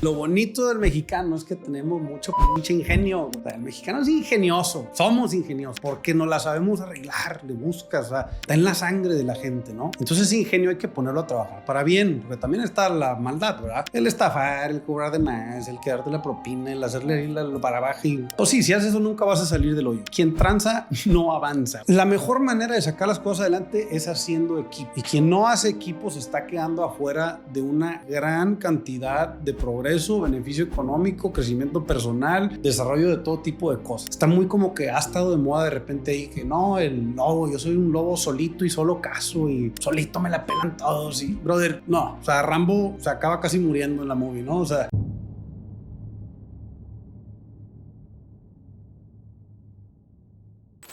Lo bonito del mexicano es que tenemos mucho pinche ingenio. El mexicano es ingenioso, somos ingeniosos, porque nos la sabemos arreglar, le buscas, o sea, está en la sangre de la gente, ¿no? Entonces ese ingenio hay que ponerlo a trabajar para bien, porque también está la maldad, ¿verdad? El estafar, el cobrar de más, el quedarte la propina, el hacerle lo para abajo. Y, pues sí, si haces eso nunca vas a salir del hoyo. Quien tranza no avanza. La mejor manera de sacar las cosas adelante es haciendo equipo. Y quien no hace equipo se está quedando afuera de una gran cantidad de progreso, beneficio económico, crecimiento personal, desarrollo de todo tipo de cosas. Está muy como que ha estado de moda de repente ahí que no, el lobo, yo soy un lobo solito y solo cazo y solito me la pelan todos y brother, no, o sea, Rambo se acaba casi muriendo en la movie, ¿no? O sea,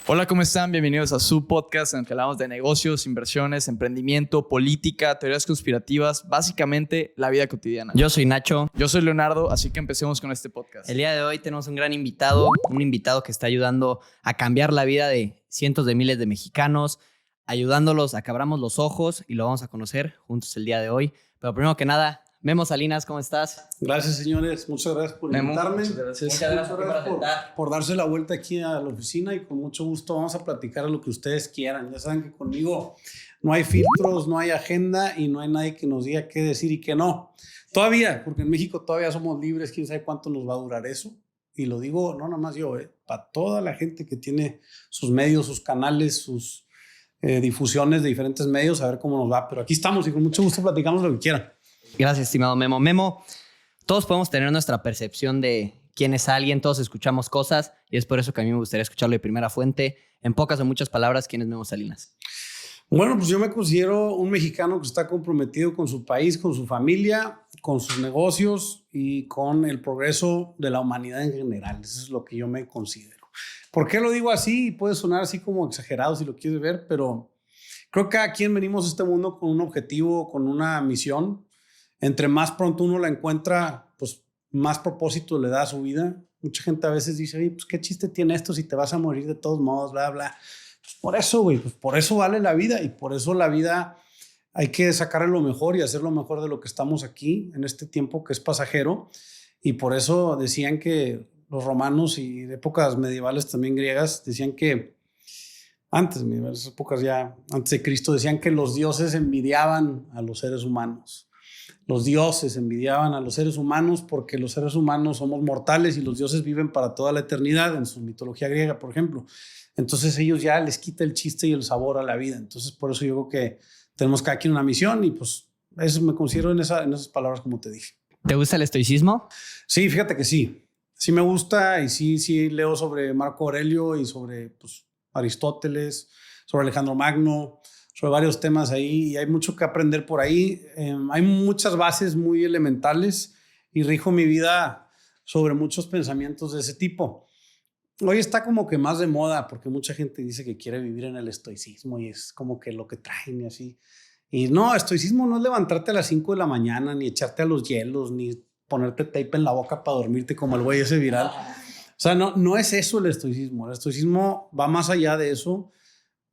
Hola, ¿cómo están? Bienvenidos a su podcast en el que hablamos de negocios, inversiones, emprendimiento, política, teorías conspirativas, básicamente la vida cotidiana. Yo soy Nacho. Yo soy Leonardo, así que empecemos con este podcast. El día de hoy tenemos un gran invitado, un invitado que está ayudando a cambiar la vida de cientos de miles de mexicanos, ayudándolos a que abramos los ojos y lo vamos a conocer juntos el día de hoy. Pero primero que nada, Memo Salinas, ¿cómo estás? gracias señores, muchas gracias por Memo, invitarme. muchas gracias. Muchas gracias por aceptar. por darse la vuelta aquí a la oficina y con mucho gusto vamos a platicar lo que ustedes quieran. Ya saben que conmigo no hay filtros, no hay agenda y no hay nadie que nos diga qué decir y qué no. Todavía, porque en México todavía somos libres, quién sabe cuánto nos va a durar eso. Y lo digo no nada más yo, para toda la gente que tiene sus medios, sus canales, sus difusiones de diferentes medios, a ver cómo nos va. Pero aquí estamos y con mucho gusto platicamos lo que quieran. Gracias, estimado Memo. Memo, todos podemos tener nuestra percepción de quién es alguien, todos escuchamos cosas y es por eso que a mí me gustaría escucharlo de primera fuente. En pocas o muchas palabras, ¿quién es Memo Salinas? Bueno, pues yo me considero un mexicano que está comprometido con su país, con su familia, con sus negocios y con el progreso de la humanidad en general. Eso es lo que yo me considero. ¿Por qué lo digo así? Puede sonar así como exagerado si lo quieres ver, pero creo que cada quien venimos a este mundo con un objetivo, con una misión. Entre más pronto uno la encuentra, pues más propósito le da a su vida. Mucha gente a veces dice, oye, pues qué chiste tiene esto si te vas a morir de todos modos, bla, bla. Pues por eso, güey, pues por eso vale la vida y por eso la vida hay que sacarle lo mejor y hacer lo mejor de lo que estamos aquí en este tiempo que es pasajero. Y por eso decían que los romanos y de épocas medievales también griegas decían que antes de Cristo decían que los dioses envidiaban a los seres humanos. Los dioses envidiaban a los seres humanos porque los seres humanos somos mortales y los dioses viven para toda la eternidad en su mitología griega, por ejemplo. Entonces ellos ya les quita el chiste y el sabor a la vida. Entonces por eso yo creo que tenemos cada quien una misión y pues eso me considero en esas palabras como te dije. ¿Te gusta el estoicismo? Sí, fíjate que sí. Sí me gusta y sí leo sobre Marco Aurelio y sobre pues, Aristóteles, sobre Alejandro Magno, sobre varios temas ahí y hay mucho que aprender por ahí. Hay muchas bases muy elementales y rijo mi vida sobre muchos pensamientos de ese tipo. Hoy está como que más de moda porque mucha gente dice que quiere vivir en el estoicismo y es como que lo que traen y así. Y no, estoicismo no es levantarte a las 5 de la mañana, ni echarte a los hielos, ni ponerte tape en la boca para dormirte como el güey ese viral. O sea, no es eso el estoicismo. El estoicismo va más allá de eso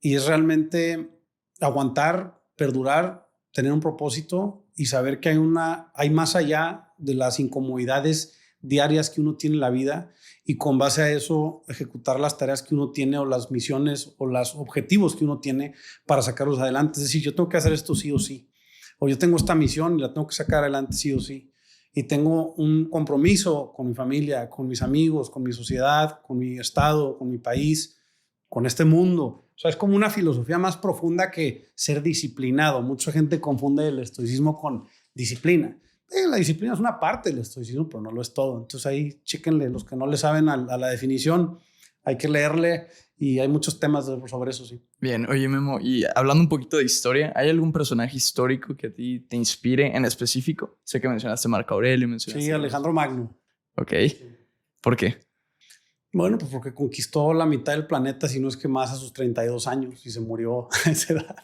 y es realmente aguantar, perdurar, tener un propósito y saber que hay más allá de las incomodidades diarias que uno tiene en la vida y con base a eso ejecutar las tareas que uno tiene o las misiones o los objetivos que uno tiene para sacarlos adelante. Es decir, yo tengo que hacer esto sí o sí, o yo tengo esta misión y la tengo que sacar adelante sí o sí. Y tengo un compromiso con mi familia, con mis amigos, con mi sociedad, con mi estado, con mi país, con este mundo. O sea, es como una filosofía más profunda que ser disciplinado. Mucha gente confunde el estoicismo con disciplina. La disciplina es una parte del estoicismo, pero no lo es todo. Entonces ahí chéquenle, los que no le saben a la definición, hay que leerle y hay muchos temas sobre eso, sí. Bien, oye Memo, y hablando un poquito de historia, ¿hay algún personaje histórico que a ti te inspire en específico? Sé que mencionaste Marco Aurelio, mencionaste... Sí, Alejandro Magno. Ok, ¿por qué? Bueno, pues porque conquistó la mitad del planeta, si no es que más a sus 32 años y se murió a esa edad.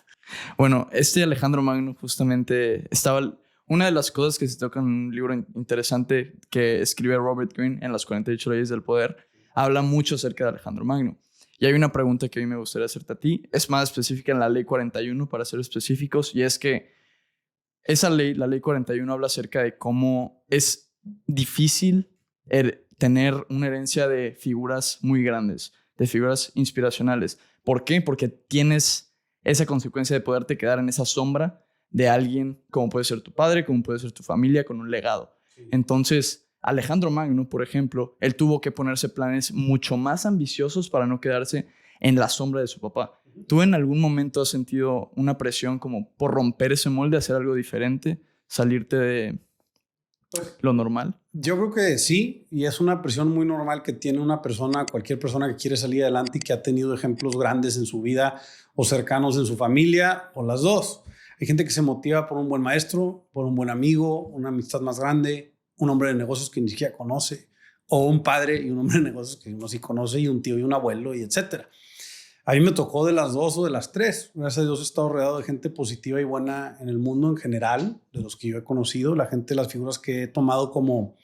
Bueno, Alejandro Magno justamente estaba... Una de las cosas que se toca en un libro interesante que escribe Robert Greene en las 48 leyes del poder, habla mucho acerca de Alejandro Magno. Y hay una pregunta que a mí me gustaría hacerte a ti. Es más específica en la ley 41, para ser específicos, y es que esa ley, la ley 41, habla acerca de cómo es difícil tener una herencia de figuras muy grandes, de figuras inspiracionales. ¿Por qué? Porque tienes esa consecuencia de poderte quedar en esa sombra de alguien como puede ser tu padre, como puede ser tu familia, con un legado. Sí. Entonces, Alejandro Magno, por ejemplo, él tuvo que ponerse planes mucho más ambiciosos para no quedarse en la sombra de su papá. ¿Tú en algún momento has sentido una presión como por romper ese molde, hacer algo diferente, salirte de lo normal? Yo creo que sí, y es una presión muy normal que tiene una persona, cualquier persona que quiere salir adelante y que ha tenido ejemplos grandes en su vida o cercanos en su familia, o las dos. Hay gente que se motiva por un buen maestro, por un buen amigo, una amistad más grande, un hombre de negocios que ni siquiera conoce, o un padre y un hombre de negocios que uno sí conoce, y un tío y un abuelo, y etcétera. A mí me tocó de las dos o de las tres. Gracias a Dios he estado rodeado de gente positiva y buena en el mundo en general, de los que yo he conocido, la gente, las figuras que he tomado como,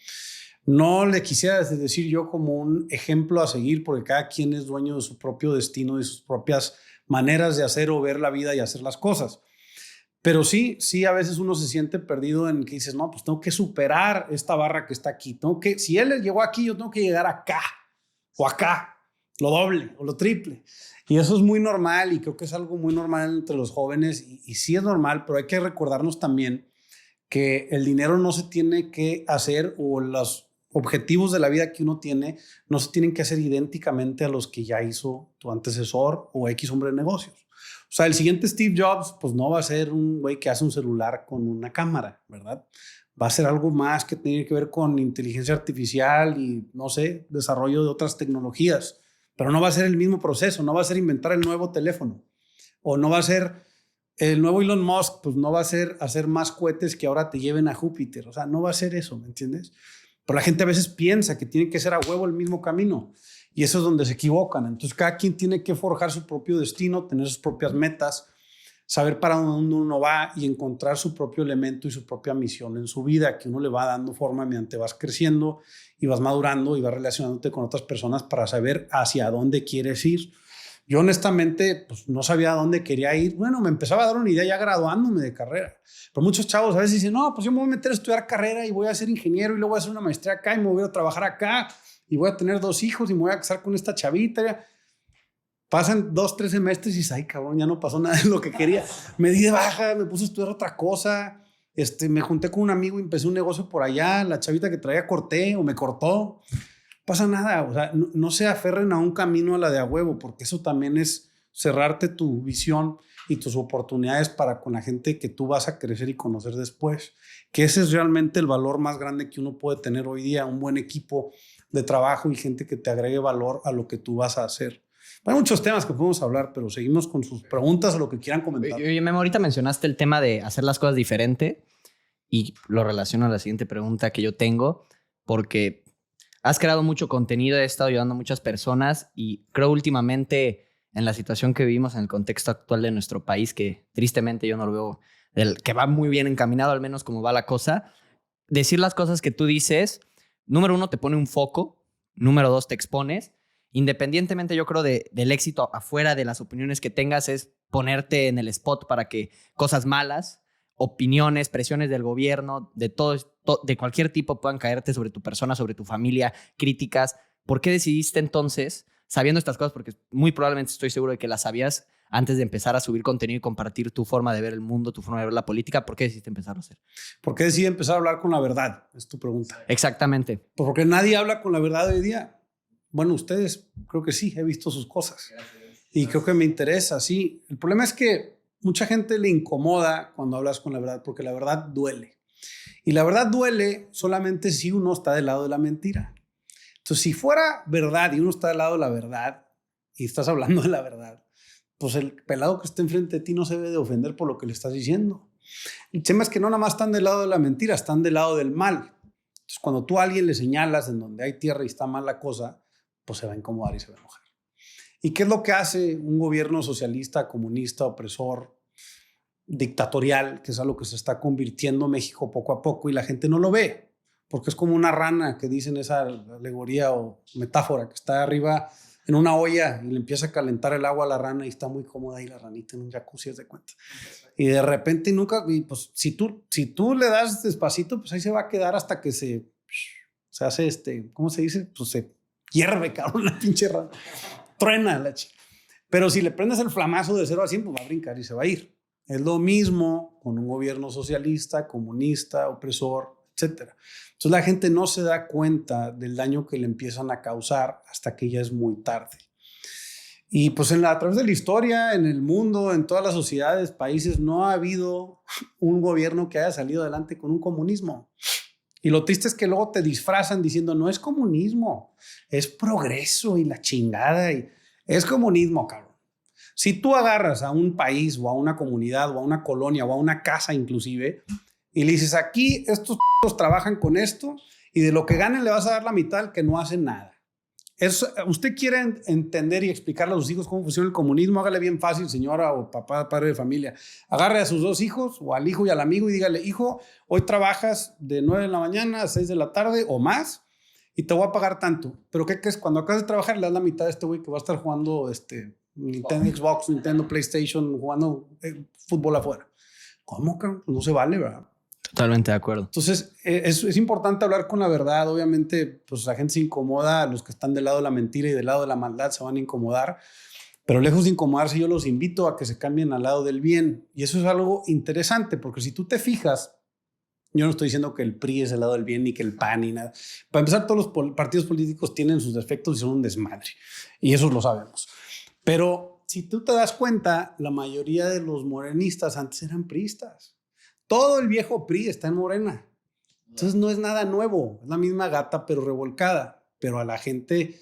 no le quisiera decir yo como un ejemplo a seguir, porque cada quien es dueño de su propio destino y sus propias maneras de hacer o ver la vida y hacer las cosas. Pero sí, a veces uno se siente perdido en que dices, no, pues tengo que superar esta barra que está aquí. Si él llegó aquí, yo tengo que llegar acá o acá, lo doble o lo triple. Y eso es muy normal y creo que es algo muy normal entre los jóvenes y sí es normal, pero hay que recordarnos también que el dinero no se tiene que hacer o los objetivos de la vida que uno tiene no se tienen que hacer idénticamente a los que ya hizo tu antecesor o X hombre de negocios. O sea, el siguiente Steve Jobs, pues no va a ser un güey que hace un celular con una cámara, ¿verdad? Va a ser algo más que tiene que ver con inteligencia artificial y, no sé, desarrollo de otras tecnologías. Pero no va a ser el mismo proceso, no va a ser inventar el nuevo teléfono. O no va a ser el nuevo Elon Musk, pues no va a ser hacer más cohetes que ahora te lleven a Júpiter. O sea, no va a ser eso, ¿me entiendes? Pero la gente a veces piensa que tiene que ser a huevo el mismo camino. Y eso es donde se equivocan. Entonces, cada quien tiene que forjar su propio destino, tener sus propias metas, saber para dónde uno va y encontrar su propio elemento y su propia misión en su vida, que uno le va dando forma mediante vas creciendo y vas madurando y vas relacionándote con otras personas para saber hacia dónde quieres ir. Yo honestamente pues, no sabía a dónde quería ir. Bueno, me empezaba a dar una idea ya graduándome de carrera. Pero muchos chavos a veces dicen, no, pues yo me voy a meter a estudiar carrera y voy a ser ingeniero y luego voy a hacer una maestría acá y me voy a trabajar acá y voy a tener 2 hijos y me voy a casar con esta chavita. Pasan 2, 3 semestres y dices, ay, cabrón, ya no pasó nada de lo que quería. Me di de baja, me puse a estudiar otra cosa. Me junté con un amigo y empecé un negocio por allá. La chavita que traía corté o me cortó. Pasa nada. O sea, no se aferren a un camino a la de a huevo, porque eso también es cerrarte tu visión y tus oportunidades para con la gente que tú vas a crecer y conocer después. Que ese es realmente el valor más grande que uno puede tener hoy día. Un buen equipo de trabajo y gente que te agregue valor a lo que tú vas a hacer. Hay muchos temas que podemos hablar, pero seguimos con sus preguntas o lo que quieran comentar. Oye, Memo, ahorita mencionaste el tema de hacer las cosas diferente y lo relaciono a la siguiente pregunta que yo tengo, porque has creado mucho contenido, he estado ayudando a muchas personas y creo últimamente en la situación que vivimos en el contexto actual de nuestro país, que tristemente yo no lo veo, que va muy bien encaminado, al menos como va la cosa, decir las cosas que tú dices, número 1, te pone un foco, número 2, te expones. Independientemente, yo creo, del éxito afuera de las opiniones que tengas, es ponerte en el spot para que cosas malas, opiniones, presiones del gobierno, de cualquier tipo puedan caerte sobre tu persona, sobre tu familia, críticas. ¿Por qué decidiste entonces, sabiendo estas cosas, porque muy probablemente estoy seguro de que las sabías antes de empezar a subir contenido y compartir tu forma de ver el mundo, tu forma de ver la política, ¿por qué decidiste empezar a hacer? ¿Por qué decidí empezar a hablar con la verdad? Es tu pregunta. Exactamente. Porque nadie habla con la verdad hoy día. Bueno, ustedes, creo que sí, he visto sus cosas. Y creo que me interesa, sí. El problema es que mucha gente le incomoda cuando hablas con la verdad, porque la verdad duele. Y la verdad duele solamente si uno está del lado de la mentira. Entonces, si fuera verdad y uno está del lado de la verdad y estás hablando de la verdad, pues el pelado que está enfrente de ti no se debe de ofender por lo que le estás diciendo. El tema es que no nada más están del lado de la mentira, están del lado del mal. Entonces, cuando tú a alguien le señalas en donde hay tierra y está mal la cosa, pues se va a incomodar y se va a enojar. ¿Y qué es lo que hace un gobierno socialista, comunista, opresor, dictatorial, que es a lo que se está convirtiendo México poco a poco y la gente no lo ve? Porque es como una rana que dicen esa alegoría o metáfora que está arriba en una olla y le empieza a calentar el agua a la rana y está muy cómoda ahí la ranita en un jacuzzi, haz de cuenta. Y de repente nunca, y pues si tú le das despacito, pues ahí se va a quedar hasta que se Se hace ¿cómo se dice? Pues se hierve, cabrón, la pinche truena la chica. Pero si le prendes el flamazo de 0 a 100, pues va a brincar y se va a ir. Es lo mismo con un gobierno socialista, comunista, opresor, etcétera. Entonces la gente no se da cuenta del daño que le empiezan a causar hasta que ya es muy tarde. Y pues a través de la historia, en el mundo, en todas las sociedades, países, no ha habido un gobierno que haya salido adelante con un comunismo. Y lo triste es que luego te disfrazan diciendo, no es comunismo, es progreso y la chingada. Y es comunismo, cabrón. Si tú agarras a un país o a una comunidad o a una colonia o a una casa inclusive y le dices, aquí estos trabajan con esto y de lo que ganen le vas a dar la mitad al que no hace nada. Usted quiere entender y explicarle a sus hijos cómo funciona el comunismo, hágale bien fácil, señora o papá, padre de familia. Agarre a sus 2 hijos o al hijo y al amigo y dígale, hijo, hoy trabajas de 9 de la mañana a 6 de la tarde o más y te voy a pagar tanto. Pero ¿qué crees? Cuando acabas de trabajar le das la mitad a este güey que va a estar jugando Nintendo, Xbox, Nintendo, PlayStation, jugando fútbol afuera. ¿Cómo, cabrón? No se vale, ¿verdad? Totalmente de acuerdo. Entonces, es importante hablar con la verdad. Obviamente, pues la gente se incomoda. Los que están del lado de la mentira y del lado de la maldad se van a incomodar. Pero lejos de incomodarse, yo los invito a que se cambien al lado del bien. Y eso es algo interesante, porque si tú te fijas, yo no estoy diciendo que el PRI es el lado del bien, ni que el PAN, ni nada. Para empezar, todos los partidos políticos tienen sus defectos y son un desmadre. Y eso lo sabemos. Pero si tú te das cuenta, la mayoría de los morenistas antes eran priistas. Todo el viejo PRI está en Morena. Entonces no es nada nuevo. Es la misma gata, pero revolcada. Pero a la gente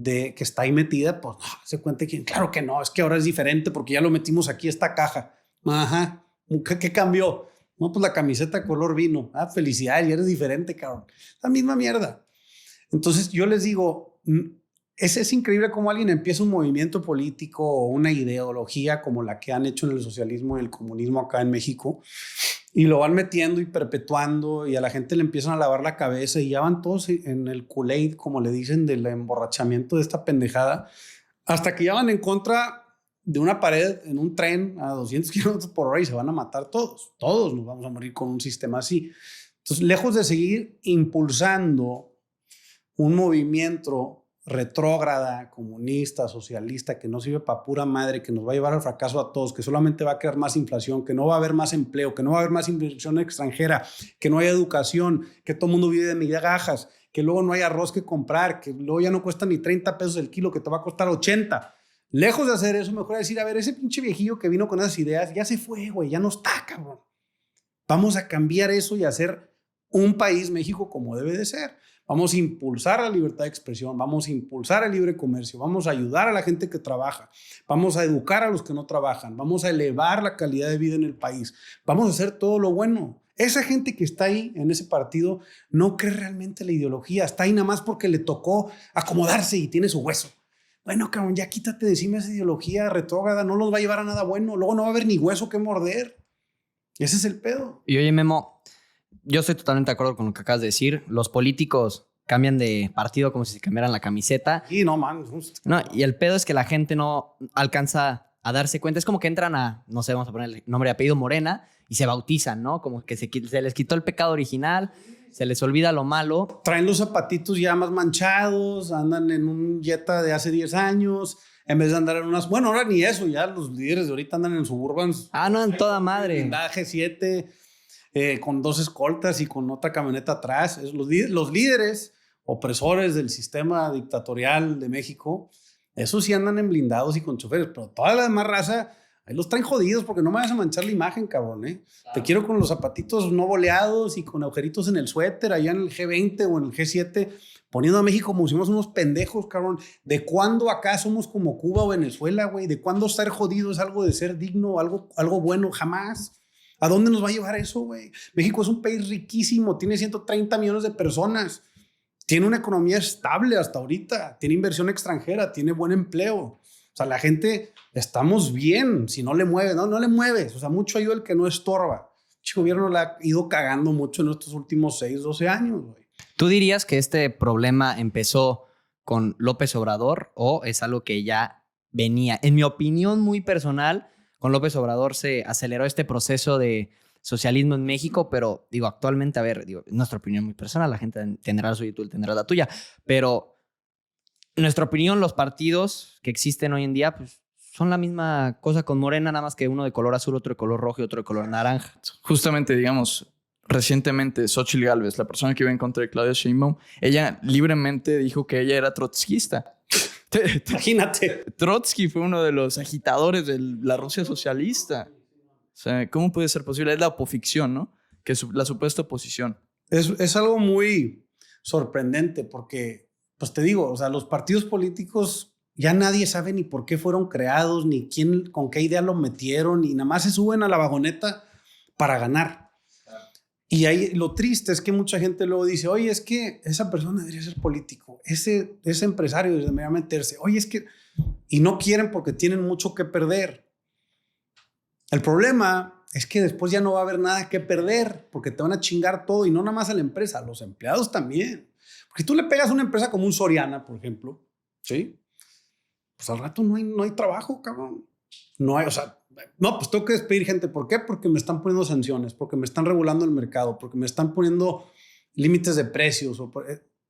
que está ahí metida, pues se cuenta que claro que no. Es que ahora es diferente porque ya lo metimos aquí esta caja. Ajá. ¿Qué cambió? No, pues la camiseta color vino. Felicidades, ya eres diferente, cabrón. La misma mierda. Entonces yo les digo, es increíble cómo alguien empieza un movimiento político o una ideología como la que han hecho en el socialismo y el comunismo acá en México y lo van metiendo y perpetuando y a la gente le empiezan a lavar la cabeza y ya van todos en el Kool-Aid, como le dicen, del emborrachamiento de esta pendejada, hasta que ya van en contra de una pared en un tren a 200 kilómetros por hora y se van a matar todos. Todos nos vamos a morir con un sistema así. Entonces, lejos de seguir impulsando un movimiento retrógrada, comunista, socialista, que no sirve para pura madre, que nos va a llevar al fracaso a todos, que solamente va a crear más inflación, que no va a haber más empleo, que no va a haber más inversión extranjera, que no haya educación, que todo el mundo vive de migajas, que luego no hay arroz que comprar, que luego ya no cuesta ni 30 pesos el kilo, que te va a costar 80. Lejos de hacer eso, mejor decir, a ver, ese pinche viejillo que vino con esas ideas ya se fue, güey, ya no está, cabrón. Vamos a cambiar eso y hacer un país, México, como debe de ser. Vamos a impulsar la libertad de expresión, vamos a impulsar el libre comercio, vamos a ayudar a la gente que trabaja, vamos a educar a los que no trabajan, vamos a elevar la calidad de vida en el país, vamos a hacer todo lo bueno. Esa gente que está ahí en ese partido no cree realmente la ideología, está ahí nada más porque le tocó acomodarse y tiene su hueso. Bueno, cabrón, ya quítate de encima esa ideología retrógrada, no los va a llevar a nada bueno, luego no va a haber ni hueso que morder. Ese es el pedo. Y oye, Memo, yo estoy totalmente de acuerdo con lo que acabas de decir. Los políticos cambian de partido como si se cambiaran la camiseta. Y no, man. No, y el pedo es que la gente no alcanza a darse cuenta. Es como que entran a, no sé, vamos a poner el nombre y apellido Morena y se bautizan, ¿no? Como que se les quitó el pecado original, se les olvida lo malo. Traen los zapatitos ya más manchados, andan en un Jetta de hace 10 años, en vez de andar en unas... Bueno, ahora ni eso, ya los líderes de ahorita andan en Suburbans. No, en toda madre. Blindaje 7... con 2 escoltas y con otra camioneta atrás. Los líderes opresores del sistema dictatorial de México, esos sí andan en blindados y con choferes, pero toda la demás raza, ahí los traen jodidos porque no me vas a manchar la imagen, cabrón, ¿eh? Claro. Te quiero con los zapatitos no boleados y con agujeritos en el suéter, allá en el G20 o en el G7, poniendo a México como si fuéramos unos pendejos, cabrón. ¿De cuándo acá somos como Cuba o Venezuela, güey? ¿De cuándo estar jodido es algo de ser digno, algo bueno? Jamás. ¿A dónde nos va a llevar eso, güey? México es un país riquísimo, tiene 130 millones de personas, tiene una economía estable hasta ahorita, tiene inversión extranjera, tiene buen empleo. O sea, la gente, estamos bien, si no le mueves, no le mueves. O sea, mucho ayuda el que no estorba. El gobierno la ha ido cagando mucho en estos últimos 6, 12 años, güey. ¿Tú dirías que este problema empezó con López Obrador o es algo que ya venía? En mi opinión muy personal, con López Obrador se aceleró este proceso de socialismo en México, pero digo, actualmente, a ver, digo, nuestra opinión muy personal, la gente tendrá la suya y tú tendrás la tuya, pero en nuestra opinión, los partidos que existen hoy en día, pues son la misma cosa con Morena, nada más que uno de color azul, otro de color rojo y otro de color naranja. Justamente, digamos, recientemente Xóchitl Gálvez, la persona que iba en contra de Claudia Sheinbaum, ella libremente dijo que ella era trotskista. Imagínate. Trotsky fue uno de los agitadores de la Rusia socialista. O sea, ¿cómo puede ser posible? Es la opoficción, ¿no? Que es la supuesta oposición. Es algo muy sorprendente porque, pues te digo, o sea, los partidos políticos ya nadie sabe ni por qué fueron creados, ni quién, con qué idea lo metieron, y nada más se suben a la vagoneta para ganar. Y ahí lo triste es que mucha gente luego dice, oye, es que esa persona debería ser político, ese empresario debería meterse, oye, es que... Y no quieren porque tienen mucho que perder. El problema es que después ya no va a haber nada que perder porque te van a chingar todo, y no nada más a la empresa, a los empleados también. Porque tú le pegas a una empresa como un Soriana, por ejemplo, ¿sí? Pues al rato no hay trabajo, cabrón. No hay, o sea... No, pues tengo que despedir gente. ¿Por qué? Porque me están poniendo sanciones, porque me están regulando el mercado, porque me están poniendo límites de precios.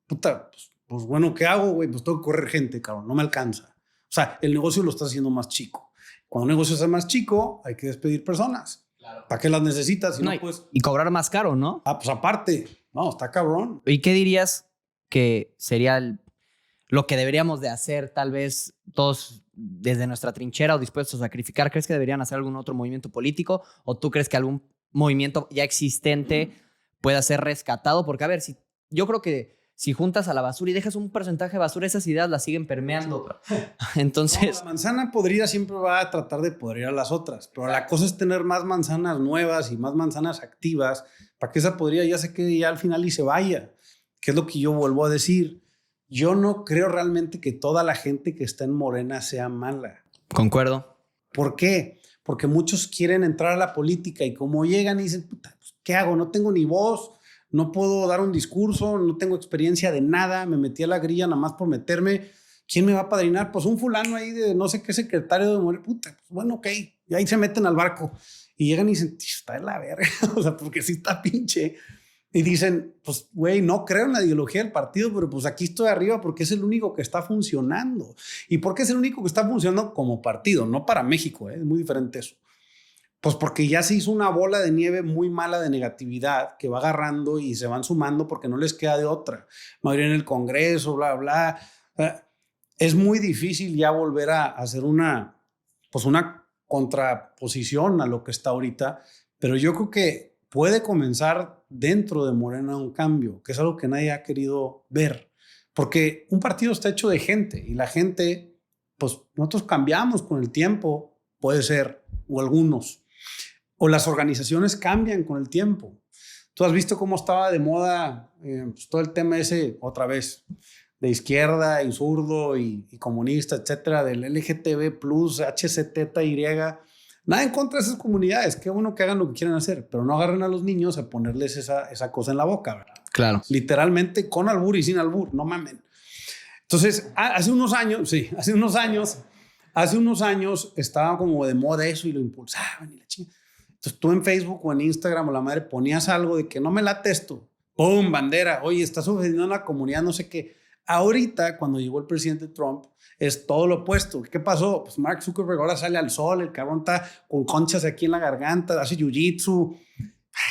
Puta, pues bueno, ¿qué hago, güey? Pues tengo que correr gente, cabrón. No me alcanza. O sea, el negocio lo está haciendo más chico. Cuando un negocio es más chico, hay que despedir personas. Claro. ¿Para qué las necesitas? Si no, pues... Y cobrar más caro, ¿no? Ah, pues aparte. No, está cabrón. ¿Y qué dirías que sería lo que deberíamos de hacer, tal vez todos desde nuestra trinchera o dispuestos a sacrificar? ¿Crees que deberían hacer algún otro movimiento político? ¿O tú crees que algún movimiento ya existente pueda ser rescatado? Porque, a ver, yo creo que si juntas a la basura y dejas un porcentaje de basura, esas ideas las siguen permeando. Entonces... No, la manzana podrida siempre va a tratar de podrir a las otras, pero la cosa es tener más manzanas nuevas y más manzanas activas para que esa podrida ya se quede ya al final y se vaya. Que es lo que yo vuelvo a decir. Yo no creo realmente que toda la gente que está en Morena sea mala. Concuerdo. ¿Por qué? Porque muchos quieren entrar a la política y como llegan y dicen, puta, pues, ¿qué hago? No tengo ni voz, no puedo dar un discurso, no tengo experiencia de nada, me metí a la grilla nada más por meterme. ¿Quién me va a padrinar? Pues un fulano ahí de no sé qué secretario de Morena. Puta, pues bueno, ok. Y ahí se meten al barco y llegan y dicen, está de la verga. O sea, porque sí está pinche. Y dicen, pues, güey, no creo en la ideología del partido, pero pues aquí estoy arriba porque es el único que está funcionando. ¿Y por qué es el único que está funcionando como partido? No para México, es muy diferente eso. Pues porque ya se hizo una bola de nieve muy mala de negatividad que va agarrando y se van sumando porque no les queda de otra. Mayoría en el Congreso, bla, bla. Es muy difícil ya volver a hacer una contraposición a lo que está ahorita, pero yo creo que puede comenzar dentro de Morena un cambio, que es algo que nadie ha querido ver, porque un partido está hecho de gente y la gente, pues nosotros cambiamos con el tiempo, puede ser, o algunos, o las organizaciones cambian con el tiempo. Tú has visto cómo estaba de moda pues, todo el tema ese, otra vez, de izquierda y zurdo y comunista, etcétera, del LGTB+, HCTY. Nada en contra de esas comunidades. Qué bueno que hagan lo que quieran hacer, pero no agarren a los niños a ponerles esa cosa en la boca, ¿verdad? Claro. Literalmente con albur y sin albur, no mamen. Entonces, hace unos años estaba como de moda eso y lo impulsaban y la chingada. Entonces tú en Facebook o en Instagram o la madre ponías algo de que no me late esto. ¡Pum! Bandera. Oye, estás ofendiendo a la comunidad, no sé qué. Ahorita, cuando llegó el presidente Trump, es todo lo opuesto. ¿Qué pasó? Pues Mark Zuckerberg ahora sale al sol, el cabrón está con conchas aquí en la garganta, hace jiu-jitsu.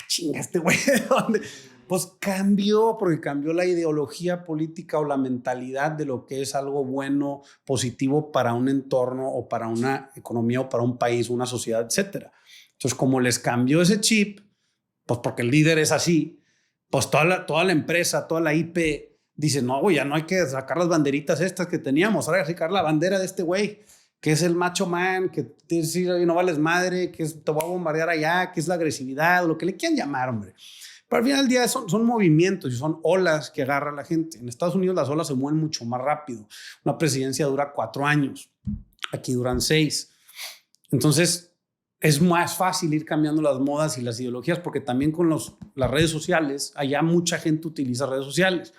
Chinga, este güey, ¿de dónde? Pues cambió, porque cambió la ideología política o la mentalidad de lo que es algo bueno, positivo para un entorno o para una economía o para un país, una sociedad, etcétera. Entonces, como les cambió ese chip, pues porque el líder es así, pues toda la empresa, toda la IP dice, no, güey, ya no hay que sacar las banderitas estas que teníamos, ahora hay que sacar la bandera de este güey, que es el macho man, que no vales madre, que te voy a bombardear allá, que es la agresividad, lo que le quieran llamar, hombre. Pero al final del día son movimientos y son olas que agarra la gente. En Estados Unidos las olas se mueven mucho más rápido. Una presidencia dura 4 años, aquí duran 6. Entonces, es más fácil ir cambiando las modas y las ideologías porque también con las redes sociales, allá mucha gente utiliza redes sociales.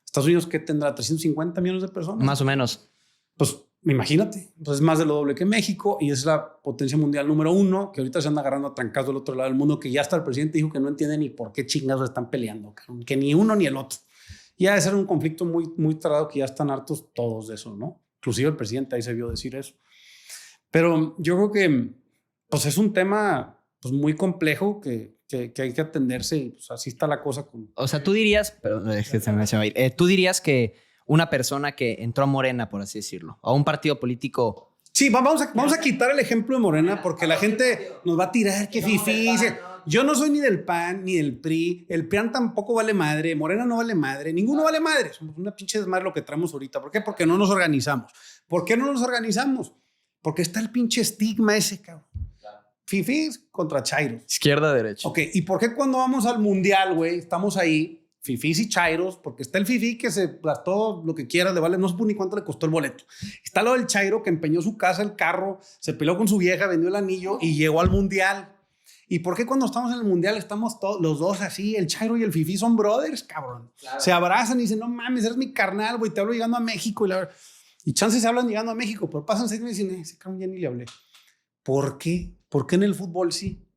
Estados Unidos, ¿qué tendrá? ¿350 millones de personas? Más o menos. Pues Imagínate, pues es más de lo doble que México y es la potencia mundial número 1, que ahorita se anda agarrando a trancazos del otro lado del mundo, que ya hasta el presidente dijo que no entiende ni por qué chingados están peleando, que ni uno ni el otro. Ya debe ser un conflicto muy, muy tardado, que ya están hartos todos de eso, ¿no? Inclusive el presidente ahí se vio decir eso. Pero yo creo que pues es un tema pues, muy complejo que hay que atenderse y pues, así está la cosa. O sea, tú dirías, pero es que se me va a ir. Tú dirías que una persona que entró a Morena, por así decirlo, a un partido político. Sí, vamos a quitar el ejemplo de Morena porque la gente nos va a tirar que fifí. Yo no soy ni del PAN ni del PRI. El PRIAN tampoco vale madre. Morena no vale madre. Ninguno vale madre. Somos una pinche desmadre lo que traemos ahorita. ¿Por qué? Porque no nos organizamos. ¿Por qué no nos organizamos? Porque está el pinche estigma ese, cabrón. Fifís contra chairos. Izquierda, derecha. Ok, ¿y por qué cuando vamos al mundial, güey, estamos ahí, fifís y chairos? Porque está el fifí que se gastó lo que quiera, le vale, no sé ni cuánto le costó el boleto. Está lo del chairo que empeñó su casa, el carro, se peleó con su vieja, vendió el anillo y llegó al mundial. ¿Y por qué cuando estamos en el mundial estamos todos los dos así? El chairo y el fifí son brothers, cabrón. Claro. Se abrazan y dicen, no mames, eres mi carnal, güey, te hablo llegando a México. Y chances se hablan llegando a México, pero pasan 6 meses y dicen, ese cabrón ya ni le hablé. ¿Por qué? ¿Por qué en el fútbol sí?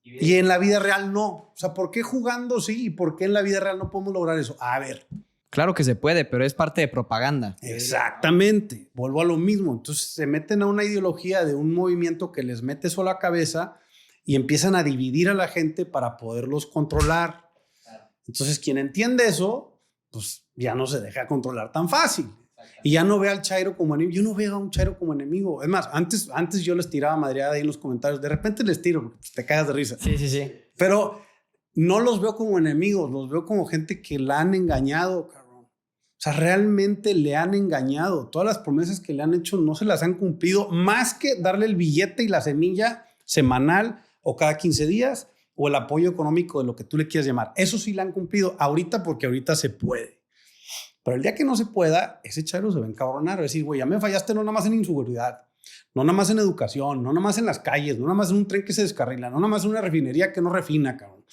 Y en la vida real no. O sea, ¿por qué jugando sí? ¿Y por qué en la vida real no podemos lograr eso? A ver. Claro que se puede, pero es parte de propaganda. Exactamente. Vuelvo a lo mismo. Entonces se meten a una ideología de un movimiento que les mete solo a cabeza y empiezan a dividir a la gente para poderlos controlar. Entonces, quien entiende eso, pues ya no se deja controlar tan fácil. Y ya no ve al chairo como enemigo. Yo no veo a un chairo como enemigo. Es más, antes yo les tiraba madreada ahí en los comentarios. De repente les tiro porque te cagas de risa. Sí. Pero no los veo como enemigos. Los veo como gente que la han engañado, cabrón. O sea, realmente le han engañado. Todas las promesas que le han hecho no se las han cumplido. Más que darle el billete y la semilla semanal o cada 15 días o el apoyo económico de lo que tú le quieras llamar. Eso sí la han cumplido ahorita porque ahorita se puede. Pero el día que no se pueda, ese chairo se va a encabronar. Va a decir, güey, ya me fallaste no nada más en inseguridad, no nada más en educación, no nada más en las calles, no nada más en un tren que se descarrila, no nada más en una refinería que no refina, cabrón.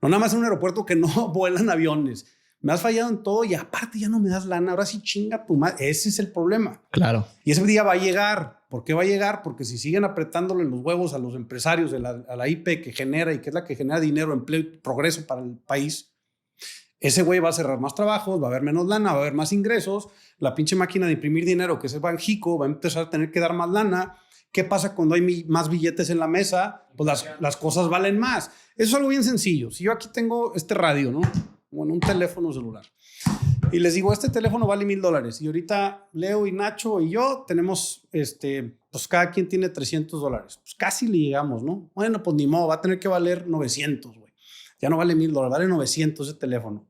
No nada más en un aeropuerto que no vuelan aviones. Me has fallado en todo y aparte ya no me das lana. Ahora sí chinga tu madre. Ese es el problema. Claro. Y ese día va a llegar. ¿Por qué va a llegar? Porque si siguen apretándole los huevos a los empresarios, a la IP que genera y que es la que genera dinero, empleo y progreso para el país, ese güey va a cerrar más trabajos, va a haber menos lana, va a haber más ingresos. La pinche máquina de imprimir dinero, que es el Banjico, va a empezar a tener que dar más lana. ¿Qué pasa cuando hay más billetes en la mesa? Pues las cosas valen más. Eso es algo bien sencillo. Si yo aquí tengo este radio, ¿no? Bueno, un teléfono celular. Y les digo, este teléfono vale $1,000. Y ahorita Leo y Nacho y yo tenemos, pues cada quien tiene $300. Pues casi le llegamos, ¿no? Bueno, pues ni modo, va a tener que valer 900, güey. Ya no vale $1,000, vale 900 ese teléfono.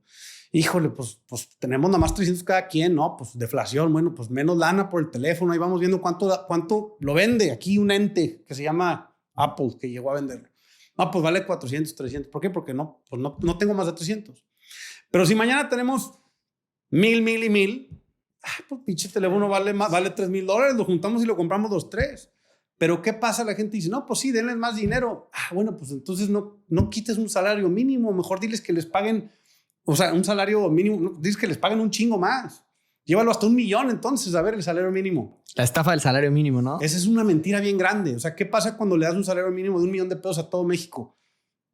Híjole, pues tenemos nada más 300 cada quien, ¿no? Pues deflación, bueno, pues menos lana por el teléfono. Ahí vamos viendo cuánto lo vende. Aquí un ente que se llama Apple, que llegó a venderlo. No, pues vale 400, 300. ¿Por qué? Porque no tengo más de 300. Pero si mañana tenemos 1,000 y 1,000, pues pinche teléfono vale $3,000. Lo juntamos y lo compramos los tres. Pero ¿qué pasa? La gente dice, no, pues sí, denles más dinero. Bueno, pues entonces no quites un salario mínimo. Mejor diles que les paguen, o sea, un salario mínimo. No, diles que les paguen un chingo más. Llévalo hasta 1,000,000 entonces, a ver, el salario mínimo. La estafa del salario mínimo, ¿no? Esa es una mentira bien grande. O sea, ¿qué pasa cuando le das un salario mínimo de $1,000,000 a todo México?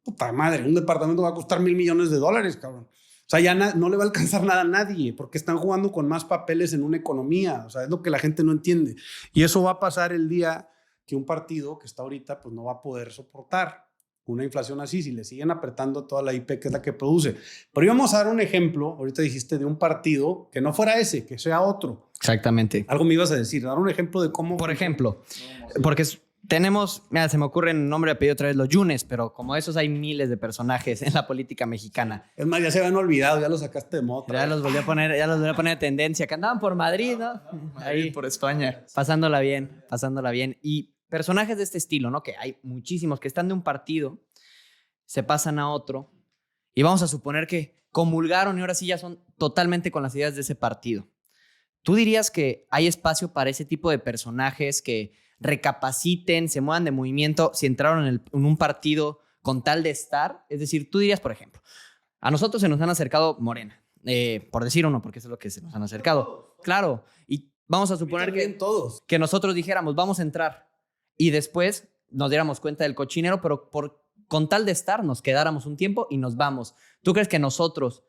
Puta madre, un departamento va a costar $1,000,000,000, cabrón. O sea, ya no le va a alcanzar nada a nadie porque están jugando con más papeles en una economía. O sea, es lo que la gente no entiende. Y eso va a pasar el día que un partido que está ahorita pues no va a poder soportar una inflación así si le siguen apretando toda la IP que es la que produce. Pero íbamos a dar un ejemplo, ahorita dijiste, de un partido que no fuera ese, que sea otro. Exactamente. Algo me ibas a decir, dar un ejemplo de cómo... Por ejemplo, porque tenemos, mira, se me ocurre en nombre y apellido otra vez los Yunes, pero como esos hay miles de personajes en la política mexicana. Es más, ya se habían olvidado, ya los sacaste de moda. Ya los volví a poner de tendencia, que andaban por Madrid, ¿no? Ahí por España. Pasándola bien. Y personajes de este estilo, ¿no? Que hay muchísimos que están de un partido, se pasan a otro y vamos a suponer que comulgaron y ahora sí ya son totalmente con las ideas de ese partido. ¿Tú dirías que hay espacio para ese tipo de personajes que recapaciten, se muevan de movimiento si entraron en un partido con tal de estar? Es decir, tú dirías, por ejemplo, a nosotros se nos han acercado Morena, por decir uno, porque eso es lo que se nos han acercado. Claro, y Vamos a suponer todos. que nosotros dijéramos, vamos a entrar. Y después nos diéramos cuenta del cochinero, pero con tal de estar, nos quedáramos un tiempo y nos vamos. ¿Tú crees que nosotros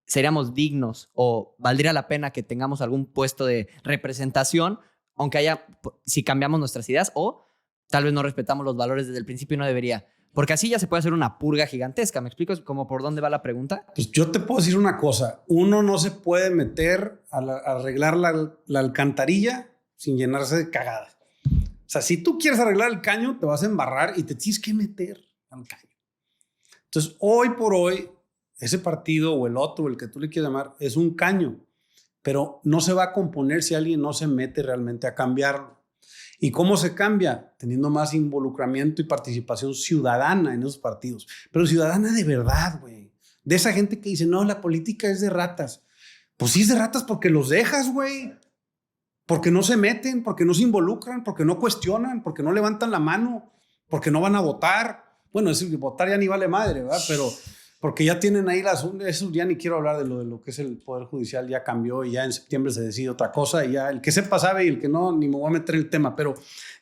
seríamos dignos o valdría la pena que tengamos algún puesto de representación, aunque si cambiamos nuestras ideas, o tal vez no respetamos los valores desde el principio y no debería? Porque así ya se puede hacer una purga gigantesca. ¿Me explico como por dónde va la pregunta? Pues yo te puedo decir una cosa. Uno no se puede meter a arreglar la alcantarilla sin llenarse de cagada. O sea, si tú quieres arreglar el caño, te vas a embarrar y te tienes que meter al caño. Entonces, hoy por hoy, ese partido o el otro, el que tú le quieras llamar, es un caño. Pero no se va a componer si alguien no se mete realmente a cambiarlo. ¿Y cómo se cambia? Teniendo más involucramiento y participación ciudadana en esos partidos. Pero ciudadana de verdad, güey. De esa gente que dice, no, la política es de ratas. Pues sí es de ratas porque los dejas, güey. Porque no se meten, porque no se involucran, porque no cuestionan, porque no levantan la mano, porque no van a votar. Bueno, es decir, votar ya ni vale madre, ¿verdad? Pero porque ya tienen ahí eso ya ni quiero hablar de lo que es el Poder Judicial, ya cambió y ya en septiembre se decide otra cosa y ya el que sepa sabe y el que no, ni me voy a meter en el tema, pero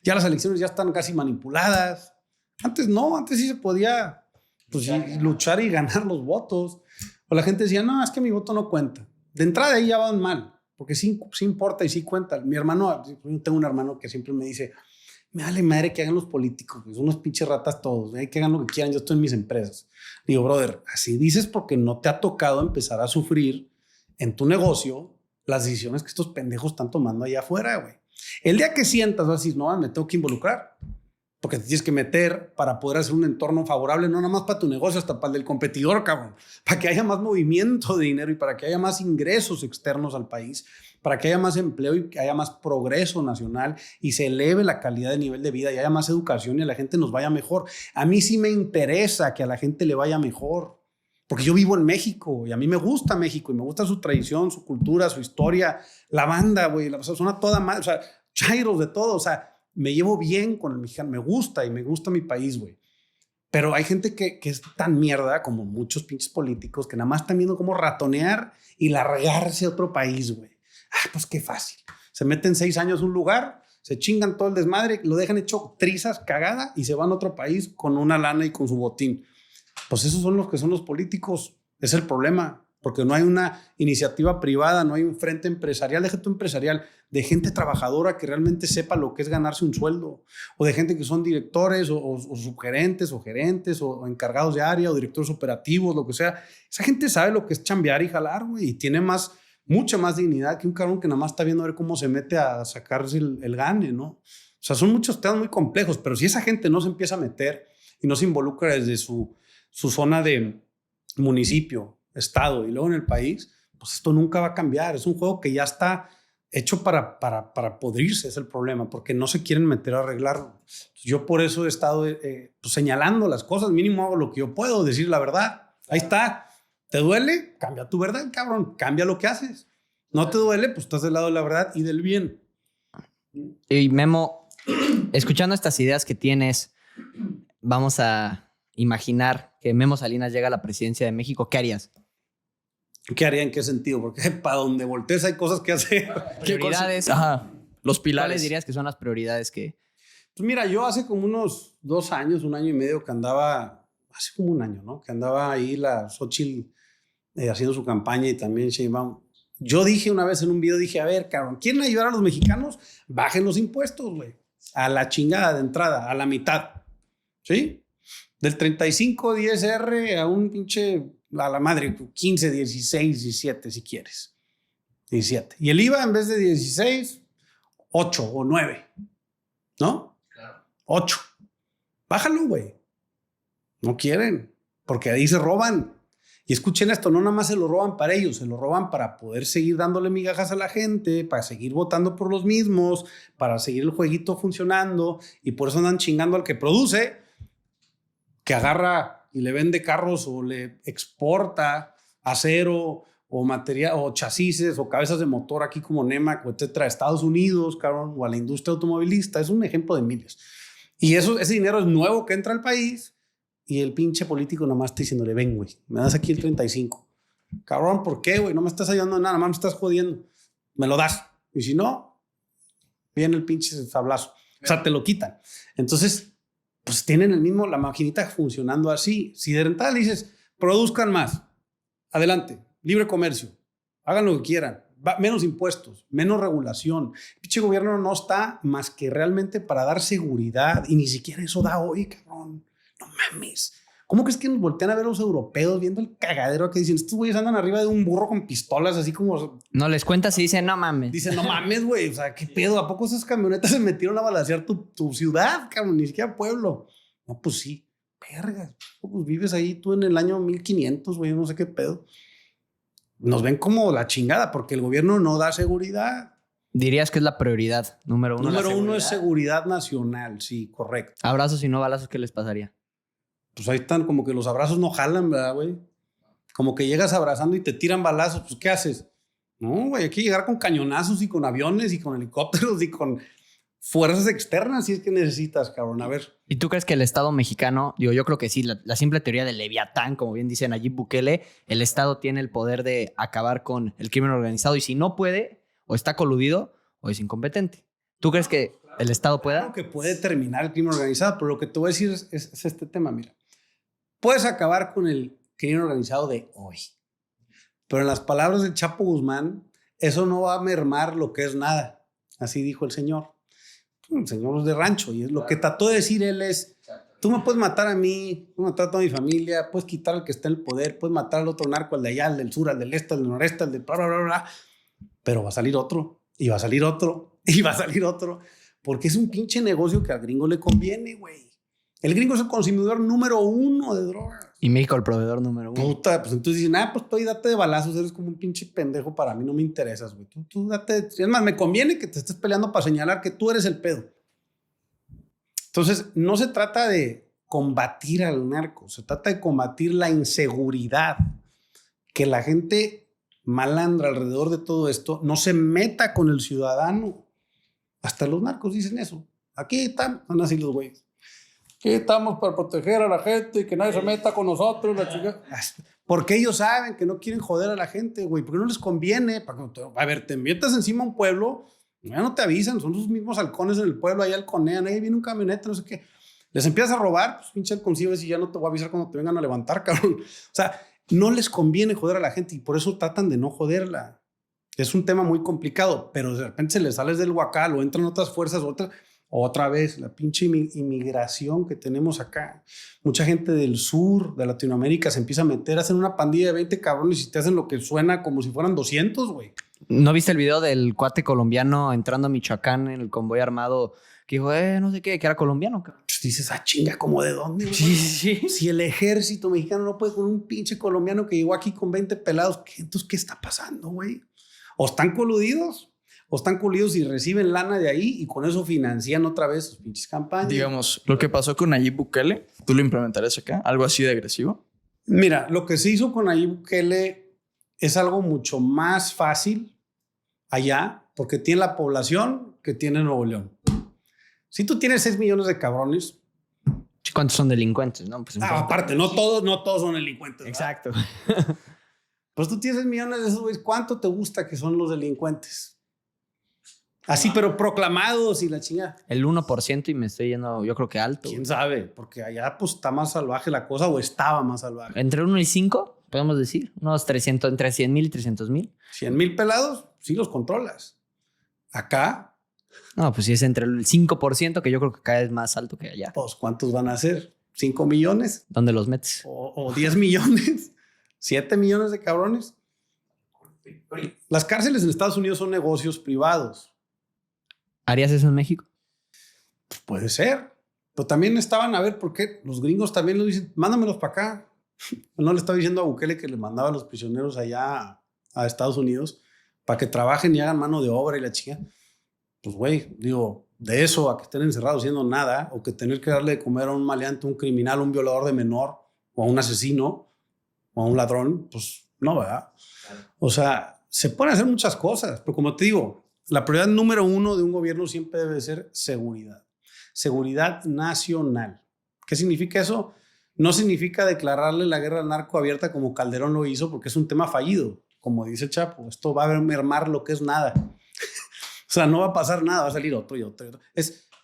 ya las elecciones ya están casi manipuladas. Antes no, antes sí se podía pues, luchar y ganar los votos. O la gente decía, no, es que mi voto no cuenta. De entrada ahí ya van mal, porque sí importa y sí cuenta. Mi hermano, yo tengo un hermano que siempre me dice, me vale madre que hagan los políticos, son unos pinches ratas todos, que hagan lo que quieran, yo estoy en mis empresas. Digo, brother, así dices porque no te ha tocado empezar a sufrir en tu negocio las decisiones que estos pendejos están tomando allá afuera, güey. El día que sientas, vas a decir, no, me tengo que involucrar, porque te tienes que meter para poder hacer un entorno favorable, no nada más para tu negocio, hasta para el del competidor, cabrón, para que haya más movimiento de dinero y para que haya más ingresos externos al país, para que haya más empleo y que haya más progreso nacional y se eleve la calidad de nivel de vida y haya más educación y a la gente nos vaya mejor. A mí sí me interesa que a la gente le vaya mejor, porque yo vivo en México y a mí me gusta México y me gusta su tradición, su cultura, su historia, la banda, güey, la persona toda madre, o sea, chairos de todo, o sea, me llevo bien con el mexicano, me gusta y me gusta mi país, güey. Pero hay gente que es tan mierda como muchos pinches políticos que nada más están viendo cómo ratonear y largarse a otro país, güey. Ah, pues qué fácil. Se meten 6 años en un lugar, se chingan todo el desmadre, lo dejan hecho trizas, cagada y se van a otro país con una lana y con su botín. Pues esos son los que son los políticos. Es el problema, porque no hay una iniciativa privada, no hay un frente empresarial, déjate empresarial, de gente trabajadora que realmente sepa lo que es ganarse un sueldo, o de gente que son directores o subgerentes o gerentes o encargados de área o directores operativos, lo que sea. Esa gente sabe lo que es chambear y jalar, güey, y tiene mucha más dignidad que un cabrón que nada más está viendo a ver cómo se mete a sacarse el gane, ¿no? O sea, son muchos temas muy complejos, pero si esa gente no se empieza a meter y no se involucra desde su zona de municipio, estado y luego en el país, pues esto nunca va a cambiar. Es un juego que ya está hecho para podrirse, es el problema, porque no se quieren meter a arreglarlo. Yo por eso he estado pues señalando las cosas, mínimo hago lo que yo puedo, decir la verdad. Ahí está. ¿Te duele? Cambia tu verdad, cabrón. Cambia lo que haces. ¿No te duele? Pues estás del lado de la verdad y del bien. Y Memo, escuchando estas ideas que tienes, vamos a imaginar que Memo Salinas llega a la presidencia de México. ¿Qué harías? ¿Qué haría? ¿En qué sentido? Porque para donde voltees hay cosas que hacer. Prioridades. Ajá, los pilares. ¿Cuáles dirías que son las prioridades que...? Pues mira, yo hace como unos 2 años, 1 año y medio que andaba, hace como 1 año, ¿no? Que andaba ahí la Xochitl haciendo su campaña y también Sheinbaum. Yo dije una vez en un video, dije, a ver, cabrón, ¿quieren ayudar a los mexicanos? Bajen los impuestos, güey. A la chingada de entrada, a la mitad. ¿Sí? Del 35, 10R a un pinche, a la madre, 15, 16, 17 si quieres. 17. Y el IVA en vez de 16, 8 o 9. ¿No? Claro. 8. Bájalo, güey. No quieren, porque ahí se roban. Y escuchen esto, no nada más se lo roban para ellos, se lo roban para poder seguir dándole migajas a la gente, para seguir votando por los mismos, para seguir el jueguito funcionando, y por eso andan chingando al que produce, que agarra y le vende carros o le exporta acero o material o chasis o cabezas de motor aquí como Nemac o etcétera a Estados Unidos, cabrón, o a la industria automovilista. Es un ejemplo de miles. Y ese dinero es nuevo que entra al país. Y el pinche político nomás está diciéndole, ven, güey, me das aquí el 35. Cabrón, ¿por qué, güey? No me estás ayudando en nada, nomás me estás jodiendo. Me lo das. Y si no, viene el pinche sablazo. O sea, te lo quitan. Entonces, pues tienen la maquinita funcionando así. Si de entrada le dices, produzcan más, adelante, libre comercio, hagan lo que quieran, menos impuestos, menos regulación. El pinche gobierno no está más que realmente para dar seguridad y ni siquiera eso da hoy, cabrón. No mames. ¿Cómo crees que nos voltean a ver los europeos viendo el cagadero que dicen, estos güeyes andan arriba de un burro con pistolas así como... No les cuentas y dicen, no mames. Dicen, no mames, güey, o sea, ¿qué pedo? ¿A poco esas camionetas se metieron a balacear tu ciudad, cabrón? Ni siquiera pueblo. No, pues sí, verga. Pues vives ahí tú en el año 1500, güey, no sé qué pedo. Nos ven como la chingada porque el gobierno no da seguridad. Dirías que es la prioridad número uno. Número uno es seguridad nacional, sí, correcto. Abrazos y no balazos, ¿qué les pasaría? Pues ahí están, como que los abrazos no jalan, ¿verdad, güey? Como que llegas abrazando y te tiran balazos, pues ¿qué haces? No, güey, hay que llegar con cañonazos y con aviones y con helicópteros y con fuerzas externas si es que necesitas, cabrón. A ver. ¿Y tú crees que el Estado mexicano, digo, yo creo que sí, la simple teoría del Leviatán, como bien dice Nayib Bukele, el Estado tiene el poder de acabar con el crimen organizado y si no puede, o está coludido o es incompetente. ¿Tú crees que el Estado pueda? Claro que puede terminar el crimen organizado, pero lo que te voy a decir es este tema, mira. Puedes acabar con el crimen organizado de hoy, pero en las palabras del Chapo Guzmán, eso no va a mermar lo que es nada. Así dijo el señor. El señor es de rancho y es lo que trató de decir él es, tú me puedes matar a mí, puedes matar a toda mi familia, puedes quitar al que está en el poder, puedes matar al otro narco, al de allá, al del sur, al del este, al del noreste, al del bla, bla, bla, bla, pero va a salir otro, y va a salir otro, y va a salir otro, porque es un pinche negocio que al gringo le conviene, güey. El gringo es el consumidor número uno de drogas. Y México el proveedor número uno. Puta, pues entonces dicen, pues tú ahí date de balazos, eres como un pinche pendejo para mí, no me interesas, güey. Tú date, es más, me conviene que te estés peleando para señalar que tú eres el pedo. Entonces, no se trata de combatir al narco, se trata de combatir la inseguridad, que la gente malandra alrededor de todo esto no se meta con el ciudadano. Hasta los narcos dicen eso. Aquí están así los güeyes. Aquí estamos para proteger a la gente y que nadie se meta con nosotros. La chica. Porque ellos saben que no quieren joder a la gente, güey. Porque no les conviene. A ver, te metas encima a un pueblo, ya no te avisan. Son los mismos halcones en el pueblo. Ahí halconean. Ahí viene un camioneta, no sé qué. Les empiezas a robar, pues pinche halconcibes y ya no te voy a avisar cuando te vengan a levantar, cabrón. O sea, no les conviene joder a la gente y por eso tratan de no joderla. Es un tema muy complicado, pero de repente se les sales del huacal o entran otras fuerzas, otra vez, la pinche inmigración que tenemos acá. Mucha gente del sur, de Latinoamérica, se empieza a meter, hacen una pandilla de 20 cabrones y te hacen lo que suena como si fueran 200, güey. ¿No viste el video del cuate colombiano entrando a Michoacán en el convoy armado que dijo, no sé qué, que era colombiano? Pues dices, chinga, ¿cómo de dónde? Güey? Sí. Si el ejército mexicano no puede con un pinche colombiano que llegó aquí con 20 pelados, entonces, ¿qué está pasando, güey? O están coludidos y reciben lana de ahí y con eso financian otra vez sus pinches campañas. Digamos, lo que pasó con Nayib Bukele, ¿tú lo implementarías acá? ¿Algo así de agresivo? Mira, lo que se hizo con Nayib Bukele es algo mucho más fácil allá porque tiene la población que tiene Nuevo León. Si tú tienes 6 millones de cabrones... ¿Cuántos son delincuentes? No, pues aparte, no todos son delincuentes. ¿verdad? Exacto. Pues tú tienes 6 millones de esos güeyes. ¿Cuánto te gusta que son los delincuentes? Así, pero proclamados y la chingada. El 1% y me estoy yendo, yo creo que alto. ¿Quién sabe? Porque allá pues está más salvaje la cosa o estaba más salvaje. Entre 1 y 5, podemos decir. Unos 300, entre 100,000 y 300,000. 100,000 pelados, sí los controlas. Acá... No, pues sí es entre el 5%, que yo creo que acá es más alto que allá. Pues, ¿cuántos van a ser? ¿5 millones? ¿Dónde los metes? ¿O 10 millones? ¿7 millones de cabrones? Las cárceles en Estados Unidos son negocios privados. ¿Harías eso en México? Pues puede ser. Pero también estaban, a ver, ¿por qué? Los gringos también lo dicen, mándamelos para acá. No le estaba diciendo a Bukele que le mandaba a los prisioneros allá a Estados Unidos para que trabajen y hagan mano de obra y la chica. Pues, güey, digo, de eso a que estén encerrados haciendo nada o que tener que darle de comer a un maleante, un criminal, un violador de menor o a un asesino o a un ladrón, pues no, ¿verdad? O sea, se pueden hacer muchas cosas, pero como te digo, la prioridad número uno de un gobierno siempre debe ser seguridad. Seguridad nacional. ¿Qué significa eso? No significa declararle la guerra al narco abierta como Calderón lo hizo porque es un tema fallido. Como dice Chapo, esto va a mermar lo que es nada. O sea, no va a pasar nada, va a salir otro y otro y otro.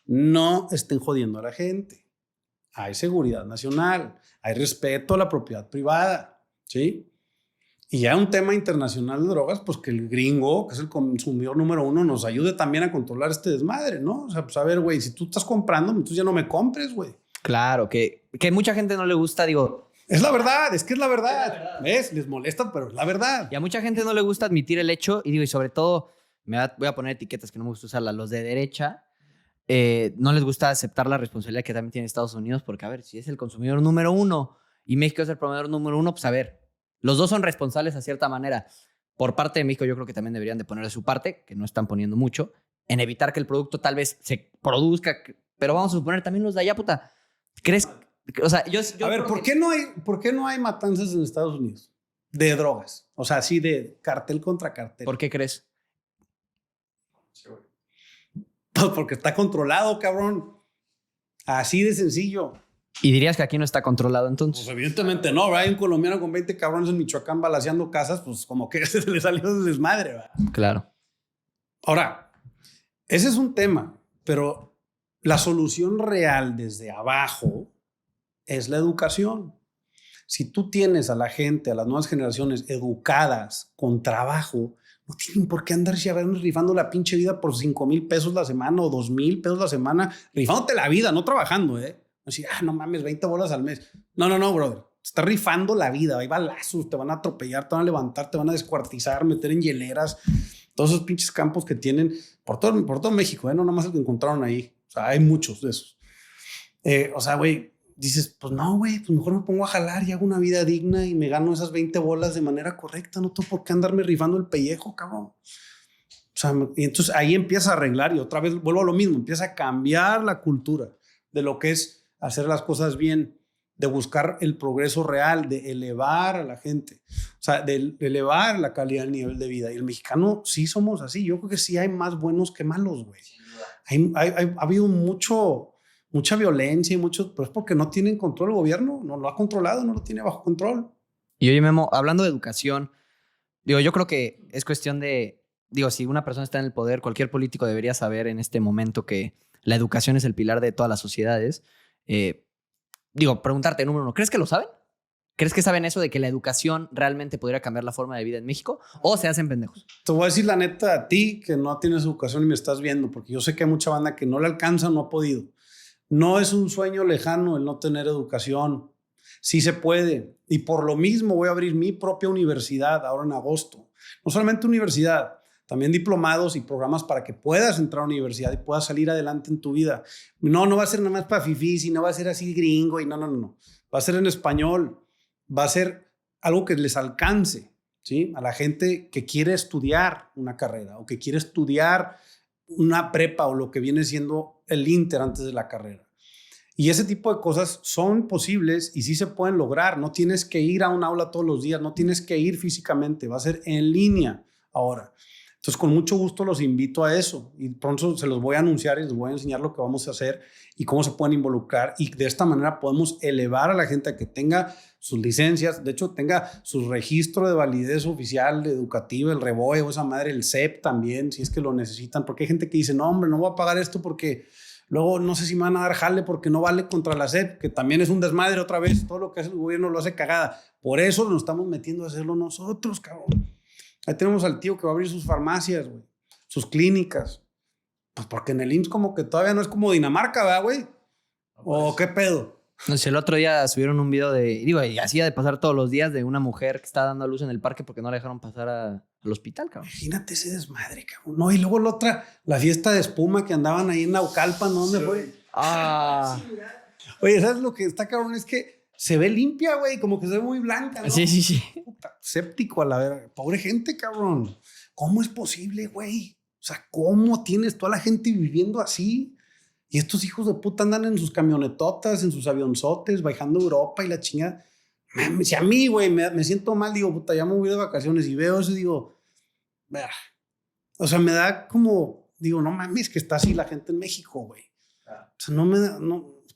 No estén jodiendo a la gente. Hay seguridad nacional, hay respeto a la propiedad privada, ¿sí? Y ya un tema internacional de drogas, pues que el gringo, que es el consumidor número uno, nos ayude también a controlar este desmadre, ¿no? O sea, pues a ver, güey, si tú estás comprando, entonces ya no me compres, güey. Claro, que mucha gente no le gusta, digo. Es la verdad, es que es la verdad. ¿Ves? Les molesta, pero es la verdad. Y a mucha gente no le gusta admitir el hecho, y digo, y sobre todo, voy a poner etiquetas que no me gusta usarlas, los de derecha, no les gusta aceptar la responsabilidad que también tiene Estados Unidos, porque a ver, si es el consumidor número uno y México es el proveedor número uno, pues a ver, los dos son responsables a cierta manera. Por parte de México yo creo que también deberían de poner de su parte, que no están poniendo mucho, en evitar que el producto tal vez se produzca, pero vamos a suponer también los de allá, puta. ¿Crees? O sea, yo a ver, ¿por qué no hay matanzas en Estados Unidos de drogas? O sea, así de cartel contra cartel. ¿Por qué crees? Pues porque está controlado, cabrón. Así de sencillo. ¿Y dirías que aquí no está controlado entonces? Pues evidentemente no, ¿verdad? Hay un colombiano con 20 cabrones en Michoacán balaceando casas, pues como que se le salió del desmadre, ¿verdad? Claro. Ahora, ese es un tema, pero la solución real desde abajo es la educación. Si tú tienes a la gente, a las nuevas generaciones educadas con trabajo, no tienen por qué andarse rifando la pinche vida por 5,000 pesos la semana o 2,000 pesos la semana, rifándote la vida, no trabajando, Así, no mames, 20 bolas al mes. No, brother. Te está rifando la vida. Hay balazos, te van a atropellar, te van a levantar, te van a descuartizar, meter en hieleras. Todos esos pinches campos que tienen por todo México, no nomás el que encontraron ahí. O sea, hay muchos de esos. O sea, güey, dices, pues no, güey, pues mejor me pongo a jalar y hago una vida digna y me gano esas 20 bolas de manera correcta. No tengo por qué andarme rifando el pellejo, cabrón. O sea, y entonces ahí empieza a arreglar y otra vez vuelvo a lo mismo. Empieza a cambiar la cultura de lo que es hacer las cosas bien, de buscar el progreso real, de elevar a la gente, o sea, de elevar la calidad del nivel de vida. Y el mexicano sí somos así. Yo creo que sí hay más buenos que malos, güey. Ha habido mucha violencia y pero es porque no tienen control el gobierno, no lo ha controlado, no lo tiene bajo control. Y oye, Memo, hablando de educación, digo, yo creo que es cuestión de, digo, si una persona está en el poder, cualquier político debería saber en este momento que la educación es el pilar de todas las sociedades. Digo, preguntarte, número uno, ¿crees que lo saben? ¿Crees que saben eso de que la educación realmente podría cambiar la forma de vida en México? ¿O se hacen pendejos? Te voy a decir la neta a ti que no tienes educación y me estás viendo, porque yo sé que hay mucha banda que no le alcanza, no ha podido. No es un sueño lejano el no tener educación. Sí se puede. Y por lo mismo voy a abrir mi propia universidad ahora en agosto. No solamente universidad, también diplomados y programas para que puedas entrar a una universidad y puedas salir adelante en tu vida. No va a ser nada más para fifís y no va a ser así gringo y no. Va a ser en español. Va a ser algo que les alcance, ¿sí? A la gente que quiere estudiar una carrera o que quiere estudiar una prepa o lo que viene siendo el Inter antes de la carrera. Y ese tipo de cosas son posibles y sí se pueden lograr. No tienes que ir a un aula todos los días, no tienes que ir físicamente, va a ser en línea ahora. Entonces, con mucho gusto los invito a eso y pronto se los voy a anunciar y les voy a enseñar lo que vamos a hacer y cómo se pueden involucrar y de esta manera podemos elevar a la gente a que tenga sus licencias, de hecho tenga su registro de validez oficial educativa, el REVOE o esa madre, el CEP también, si es que lo necesitan, porque hay gente que dice, no hombre, no voy a pagar esto porque luego no sé si me van a dar jale porque no vale contra la CEP, que también es un desmadre otra vez, todo lo que hace el gobierno lo hace cagada, por eso nos estamos metiendo a hacerlo nosotros, cabrón. Ahí tenemos al tío que va a abrir sus farmacias, güey, sus clínicas. Pues porque en el IMSS como que todavía no es como Dinamarca, ¿verdad, güey? ¿O qué pedo? No sé, el otro día subieron un video y hacía de pasar todos los días de una mujer que está dando a luz en el parque porque no la dejaron pasar al hospital, cabrón. Imagínate ese desmadre, cabrón. No, y luego la fiesta de espuma que andaban ahí en Naucalpan, ¿no? ¿Dónde fue? Oye, ¿sabes lo que está, cabrón? Es que se ve limpia, güey, como que se ve muy blanca, ¿no? Sí. Puta, séptico a la verga. Pobre gente, cabrón. ¿Cómo es posible, güey? O sea, ¿cómo tienes toda la gente viviendo así? Y estos hijos de puta andan en sus camionetotas, en sus avionzotes, viajando a Europa y la chingada. Si a mí, güey, me siento mal, digo, puta, ya me voy de vacaciones y veo eso y digo, o sea, me da como, digo, no mames, que está así la gente en México, güey. O sea,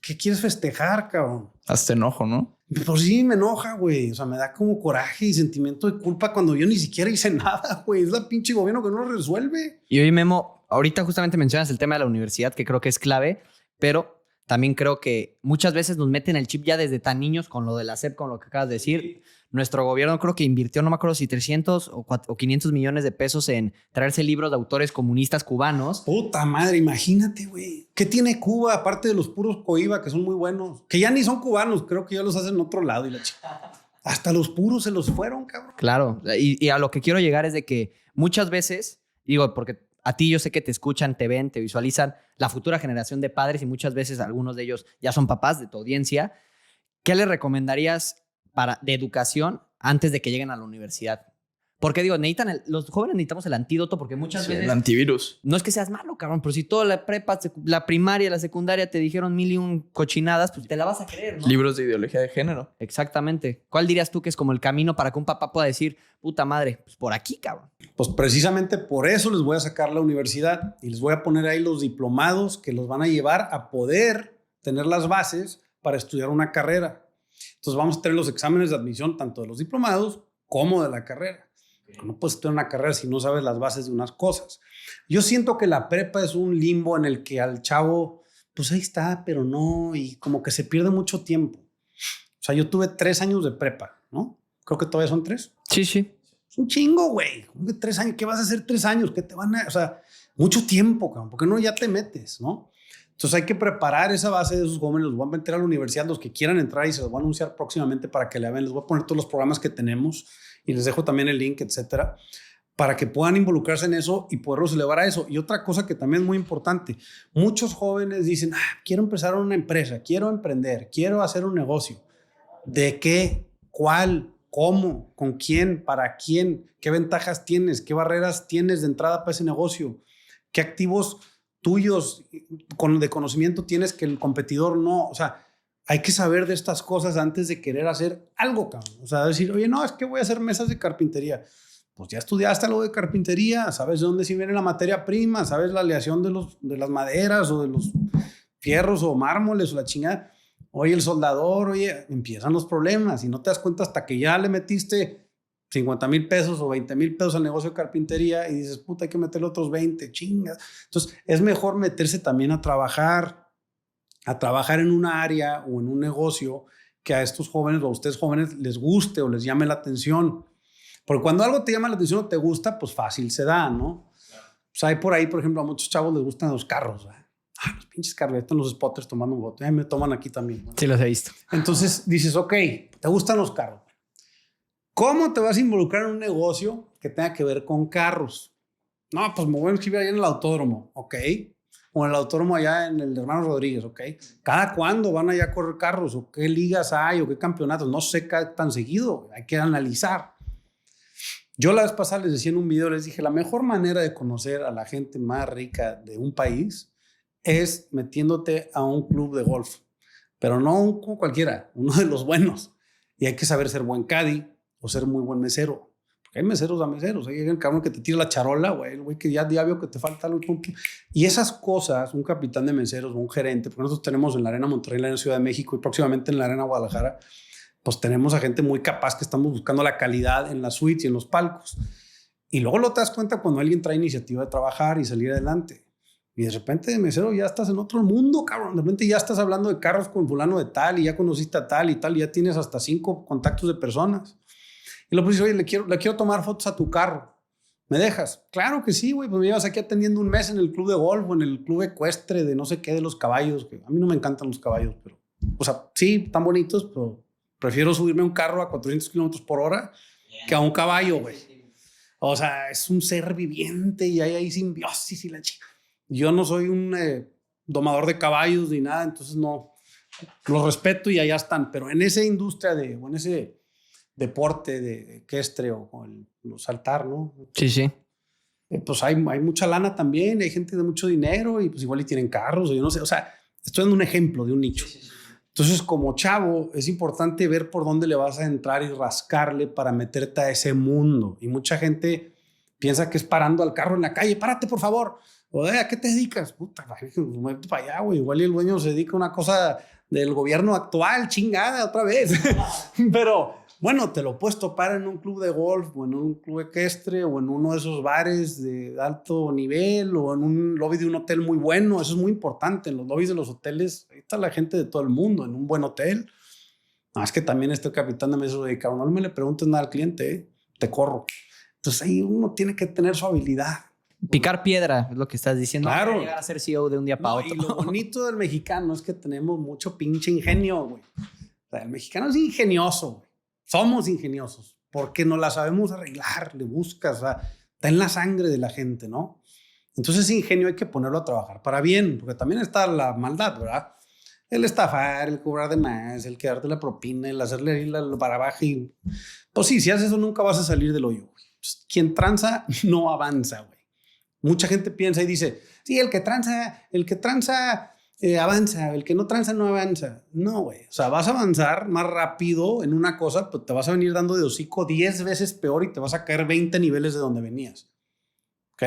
¿qué quieres festejar, cabrón? Hasta enojo, ¿no? Pues sí, me enoja, güey. O sea, me da como coraje y sentimiento de culpa cuando yo ni siquiera hice nada, güey. Es la pinche gobierno que no lo resuelve. Y oye, Memo, ahorita justamente mencionas el tema de la universidad, que creo que es clave, pero también creo que muchas veces nos meten el chip ya desde tan niños con lo de la SEP, con lo que acabas de decir. Nuestro gobierno creo que invirtió, no me acuerdo si 300 o 500 millones de pesos en traerse libros de autores comunistas cubanos. Puta madre, imagínate, güey. ¿Qué tiene Cuba aparte de los puros Coiba, que son muy buenos? Que ya ni son cubanos, creo que ya los hacen en otro lado y la chica. Hasta los puros se los fueron, cabrón. Claro, y a lo que quiero llegar es de que muchas veces, digo, porque a ti yo sé que te escuchan, te ven, te visualizan la futura generación de padres y muchas veces algunos de ellos ya son papás de tu audiencia. ¿Qué les recomendarías de educación antes de que lleguen a la universidad? Porque digo, los jóvenes necesitamos el antídoto porque muchas veces... El antivirus. No es que seas malo, cabrón, pero si toda la prepa, la primaria, la secundaria te dijeron 1001 cochinadas, pues te la vas a creer, ¿no? Libros de ideología de género. Exactamente. ¿Cuál dirías tú que es como el camino para que un papá pueda decir, puta madre, pues por aquí, cabrón? Pues precisamente por eso les voy a sacar la universidad y les voy a poner ahí los diplomados que los van a llevar a poder tener las bases para estudiar una carrera. Entonces vamos a tener los exámenes de admisión tanto de los diplomados como de la carrera. No puedes estudiar una carrera si no sabes las bases de unas cosas. Yo siento que la prepa es un limbo en el que al chavo, pues ahí está, pero no, y como que se pierde mucho tiempo. O sea, yo tuve 3 años de prepa, ¿no? Creo que todavía son 3. Sí, sí. Es un chingo, güey. ¿Cómo que 3 años? ¿Qué vas a hacer 3 años? ¿Qué te van a...? O sea, mucho tiempo, cabrón. ¿Por qué no ya te metes, no? Entonces hay que preparar esa base de esos jóvenes. Los voy a meter a la universidad, los que quieran entrar, y se los voy a anunciar próximamente para que la vean. Les voy a poner todos los programas que tenemos y les dejo también el link, etcétera, para que puedan involucrarse en eso y poderlos elevar a eso. Y otra cosa que también es muy importante, muchos jóvenes dicen, quiero empezar una empresa, quiero emprender, quiero hacer un negocio. ¿De qué? ¿Cuál? ¿Cómo? ¿Con quién? ¿Para quién? ¿Qué ventajas tienes? ¿Qué barreras tienes de entrada para ese negocio? ¿Qué activos tuyos de conocimiento tienes que el competidor no? O sea, hay que saber de estas cosas antes de querer hacer algo, cabrón. O sea, decir, oye, no, es que voy a hacer mesas de carpintería. Pues ya estudiaste algo de carpintería, sabes de dónde sí viene la materia prima, sabes la aleación de las maderas o de los fierros o mármoles o la chingada. Oye, el soldador, oye, empiezan los problemas y no te das cuenta hasta que ya le metiste 50,000 pesos o 20,000 pesos al negocio de carpintería y dices, puta, hay que meterle otros 20, chingas. Entonces, es mejor meterse también a trabajar en una área o en un negocio que a estos jóvenes o a ustedes jóvenes les guste o les llame la atención. Porque cuando algo te llama la atención o te gusta, pues fácil se da, ¿no? Pues hay por ahí, por ejemplo, a muchos chavos les gustan los carros, ¿verdad? Los pinches carros, están los spotters tomando un bote. Me toman aquí también. Sí, los he visto. Entonces dices, ok, te gustan los carros. ¿Cómo te vas a involucrar en un negocio que tenga que ver con carros? No, pues me voy a inscribir allá en el autódromo, ok. O en el autódromo allá en el Hermano Rodríguez, ok. ¿Cada cuándo van allá a correr carros? ¿O qué ligas hay? ¿O qué campeonatos? No sé tan seguido. Hay que analizar. Yo la vez pasada les decía en un video, les dije, la mejor manera de conocer a la gente más rica de un país es metiéndote a un club de golf. Pero no un cualquiera, uno de los buenos. Y hay que saber ser buen caddy o ser muy buen mesero. Porque hay meseros a meseros. Hay el cabrón que te tira la charola, güey, el güey que ya vio que te falta algo. Y esas cosas, un capitán de meseros o un gerente, porque nosotros tenemos en la Arena Monterrey, en la Arena Ciudad de México y próximamente en la Arena Guadalajara, pues tenemos a gente muy capaz que estamos buscando la calidad en las suites y en los palcos. Y luego lo te das cuenta cuando alguien trae iniciativa de trabajar y salir adelante. Y de repente de mesero ya estás en otro mundo, cabrón. De repente ya estás hablando de carros con fulano de tal y ya conociste a tal y tal y ya tienes hasta 5 contactos de personas. Y luego dices, oye, le quiero tomar fotos a tu carro. ¿Me dejas? Claro que sí, güey. Pues me llevas aquí atendiendo un mes en el club de golf o en el club ecuestre de no sé qué de los caballos. Que a mí no me encantan los caballos, pero... O sea, sí, están bonitos, pero prefiero subirme a un carro a 400 kilómetros por hora que a un caballo, güey. O sea, es un ser viviente y hay ahí simbiosis y la chica. Yo no soy un domador de caballos ni nada, entonces no, los respeto y allá están. Pero en esa industria o en ese deporte de ecuestre o el saltar, ¿no? Sí, sí. Pues hay mucha lana también, hay gente de mucho dinero y pues igual y tienen carros o yo no sé. O sea, estoy dando un ejemplo de un nicho. Entonces, como chavo, es importante ver por dónde le vas a entrar y rascarle para meterte a ese mundo. Y mucha gente piensa que es parando al carro en la calle. Párate, por favor. O, ¿a qué te dedicas? Puta, muévete para allá, güey. Igual y el dueño se dedica a una cosa del gobierno actual, chingada, otra vez. Pero Bueno, te lo puedes topar en un club de golf o en un club ecuestre o en uno de esos bares de alto nivel o en un lobby de un hotel muy bueno. Eso es muy importante. En los lobbies de los hoteles, ahí está la gente de todo el mundo en un buen hotel. No, es que también este capitán de mesa de cabrón, no me le preguntes nada al cliente, te corro. Entonces ahí uno tiene que tener su habilidad. Picar piedra es lo que estás diciendo. Claro. No llegar a ser CEO de un día para otro. Y lo bonito del mexicano es que tenemos mucho pinche ingenio, güey. O sea, el mexicano es ingenioso, güey. Somos ingeniosos porque nos la sabemos arreglar, le buscas, o sea, está en la sangre de la gente, ¿no? Entonces ese ingenio hay que ponerlo a trabajar para bien, porque también está la maldad, ¿verdad? El estafar, el cobrar de más, el quedarte la propina, el hacerle la barabaja y... Pues sí, si haces eso nunca vas a salir del hoyo, güey. Quien tranza no avanza, güey. Mucha gente piensa y dice, sí, el que tranza avanza, el que no tranza no avanza. No, güey. O sea, vas a avanzar más rápido en una cosa, pues te vas a venir dando de hocico 10 veces peor y te vas a caer 20 niveles de donde venías. ¿Ok?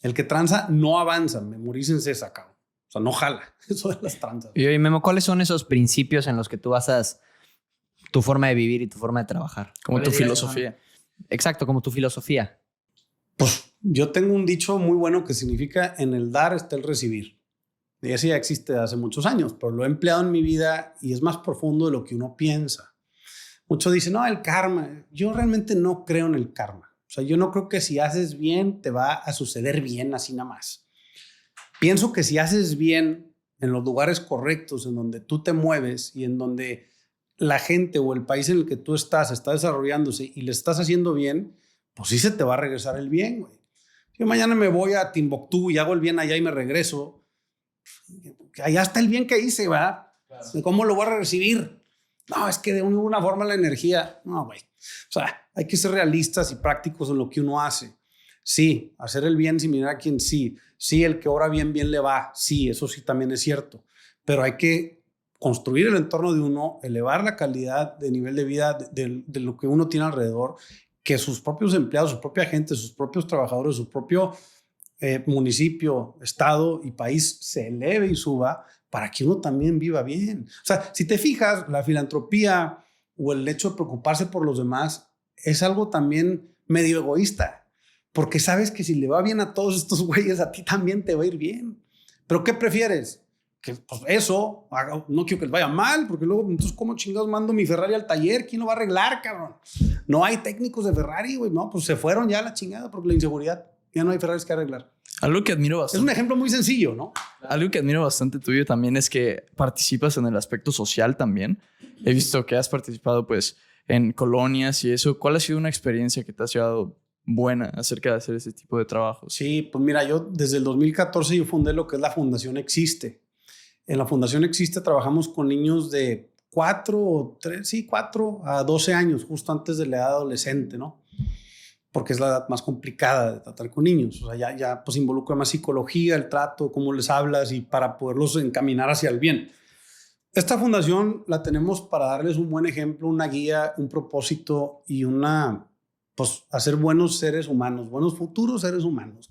El que tranza no avanza. Memorícense esa, cabrón. O sea, no jala. Eso de las tranzas. Y oye, Memo, ¿cuáles son esos principios en los que tú basas tu forma de vivir y tu forma de trabajar? Como tu filosofía. Exacto, como tu filosofía. Pues yo tengo un dicho muy bueno que significa en el dar está el recibir. Y ese ya existe hace muchos años, pero lo he empleado en mi vida y es más profundo de lo que uno piensa. Muchos dicen, no, el karma. Yo realmente no creo en el karma. O sea, yo no creo que si haces bien te va a suceder bien así nada más. Pienso que si haces bien en los lugares correctos, en donde tú te mueves y en donde la gente o el país en el que tú estás está desarrollándose y le estás haciendo bien, pues sí se te va a regresar el bien, güey. Yo mañana me voy a Timbuktu y hago el bien allá y me regreso. Allá está el bien que hice, ¿verdad? Claro. ¿Cómo lo voy a recibir? No, es que de una forma la energía... No, güey. O sea, hay que ser realistas y prácticos en lo que uno hace. Sí, hacer el bien sin mirar a quién sí. Sí, el que obra bien, bien le va. Sí, eso sí también es cierto. Pero hay que construir el entorno de uno, elevar la calidad de nivel de vida de lo que uno tiene alrededor, que sus propios empleados, su propia gente, sus propios trabajadores, su propio municipio, estado y país se eleve y suba para que uno también viva bien. O sea, si te fijas, la filantropía o el hecho de preocuparse por los demás es algo también medio egoísta, porque sabes que si le va bien a todos estos güeyes, a ti también te va a ir bien. ¿Pero qué prefieres? Que pues eso, no quiero que les vaya mal, porque luego, entonces, ¿cómo chingados mando mi Ferrari al taller? ¿Quién lo va a arreglar, cabrón? No hay técnicos de Ferrari, güey, no, pues se fueron ya a la chingada porque la inseguridad, ya no hay Ferraris que arreglar. Algo que admiro bastante. Es un ejemplo muy sencillo, ¿no? Algo que admiro bastante tuyo también es que participas en el aspecto social también. He visto que has participado, pues, en colonias y eso. ¿Cuál ha sido una experiencia que te ha llevado buena acerca de hacer ese tipo de trabajos? Sí, pues mira, yo desde el 2014 yo fundé lo que es la Fundación Existe. En la Fundación Existe trabajamos con niños de 4 a 12 años, justo antes de la edad adolescente, ¿no? Porque es la edad más complicada de tratar con niños. O sea, ya pues involucra más psicología, el trato, cómo les hablas y para poderlos encaminar hacia el bien. Esta fundación la tenemos para darles un buen ejemplo, una guía, un propósito y pues hacer buenos seres humanos, buenos futuros seres humanos.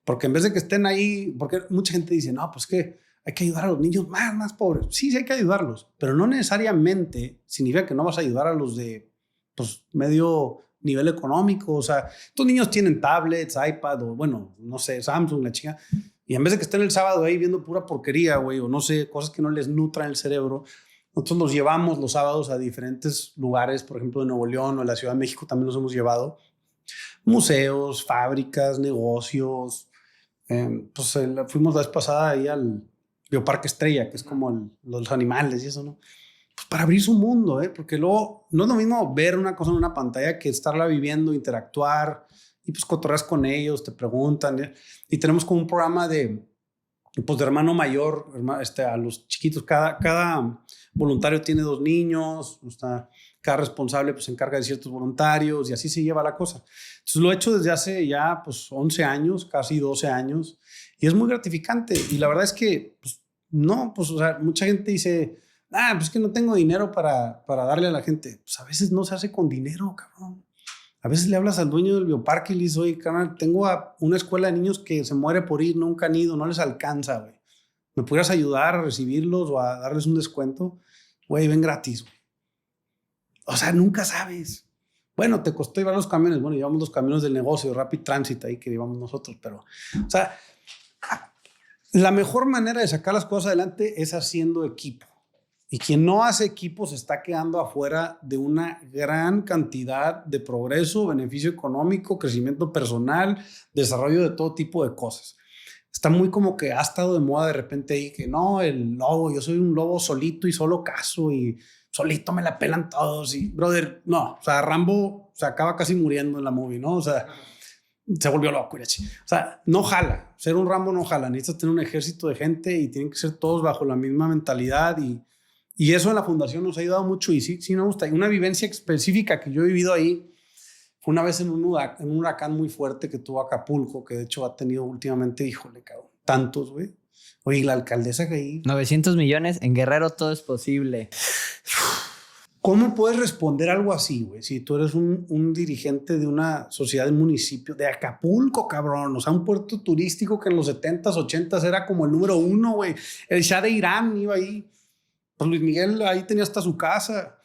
Porque en vez de que estén ahí, porque mucha gente dice, no, pues que hay que ayudar a los niños más pobres. Sí, hay que ayudarlos, pero no necesariamente significa que no vas a ayudar a los de pues, medio nivel económico. O sea, estos niños tienen tablets, iPad o bueno, no sé, Samsung, la chica. Y en vez de que estén el sábado ahí viendo pura porquería, güey, o no sé, cosas que no les nutran el cerebro, nosotros los llevamos los sábados a diferentes lugares, por ejemplo, de Nuevo León o de la Ciudad de México también los hemos llevado. Museos, fábricas, negocios. Pues fuimos la vez pasada ahí al Bioparque Estrella, que es como los animales y eso, ¿no? Pues para abrir su mundo, porque luego no es lo mismo ver una cosa en una pantalla que estarla viviendo, interactuar y pues cotorreas con ellos, te preguntan. Y tenemos como un programa de hermano mayor a los chiquitos. Cada voluntario tiene 2 niños, cada responsable pues se encarga de ciertos voluntarios y así se lleva la cosa. Entonces lo he hecho desde hace ya pues 11 años, casi 12 años y es muy gratificante. Y la verdad es que pues, no, pues o sea, mucha gente dice, pues que no tengo dinero para darle a la gente. Pues a veces no se hace con dinero, cabrón. A veces le hablas al dueño del bioparque y le dices, oye, carnal, tengo a una escuela de niños que se muere por ir, nunca han ido, no les alcanza, güey. ¿Me pudieras ayudar a recibirlos o a darles un descuento? Güey, ven gratis, güey. O sea, nunca sabes. Bueno, te costó llevar los camiones. Bueno, llevamos los camiones del negocio, Rapid Transit ahí que llevamos nosotros, pero, o sea, la mejor manera de sacar las cosas adelante es haciendo equipo. Y quien no hace equipo se está quedando afuera de una gran cantidad de progreso, beneficio económico, crecimiento personal, desarrollo de todo tipo de cosas. Está muy como que ha estado de moda de repente ahí que no, el lobo, yo soy un lobo solito y solo cazo y solito me la pelan todos. Y, brother, no, o sea, Rambo se acaba casi muriendo en la movie, ¿no? O sea, se volvió loco. O sea, no jala. Ser un Rambo no jala. Necesitas tener un ejército de gente y tienen que ser todos bajo la misma mentalidad. Y eso en la fundación nos ha ayudado mucho. Y sí me gusta. Y una vivencia específica que yo he vivido ahí fue una vez en un huracán muy fuerte que tuvo Acapulco, que de hecho ha tenido últimamente, híjole, cabrón, tantos, güey. Oye, la alcaldesa que ahí... 900 millones, en Guerrero todo es posible. ¿Cómo puedes responder algo así, güey? Si tú eres un dirigente de una sociedad de municipio de Acapulco, cabrón. O sea, un puerto turístico que en los 70s, 80s era como el número 1, güey. El Shah de Irán iba ahí. Pues Luis Miguel ahí tenía hasta su casa.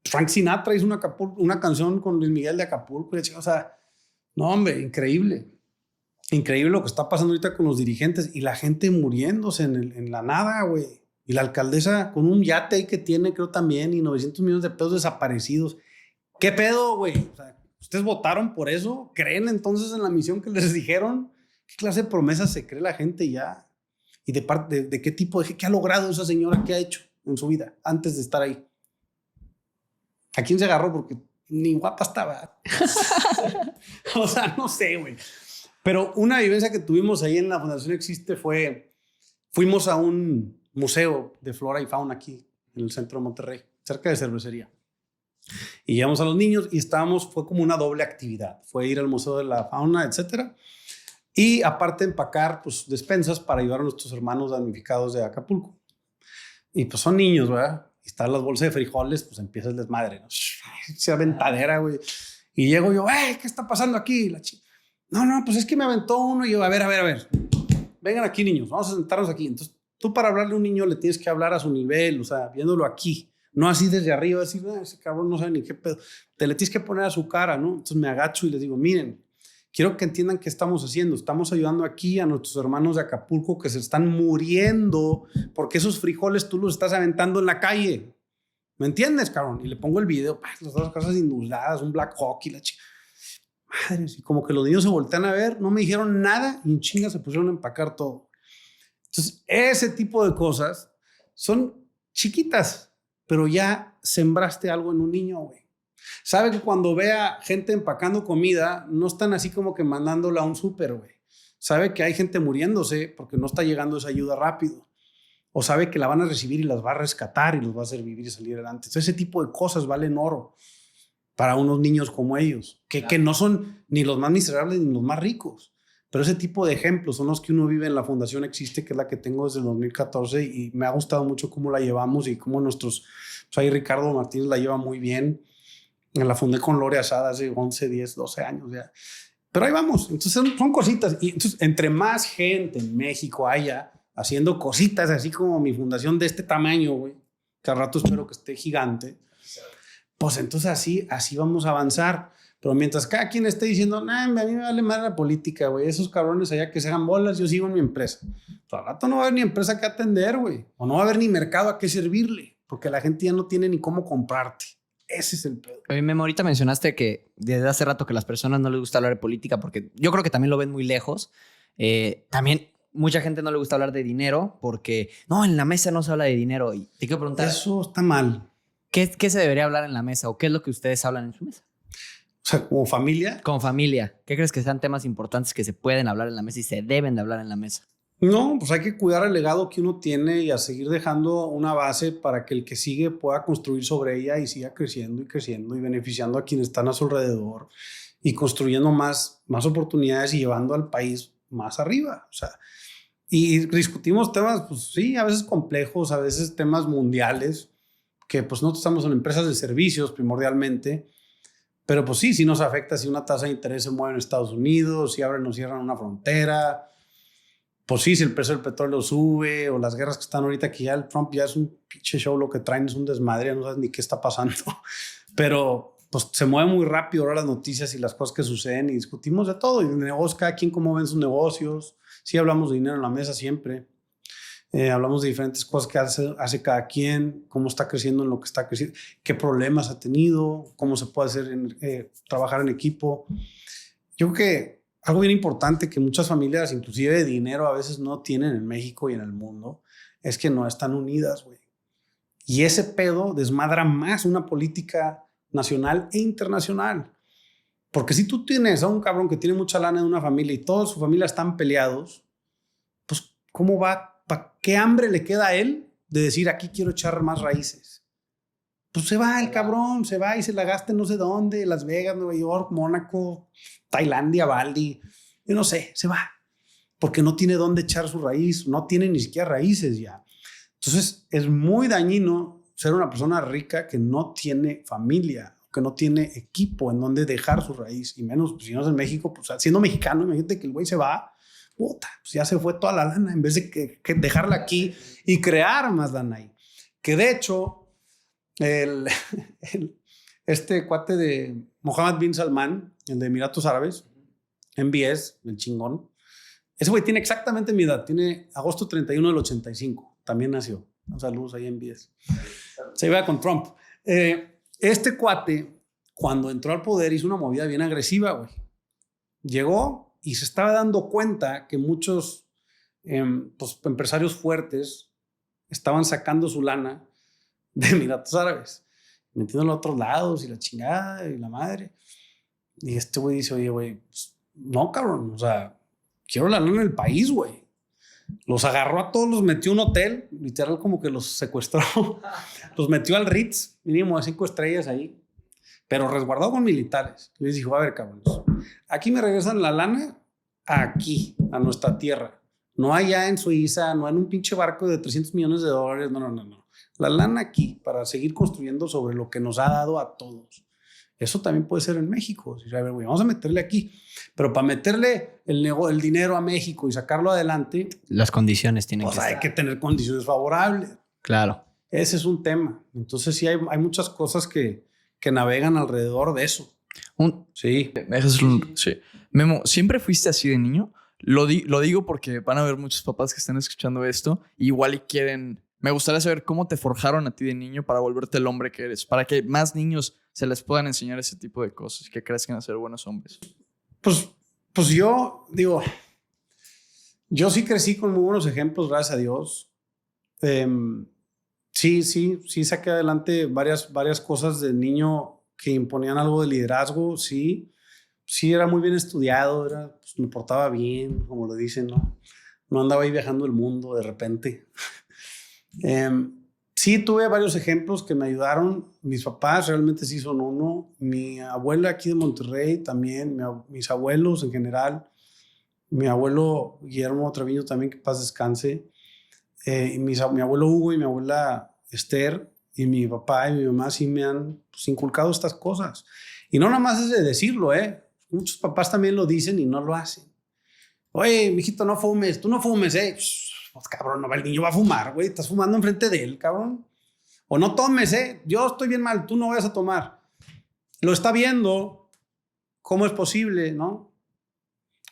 Frank Sinatra hizo una canción con Luis Miguel de Acapulco. O sea, no, hombre, increíble. Increíble lo que está pasando ahorita con los dirigentes y la gente muriéndose en la nada, güey. Y la alcaldesa con un yate ahí que tiene, creo también, y 900 millones de pesos desaparecidos. ¿Qué pedo, güey? O sea, ¿ustedes votaron por eso? ¿Creen entonces en la misión que les dijeron? ¿Qué clase de promesas se cree la gente ya? ¿Y de qué tipo, qué ha logrado esa señora? ¿Qué ha hecho en su vida antes de estar ahí? ¿A quién se agarró? Porque ni guapa estaba. O sea, no sé, güey. Pero una vivencia que tuvimos ahí en la Fundación Existe fuimos a un museo de flora y fauna aquí en el centro de Monterrey, cerca de Cervecería. Y llevamos a los niños y fue como una doble actividad. Fue ir al Museo de la Fauna, etcétera. Y aparte empacar pues, despensas para ayudar a nuestros hermanos damnificados de Acapulco. Y pues son niños, ¿verdad? Y están las bolsas de frijoles, pues empieza el desmadre, ¿no? Esa aventadera, güey. Y llego yo, ¿qué está pasando aquí? No, pues es que me aventó uno. Y yo, a ver. Vengan aquí, niños, vamos a sentarnos aquí. Entonces, tú para hablarle a un niño le tienes que hablar a su nivel, o sea, viéndolo aquí. No así desde arriba, decir, ese cabrón no sabe ni qué pedo. Te le tienes que poner a su cara, ¿no? Entonces me agacho y les digo, miren, quiero que entiendan qué estamos haciendo. Estamos ayudando aquí a nuestros hermanos de Acapulco que se están muriendo porque esos frijoles tú los estás aventando en la calle. ¿Me entiendes, cabrón? Y le pongo el video, las dos casas inundadas, un Black Hawk y la chica. Madre, y como que los niños se voltean a ver, no me dijeron nada y en chinga se pusieron a empacar todo. Entonces, ese tipo de cosas son chiquitas, pero ya sembraste algo en un niño, güey. Sabe que cuando vea gente empacando comida, no están así como que mandándola a un súper, güey. Sabe que hay gente muriéndose porque no está llegando esa ayuda rápido. O sabe que la van a recibir y las va a rescatar y los va a hacer vivir y salir adelante. Entonces, ese tipo de cosas valen oro para unos niños como ellos, que no son ni los más miserables ni los más ricos. Pero ese tipo de ejemplos son los que uno vive en la Fundación Existe, que es la que tengo desde el 2014 y me ha gustado mucho cómo la llevamos y cómo pues ahí Ricardo Martínez la lleva muy bien. La fundé con Lore Asada hace 11, 10, 12 años ya. Pero ahí vamos. Entonces son cositas. Y entonces, entre más gente en México haya haciendo cositas así como mi fundación de este tamaño, güey, que al rato espero que esté gigante, pues entonces así vamos a avanzar. Pero mientras cada quien esté diciendo, a mí me vale más la política, güey, esos cabrones allá que se hagan bolas, yo sigo en mi empresa. Al rato no va a haber ni empresa que atender, güey. O no va a haber ni mercado a qué servirle, porque la gente ya no tiene ni cómo comprarte. Ese es el pedo. Oye, Memo, ahorita mencionaste que desde hace rato que a las personas no les gusta hablar de política, porque yo creo que también lo ven muy lejos. También mucha gente no le gusta hablar de dinero, porque no, en la mesa no se habla de dinero. Y te quiero preguntar, eso está mal. ¿Qué se debería hablar en la mesa o qué es lo que ustedes hablan en su mesa? O sea, como familia. Como familia, ¿qué crees que sean temas importantes que se pueden hablar en la mesa y se deben de hablar en la mesa? No, pues hay que cuidar el legado que uno tiene y a seguir dejando una base para que el que sigue pueda construir sobre ella y siga creciendo y beneficiando a quienes están a su alrededor y construyendo más oportunidades y llevando al país más arriba. O sea, y discutimos temas, pues sí, a veces complejos, a veces temas mundiales, que pues nosotros estamos en empresas de servicios primordialmente, pero pues sí nos afecta si una tasa de interés se mueve en Estados Unidos, si abren o cierran una frontera. pues sí, si el precio del petróleo sube o las guerras que están ahorita, que ya el Trump ya es un pinche show, lo que traen es un desmadre, no sabes ni qué está pasando. Pero pues se mueve muy rápido ahora las noticias y las cosas que suceden y discutimos de todo. Y de negocios, cada quien cómo ven sus negocios. Sí hablamos de dinero en la mesa siempre. Hablamos de diferentes cosas que hace cada quien, cómo está creciendo en lo que está creciendo, qué problemas ha tenido, cómo se puede hacer trabajar en equipo. Yo creo que algo bien importante que muchas familias, inclusive de dinero, a veces no tienen en México y en el mundo, es que no están unidas, güey. Y ese pedo desmadra más una política nacional e internacional. Porque si tú tienes a un cabrón que tiene mucha lana en una familia y toda su familia están peleados, pues ¿cómo va? ¿Qué hambre le queda a él de decir aquí quiero echar más raíces? Pues se va el cabrón, se va y se la gasta en no sé dónde, Las Vegas, Nueva York, Mónaco, Tailandia, Bali, yo no sé, se va. Porque no tiene dónde echar su raíz, no tiene ni siquiera raíces ya. Entonces es muy dañino ser una persona rica que no tiene familia, que no tiene equipo en donde dejar su raíz, y menos pues, si no es en México, pues siendo mexicano, imagínate que el güey se va, puta, pues ya se fue toda la lana en vez de que dejarla aquí y crear más lana ahí. Que de hecho, este cuate de Mohammed bin Salman, el de Emiratos Árabes, MBS, el chingón, ese güey tiene exactamente mi edad, tiene agosto 31 del 85, también nació. Saludos ahí MBS. Se iba con Trump. Este cuate, cuando entró al poder, hizo una movida bien agresiva, güey. Llegó y se estaba dando cuenta que muchos pues, empresarios fuertes estaban sacando su lana de Emiratos Árabes, metiéndolo a otros lados y la chingada y la madre. Y este güey dice, oye, güey, pues, no, cabrón, o sea, quiero la lana en el país, güey. Los agarró a todos, los metió a un hotel, literal como que los secuestró. Los metió al Ritz, mínimo de 5 estrellas ahí, pero resguardado con militares. Y les dijo, a ver, cabrones, aquí me regresan la lana, aquí, a nuestra tierra. No allá en Suiza, no en un pinche barco de $300 millones. No. La lana aquí, para seguir construyendo sobre lo que nos ha dado a todos. Eso también puede ser en México. A ver, güey, vamos a meterle aquí. Pero para meterle el dinero a México y sacarlo adelante, las condiciones tienen pues que hay estar. que tener condiciones favorables. Claro. Ese es un tema. Entonces sí hay muchas cosas que navegan alrededor de eso. Sí. Sí. Memo, ¿siempre fuiste así de niño? Lo digo porque van a haber muchos papás que están escuchando esto. Igual y quieren... Me gustaría saber cómo te forjaron a ti de niño para volverte el hombre que eres. Para que más niños se les puedan enseñar ese tipo de cosas. Que crezcan a ser buenos hombres. Pues yo digo... Yo sí crecí con muy buenos ejemplos, gracias a Dios. Sí saqué adelante varias cosas de niño que imponían algo de liderazgo, sí era muy bien estudiado, pues, me portaba bien, como lo dicen, no andaba ahí viajando el mundo de repente. Sí tuve varios ejemplos que me ayudaron, mis papás realmente sí son uno, mi abuela aquí de Monterrey también, mis abuelos en general, mi abuelo Guillermo Treviño también, que paz descanse, y mi abuelo Hugo y mi abuela Esther y mi papá y mi mamá sí me han pues, inculcado estas cosas. Y no nada más es de decirlo, muchos papás también lo dicen y no lo hacen. Oye, mijito, no fumes, tú no fumes, pues cabrón, no, el niño va a fumar, güey, estás fumando enfrente de él, cabrón. O no tomes, yo estoy bien mal, tú no vayas a tomar. Lo está viendo, ¿cómo es posible, no? O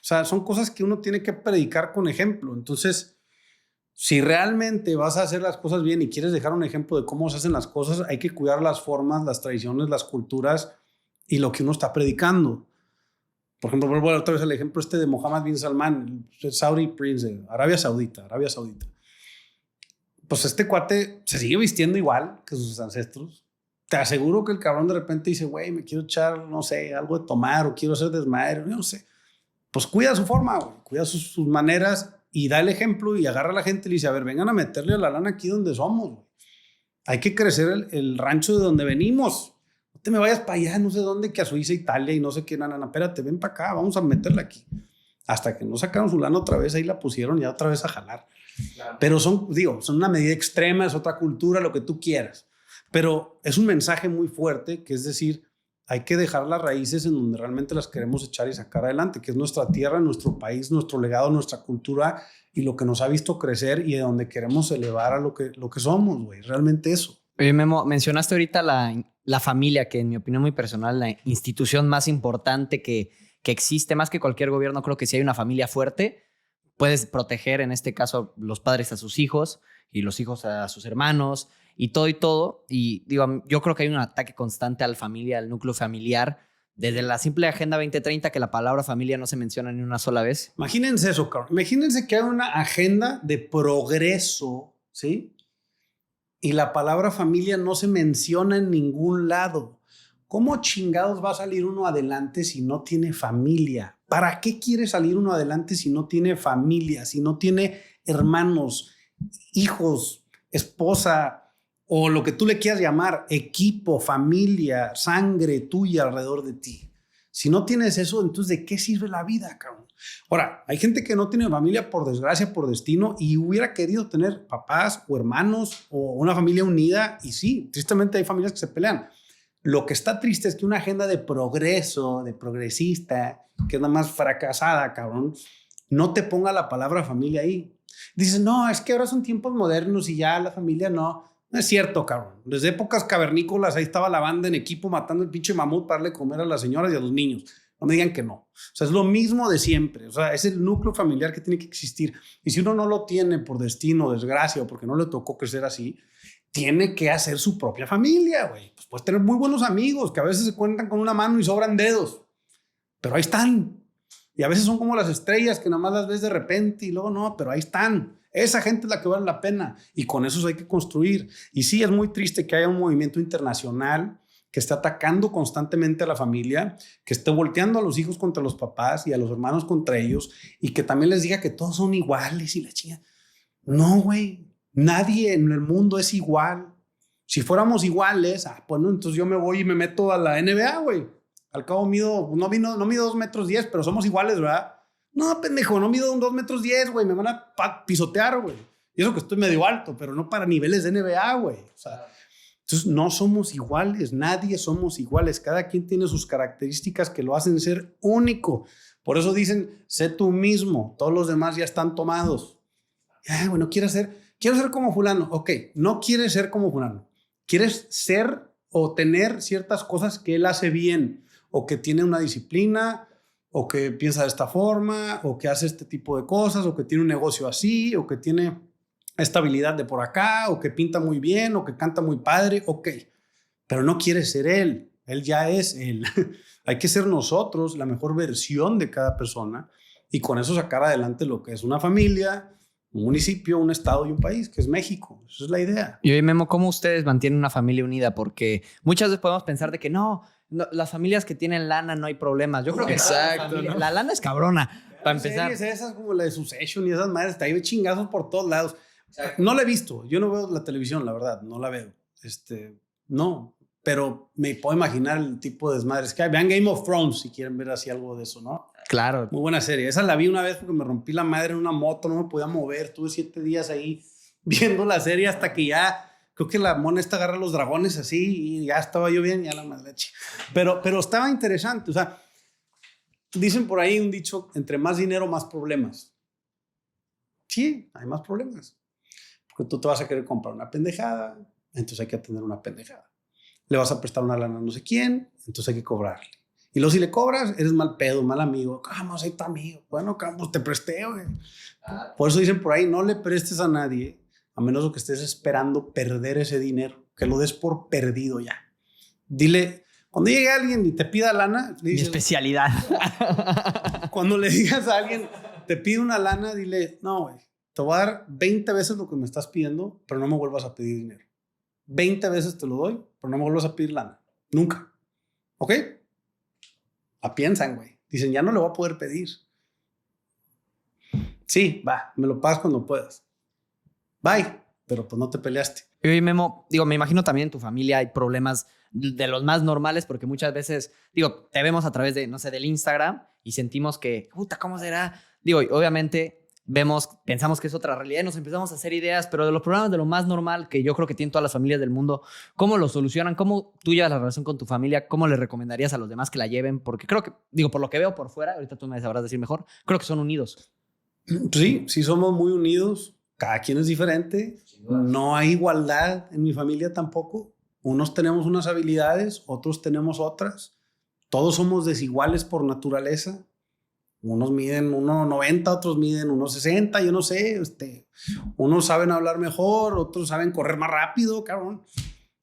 sea, son cosas que uno tiene que predicar con ejemplo. Entonces, si realmente vas a hacer las cosas bien y quieres dejar un ejemplo de cómo se hacen las cosas, hay que cuidar las formas, las tradiciones, las culturas y lo que uno está predicando. Por ejemplo, vuelvo otra vez al ejemplo de Mohammed bin Salman, el Saudi Prince, Arabia Saudita. Pues este cuate se sigue vistiendo igual que sus ancestros. Te aseguro que el cabrón de repente dice, güey, me quiero echar, no sé, algo de tomar o quiero hacer desmadre, no sé. Pues cuida su forma, güey, cuida sus maneras y da el ejemplo y agarra a la gente y le dice, a ver, vengan a meterle a la lana aquí donde somos, güey. Hay que crecer el rancho de donde venimos. No te me vayas para allá, no sé dónde, que a Suiza, Italia y no sé qué, espérate, ven para acá, vamos a meterla aquí. Hasta que no sacaron su lana otra vez, ahí la pusieron ya otra vez a jalar. Claro. Pero son una medida extrema, es otra cultura, lo que tú quieras. Pero es un mensaje muy fuerte, que es decir, hay que dejar las raíces en donde realmente las queremos echar y sacar adelante, que es nuestra tierra, nuestro país, nuestro legado, nuestra cultura y lo que nos ha visto crecer y de donde queremos elevar a lo que somos, güey. Realmente eso. Oye, Memo, mencionaste ahorita la familia, que en mi opinión muy personal, la institución más importante que existe, más que cualquier gobierno. Creo que si hay una familia fuerte, puedes proteger, en este caso, los padres a sus hijos y los hijos a sus hermanos y todo y todo. Y digo, yo creo que hay un ataque constante a la familia, al núcleo familiar, desde la simple Agenda 2030, que la palabra familia no se menciona ni una sola vez. Imagínense eso, cabrón. Imagínense que hay una agenda de progreso, ¿sí? Y la palabra familia no se menciona en ningún lado. ¿Cómo chingados va a salir uno adelante si no tiene familia? ¿Para qué quiere salir uno adelante si no tiene familia, si no tiene hermanos, hijos, esposa o lo que tú le quieras llamar, equipo, familia, sangre tuya alrededor de ti? Si no tienes eso, entonces ¿de qué sirve la vida, cabrón? Ahora, hay gente que no tiene familia por desgracia, por destino, y hubiera querido tener papás o hermanos o una familia unida, y sí, tristemente hay familias que se pelean. Lo que está triste es que una agenda de progreso, de progresista, que es nada más fracasada, cabrón, no te ponga la palabra familia ahí. Dices, no, es que ahora son tiempos modernos y ya la familia no. No es cierto, cabrón. Desde épocas cavernícolas ahí estaba la banda en equipo matando el pinche mamut para darle comer a las señoras y a los niños. No me digan que no. O sea, es lo mismo de siempre. O sea, es el núcleo familiar que tiene que existir. Y si uno no lo tiene por destino, desgracia o porque no le tocó crecer así, tiene que hacer su propia familia, güey. Pues puedes tener muy buenos amigos que a veces se cuentan con una mano y sobran dedos. Pero ahí están. Y a veces son como las estrellas que nada más las ves de repente y luego no, pero ahí están. Esa gente es la que vale la pena y con esos hay que construir. Y sí, es muy triste que haya un movimiento internacional que esté atacando constantemente a la familia, que esté volteando a los hijos contra los papás y a los hermanos contra ellos y que también les diga que todos son iguales y la chinga. No, güey. Nadie en el mundo es igual. Si fuéramos iguales, pues no, entonces yo me voy y me meto a la NBA, güey. Al cabo mido 2 metros 10, pero somos iguales, ¿verdad? No, pendejo, no mido 2 metros 10, güey. Me van a pisotear, güey. Y eso que estoy medio alto, pero no para niveles de NBA, güey. O sea, entonces no somos iguales. Nadie somos iguales. Cada quien tiene sus características que lo hacen ser único. Por eso dicen, sé tú mismo. Todos los demás ya están tomados. Bueno, quiero ser como fulano. Ok, no quieres ser como fulano. Quieres ser o tener ciertas cosas que él hace bien o que tiene una disciplina o que piensa de esta forma, o que hace este tipo de cosas, o que tiene un negocio así, o que tiene esta habilidad de por acá, o que pinta muy bien, o que canta muy padre, ok. Pero no quiere ser él ya es él. Hay que ser nosotros la mejor versión de cada persona y con eso sacar adelante lo que es una familia, un municipio, un estado y un país, que es México. Esa es la idea. Y oye, Memo, ¿cómo ustedes mantienen una familia unida? Porque muchas veces podemos pensar de que no, las familias que tienen lana no hay problemas. Yo creo que exacto, ¿no? La lana es cabrona, para empezar. Series esas como la de Succession y esas madres, está ahí chingazos por todos lados. No la he visto. Yo no veo la televisión, la verdad. No la veo. No. Pero me puedo imaginar el tipo de desmadres que hay. Vean Game of Thrones si quieren ver así algo de eso, ¿no? Claro. Muy buena serie. Esa la vi una vez porque me rompí la madre en una moto, no me podía mover. Tuve 7 días ahí viendo la serie hasta que ya... Creo que la mona esta agarra los dragones así y ya estaba yo bien, ya la madre. Pero estaba interesante. O sea, dicen por ahí un dicho, entre más dinero, más problemas. Sí, hay más problemas. Porque tú te vas a querer comprar una pendejada, entonces hay que atender una pendejada. Le vas a prestar una lana a no sé quién, entonces hay que cobrarle. Y luego si le cobras, eres mal pedo, mal amigo. ¿Cómo soy tu amigo? Bueno, pues te presté, güey. Por eso dicen por ahí, no le prestes a nadie, a menos que estés esperando perder ese dinero, que lo des por perdido ya. Dile, cuando llegue alguien y te pida lana... Le dices, mi especialidad. Cuando le digas a alguien, te pide una lana, dile, no, güey, te voy a dar 20 veces lo que me estás pidiendo, pero no me vuelvas a pedir dinero. 20 veces te lo doy, pero no me vuelvas a pedir lana. Nunca. ¿Ok? La piensan, güey. Dicen, ya no le voy a poder pedir. Sí, va, me lo pagas cuando puedas. Bye, pero pues no te peleaste. Y oye, Memo, digo, me imagino también en tu familia hay problemas de los más normales porque muchas veces, digo, te vemos a través de, no sé, del Instagram y sentimos que, puta, ¿cómo será? Digo, obviamente pensamos que es otra realidad y nos empezamos a hacer ideas, pero de los problemas de lo más normal que yo creo que tienen todas las familias del mundo, ¿cómo lo solucionan? ¿Cómo tú llevas la relación con tu familia? ¿Cómo le recomendarías a los demás que la lleven? Porque creo que, por lo que veo por fuera, ahorita tú me sabrás decir mejor, creo que son unidos. Sí somos muy unidos. Cada quien es diferente. No hay igualdad en mi familia tampoco. Unos tenemos unas habilidades, otros tenemos otras. Todos somos desiguales por naturaleza. Unos miden 1.90, otros miden 1.60, yo no sé. Unos saben hablar mejor, otros saben correr más rápido, cabrón.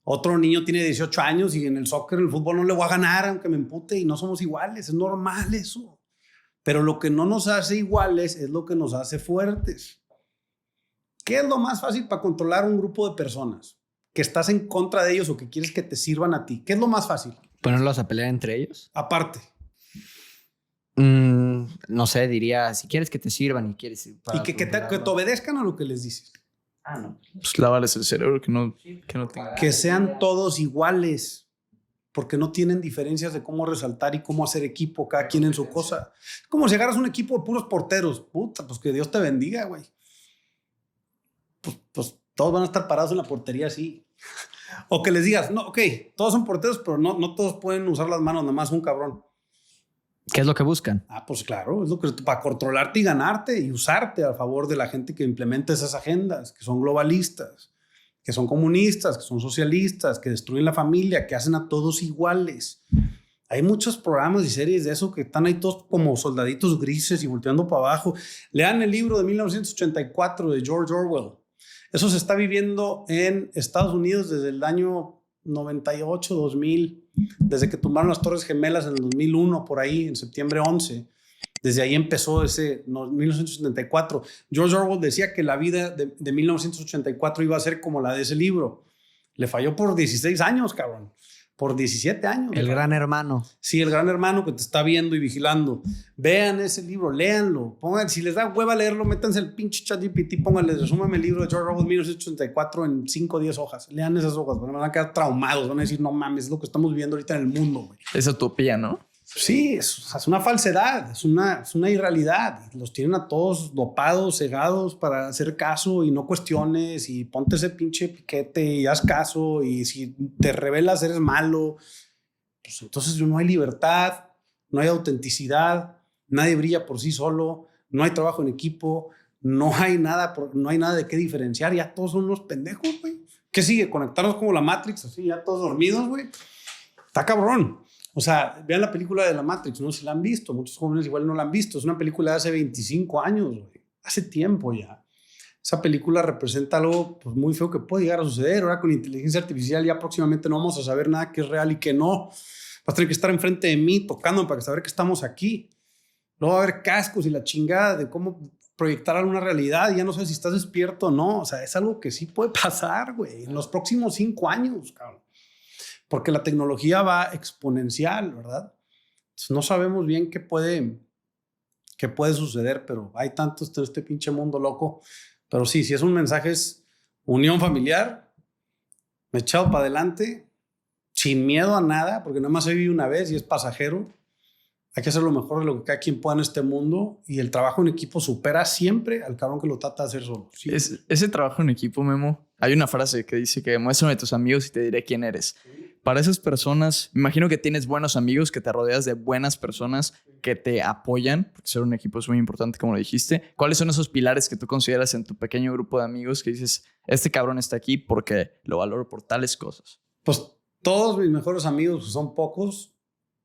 Otro niño tiene 18 años y en el soccer, en el fútbol no le voy a ganar aunque me empute, y no somos iguales. Es normal eso. Pero lo que no nos hace iguales es lo que nos hace fuertes. ¿Qué es lo más fácil para controlar un grupo de personas? Que estás en contra de ellos o que quieres que te sirvan a ti. ¿Qué es lo más fácil? ¿Ponerlos a pelear entre ellos? Aparte. No sé, diría, si quieres que te sirvan y quieres... Y que te obedezcan a lo que les dices. No. Pues lávales el cerebro, que no tenga. Que sean todos iguales, porque no tienen diferencias de cómo resaltar y cómo hacer equipo, cada quien en su cosa. Es como si agarras un equipo de puros porteros. Puta, pues que Dios te bendiga, güey. Pues todos van a estar parados en la portería así. O que les digas, no, ok, todos son porteros, pero no todos pueden usar las manos, nada más un cabrón. ¿Qué es lo que buscan? Pues claro, es lo que para controlarte y ganarte y usarte a favor de la gente que implementa esas agendas, que son globalistas, que son comunistas, que son socialistas, que destruyen la familia, que hacen a todos iguales. Hay muchos programas y series de eso que están ahí todos como soldaditos grises y volteando para abajo. Lean el libro de 1984 de George Orwell. Eso se está viviendo en Estados Unidos desde el año 98, 2000, desde que tumbaron las Torres Gemelas en el 2001, por ahí, en septiembre 11. Desde ahí empezó 1984. George Orwell decía que la vida de 1984 iba a ser como la de ese libro. Le falló por 16 años, cabrón. Por 17 años. El Gran Hermano. Sí, el Gran Hermano que te está viendo y vigilando. Vean ese libro, léanlo. Si les da hueva leerlo, métanse el pinche ChatGPT, pónganle, resúmame el libro de George Orwell 1984 en 5 o 10 hojas. Lean esas hojas, van a quedar traumados, van a decir, no mames, es lo que estamos viviendo ahorita en el mundo, güey. Es utopía, ¿no? Sí, es una falsedad, es una irrealidad. Los tienen a todos dopados, cegados para hacer caso y no cuestiones y ponte ese pinche piquete y haz caso y si te rebelas eres malo. Pues entonces no hay libertad, no hay autenticidad, nadie brilla por sí solo, no hay trabajo en equipo, no hay nada de qué diferenciar. Ya todos son unos pendejos, güey. ¿Qué sigue? ¿Conectarnos como la Matrix? Así, ya todos dormidos, güey. Está cabrón. O sea, vean la película de la Matrix, ¿no? Si la han visto, muchos jóvenes igual no la han visto. Es una película de hace 25 años, güey. Hace tiempo ya. Esa película representa algo pues, muy feo que puede llegar a suceder. Ahora con inteligencia artificial ya próximamente no vamos a saber nada que es real y que no. Vas a tener que estar enfrente de mí tocándome para saber que estamos aquí. Luego va a haber cascos y la chingada de cómo proyectar alguna realidad. Y ya no sé si estás despierto o no. O sea, es algo que sí puede pasar, güey, en los próximos 5 años, cabrón. Porque la tecnología va exponencial, ¿verdad? Entonces, no sabemos bien qué puede suceder, pero hay tantos en este pinche mundo loco. Pero sí, si es un mensaje es unión familiar, echado para adelante, sin miedo a nada, porque nada más se vive una vez y es pasajero. Hay que hacer lo mejor de lo que cada quien pueda en este mundo y el trabajo en equipo supera siempre al cabrón que lo trata de hacer solo. ¿Sí? Ese trabajo en equipo, Memo, hay una frase que dice que muéstrame a tus amigos y te diré quién eres. Para esas personas, me imagino que tienes buenos amigos, que te rodeas de buenas personas que te apoyan, porque ser un equipo es muy importante, como lo dijiste. ¿Cuáles son esos pilares que tú consideras en tu pequeño grupo de amigos que dices, este cabrón está aquí porque lo valoro por tales cosas? Pues todos mis mejores amigos, son pocos,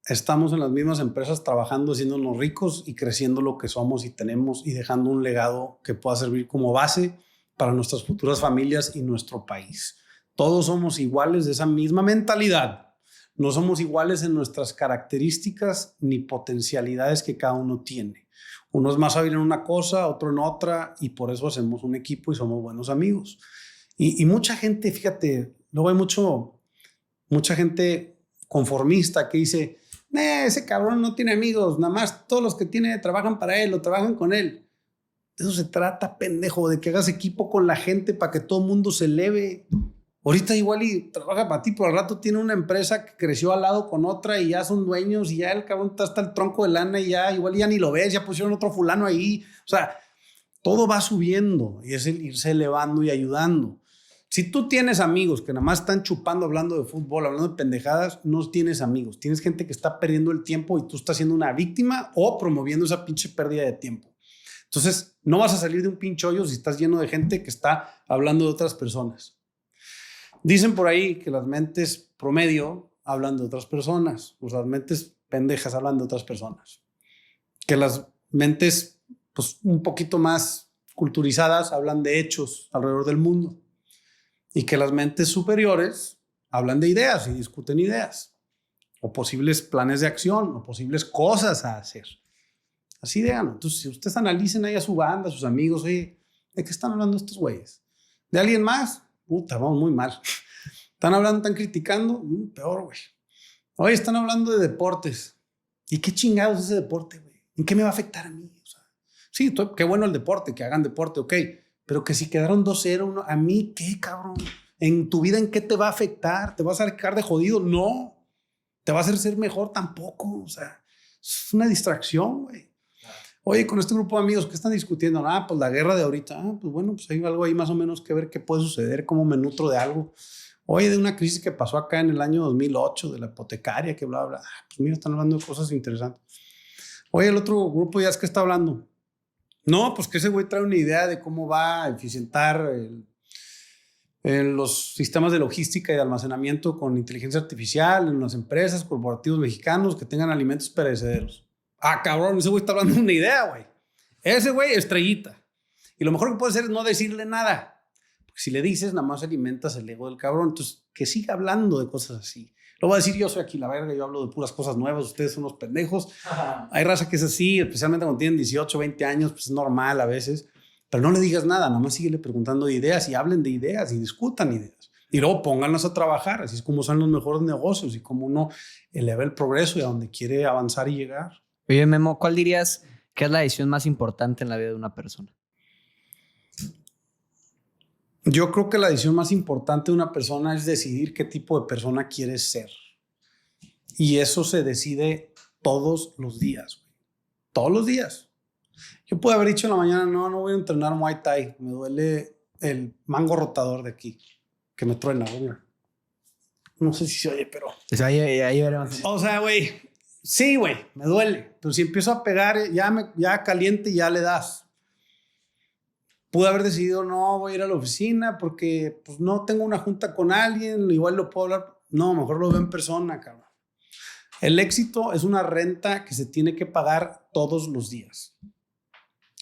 estamos en las mismas empresas trabajando, haciéndonos ricos y creciendo lo que somos y tenemos y dejando un legado que pueda servir como base para nuestras futuras familias y nuestro país. Todos somos iguales de esa misma mentalidad. No somos iguales en nuestras características ni potencialidades que cada uno tiene. Uno es más hábil en una cosa, otro en otra, y por eso hacemos un equipo y somos buenos amigos. Y mucha gente, fíjate, luego hay mucha gente conformista que dice, ese cabrón no tiene amigos, nada más todos los que tiene trabajan para él o trabajan con él. De eso se trata, pendejo, de que hagas equipo con la gente para que todo el mundo se eleve. Ahorita igual y trabaja para ti, pero al rato tiene una empresa que creció al lado con otra y ya son dueños y ya el cabrón está hasta el tronco de lana y ya igual ya ni lo ves, ya pusieron otro fulano ahí. O sea, Todo va subiendo y es el irse elevando y ayudando. Si tú tienes amigos que nada más están chupando, hablando de fútbol, hablando de pendejadas, no tienes amigos. Tienes gente que está perdiendo el tiempo y tú estás siendo una víctima o promoviendo esa pinche pérdida de tiempo. Entonces, no vas a salir de un pinche hoyo si estás lleno de gente que está hablando de otras personas. Dicen por ahí que las mentes promedio hablan de otras personas, o las mentes pendejas hablan de otras personas. Que las mentes pues, un poquito más culturizadas hablan de hechos alrededor del mundo. Y que las mentes superiores hablan de ideas y discuten ideas, o posibles planes de acción, o posibles cosas a hacer. Así de gano. Entonces, si ustedes analicen ahí a su banda, a sus amigos, oye, ¿de qué están hablando estos güeyes? ¿De alguien más? Puta, vamos muy mal. ¿Están hablando, están criticando? Peor, güey. Oye, están hablando de deportes. ¿Y qué chingados es ese deporte, güey? ¿En qué me va a afectar a mí? O sea, sí, qué bueno el deporte, que hagan deporte, ok. Pero que si quedaron 2-0, ¿a mí qué, cabrón? ¿En tu vida en qué te va a afectar? ¿Te vas a quedar de jodido? No. ¿Te va a hacer ser mejor? Tampoco. O sea, es una distracción, güey. Oye, con este grupo de amigos, ¿qué están discutiendo? Pues la guerra de ahorita. Pues bueno, pues hay algo ahí más o menos que ver qué puede suceder, cómo me nutro de algo. Oye, de una crisis que pasó acá en el año 2008, de la hipotecaria, que bla, bla. Pues mira, están hablando de cosas interesantes. Oye, el otro grupo ya es que está hablando. No, pues que ese güey trae una idea de cómo va a eficientar los sistemas de logística y de almacenamiento con inteligencia artificial en las empresas, corporativos mexicanos que tengan alimentos perecederos. Cabrón, ese güey está hablando de una idea, güey. Ese güey, estrellita. Y lo mejor que puede hacer es no decirle nada. Porque si le dices, nada más alimentas el ego del cabrón. Entonces, que siga hablando de cosas así. Lo voy a decir, yo soy aquí la verga, yo hablo de puras cosas nuevas, ustedes son unos pendejos. Hay raza que es así, especialmente cuando tienen 18, 20 años, pues es normal a veces. Pero no le digas nada, nada más síguele preguntando de ideas y hablen de ideas y discutan ideas. Y luego pónganlas a trabajar, así es como son los mejores negocios y como uno eleva el progreso y a donde quiere avanzar y llegar. Oye, Memo, ¿cuál dirías que es la decisión más importante en la vida de una persona? Yo creo que la decisión más importante de una persona es decidir qué tipo de persona quieres ser. Y eso se decide todos los días. Todos los días. Yo pude haber dicho en la mañana, no voy a entrenar Muay Thai. Me duele el mango rotador de aquí, que me truena. No sé si se oye, pero... Pues ahí veremos. O sea, güey, sí, güey, me duele. Pero si empiezo a pegar, ya caliente, ya le das. Pude haber decidido, no voy a ir a la oficina porque pues, no tengo una junta con alguien, igual lo puedo hablar. No, mejor lo veo en persona, cabrón. El éxito es una renta que se tiene que pagar todos los días.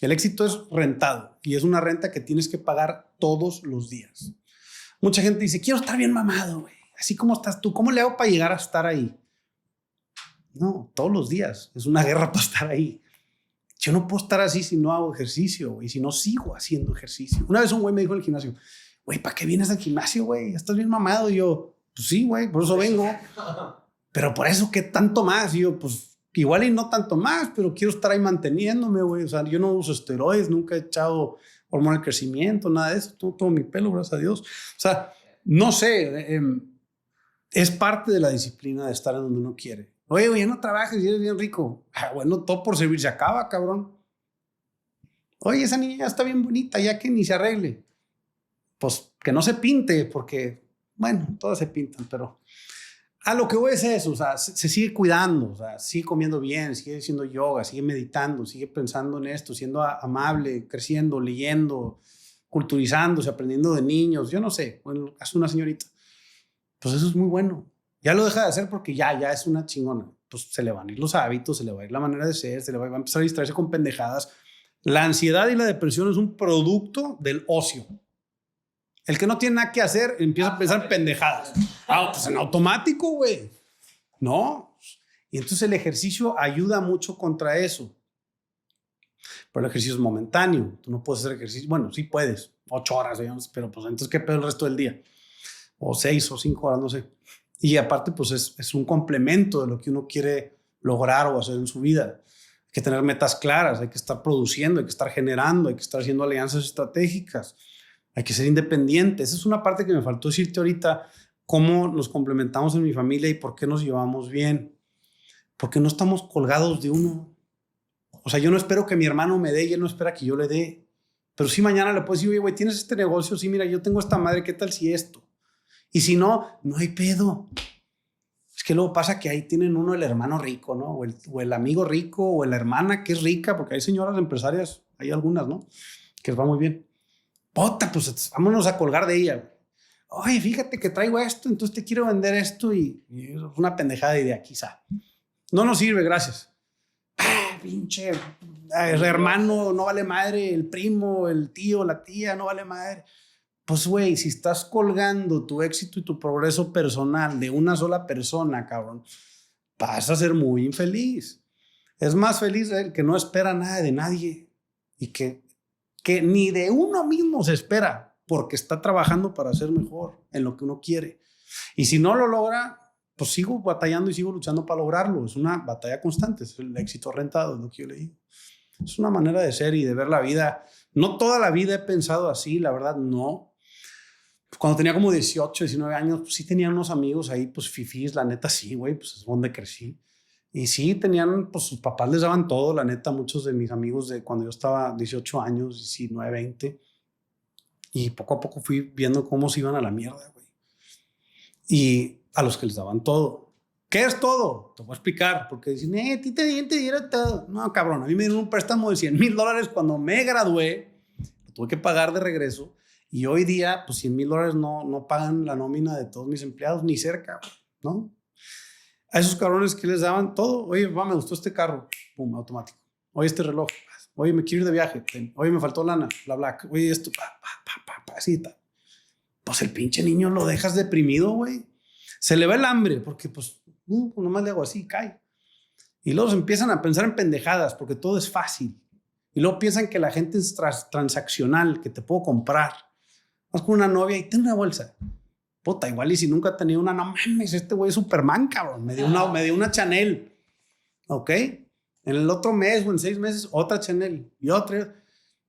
El éxito es rentado y es una renta que tienes que pagar todos los días. Mucha gente dice, quiero estar bien mamado, güey. Así como estás tú, ¿cómo le hago para llegar a estar ahí? No, todos los días. Es una guerra para estar ahí. Yo no puedo estar así si no hago ejercicio, y si no sigo haciendo ejercicio. Una vez un güey me dijo en el gimnasio, güey, ¿para qué vienes al gimnasio, güey? Estás bien mamado. Y yo, pues sí, güey, por eso vengo. Pero por eso, ¿qué tanto más? Y yo, pues igual y no tanto más, pero quiero estar ahí manteniéndome, güey. O sea, yo no uso esteroides, nunca he echado hormona de crecimiento, nada de eso. Todo mi pelo, gracias a Dios. O sea, no sé, es parte de la disciplina de estar en donde uno quiere. Oye, güey, no trabajes y eres bien rico. Bueno, todo por servir se acaba, cabrón. Oye, esa niña ya está bien bonita, ya que ni se arregle. Pues que no se pinte, porque, bueno, todas se pintan, pero a lo que voy es eso, o sea, se sigue cuidando, o sea, sigue comiendo bien, sigue haciendo yoga, sigue meditando, sigue pensando en esto, siendo amable, creciendo, leyendo, culturizándose, aprendiendo de niños, yo no sé, bueno, hace una señorita. Pues eso es muy bueno. Ya lo deja de hacer porque ya es una chingona. Pues se le van a ir los hábitos, se le va a ir la manera de ser, va a empezar a distraerse con pendejadas. La ansiedad y la depresión es un producto del ocio. El que no tiene nada que hacer empieza a pensar pendejadas. Pues en automático, güey. No. Y entonces el ejercicio ayuda mucho contra eso. Pero el ejercicio es momentáneo. Tú no puedes hacer ejercicio. Bueno, sí puedes. 8 horas, digamos, pero pues entonces ¿qué pedo el resto del día? O 6 o 5 horas, no sé. Y aparte, pues es un complemento de lo que uno quiere lograr o hacer en su vida. Hay que tener metas claras, hay que estar produciendo, hay que estar generando, hay que estar haciendo alianzas estratégicas, hay que ser independiente. Esa es una parte que me faltó decirte ahorita, cómo nos complementamos en mi familia y por qué nos llevamos bien. Porque no estamos colgados de uno. O sea, yo no espero que mi hermano me dé y él no espera que yo le dé. Pero sí mañana le puedes decir, oye, güey, tienes este negocio, sí, mira, yo tengo esta madre, ¿qué tal si esto? Y si no, no hay pedo. Es que luego pasa que ahí tienen uno el hermano rico, ¿no? O el amigo rico, o la hermana que es rica, porque hay señoras empresarias, hay algunas, ¿no? Que les va muy bien. Pota, pues vámonos a colgar de ella, güey. Oye, fíjate que traigo esto, entonces te quiero vender esto y es una pendejada de idea, quizá. No nos sirve, gracias. Pinche hermano, no vale madre, el primo, el tío, la tía, no vale madre. Pues, güey, si estás colgando tu éxito y tu progreso personal de una sola persona, cabrón, vas a ser muy infeliz. Es más feliz el que no espera nada de nadie y que ni de uno mismo se espera porque está trabajando para ser mejor en lo que uno quiere. Y si no lo logra, pues sigo batallando y sigo luchando para lograrlo. Es una batalla constante, es el éxito rentado, es lo que yo le digo. Es una manera de ser y de ver la vida. No toda la vida he pensado así, la verdad, no. Cuando tenía como 18, 19 años, pues sí tenía unos amigos ahí, pues fifís, la neta sí, güey, pues es donde crecí. Y sí tenían, pues sus papás les daban todo, la neta, muchos de mis amigos de cuando yo estaba 18 años, 19, 20. Y poco a poco fui viendo cómo se iban a la mierda, güey. Y a los que les daban todo. ¿Qué es todo? Te voy a explicar, porque dicen, a ti te dieron todo. No, cabrón, a mí me dieron un préstamo de $100,000 cuando me gradué, lo tuve que pagar de regreso, y hoy día, pues $100,000 no pagan la nómina de todos mis empleados, ni cerca, ¿no? A esos cabrones que les daban todo, oye, me gustó este carro, pum, automático. Oye, este reloj, oye, me quiero ir de viaje, oye, me faltó lana, bla, bla, oye, esto, así, pues el pinche niño lo dejas deprimido, güey. Se le va el hambre, porque pues nomás le hago así, cae. Y luego se empiezan a pensar en pendejadas, porque todo es fácil. Y luego piensan que la gente es transaccional, que te puedo comprar. Vas con una novia y ten una bolsa. Puta, igual y si nunca he tenido una, no mames, este güey es Superman, cabrón. Me dio una Chanel. ¿Ok? En el otro mes o en 6 meses, otra Chanel. Y otra.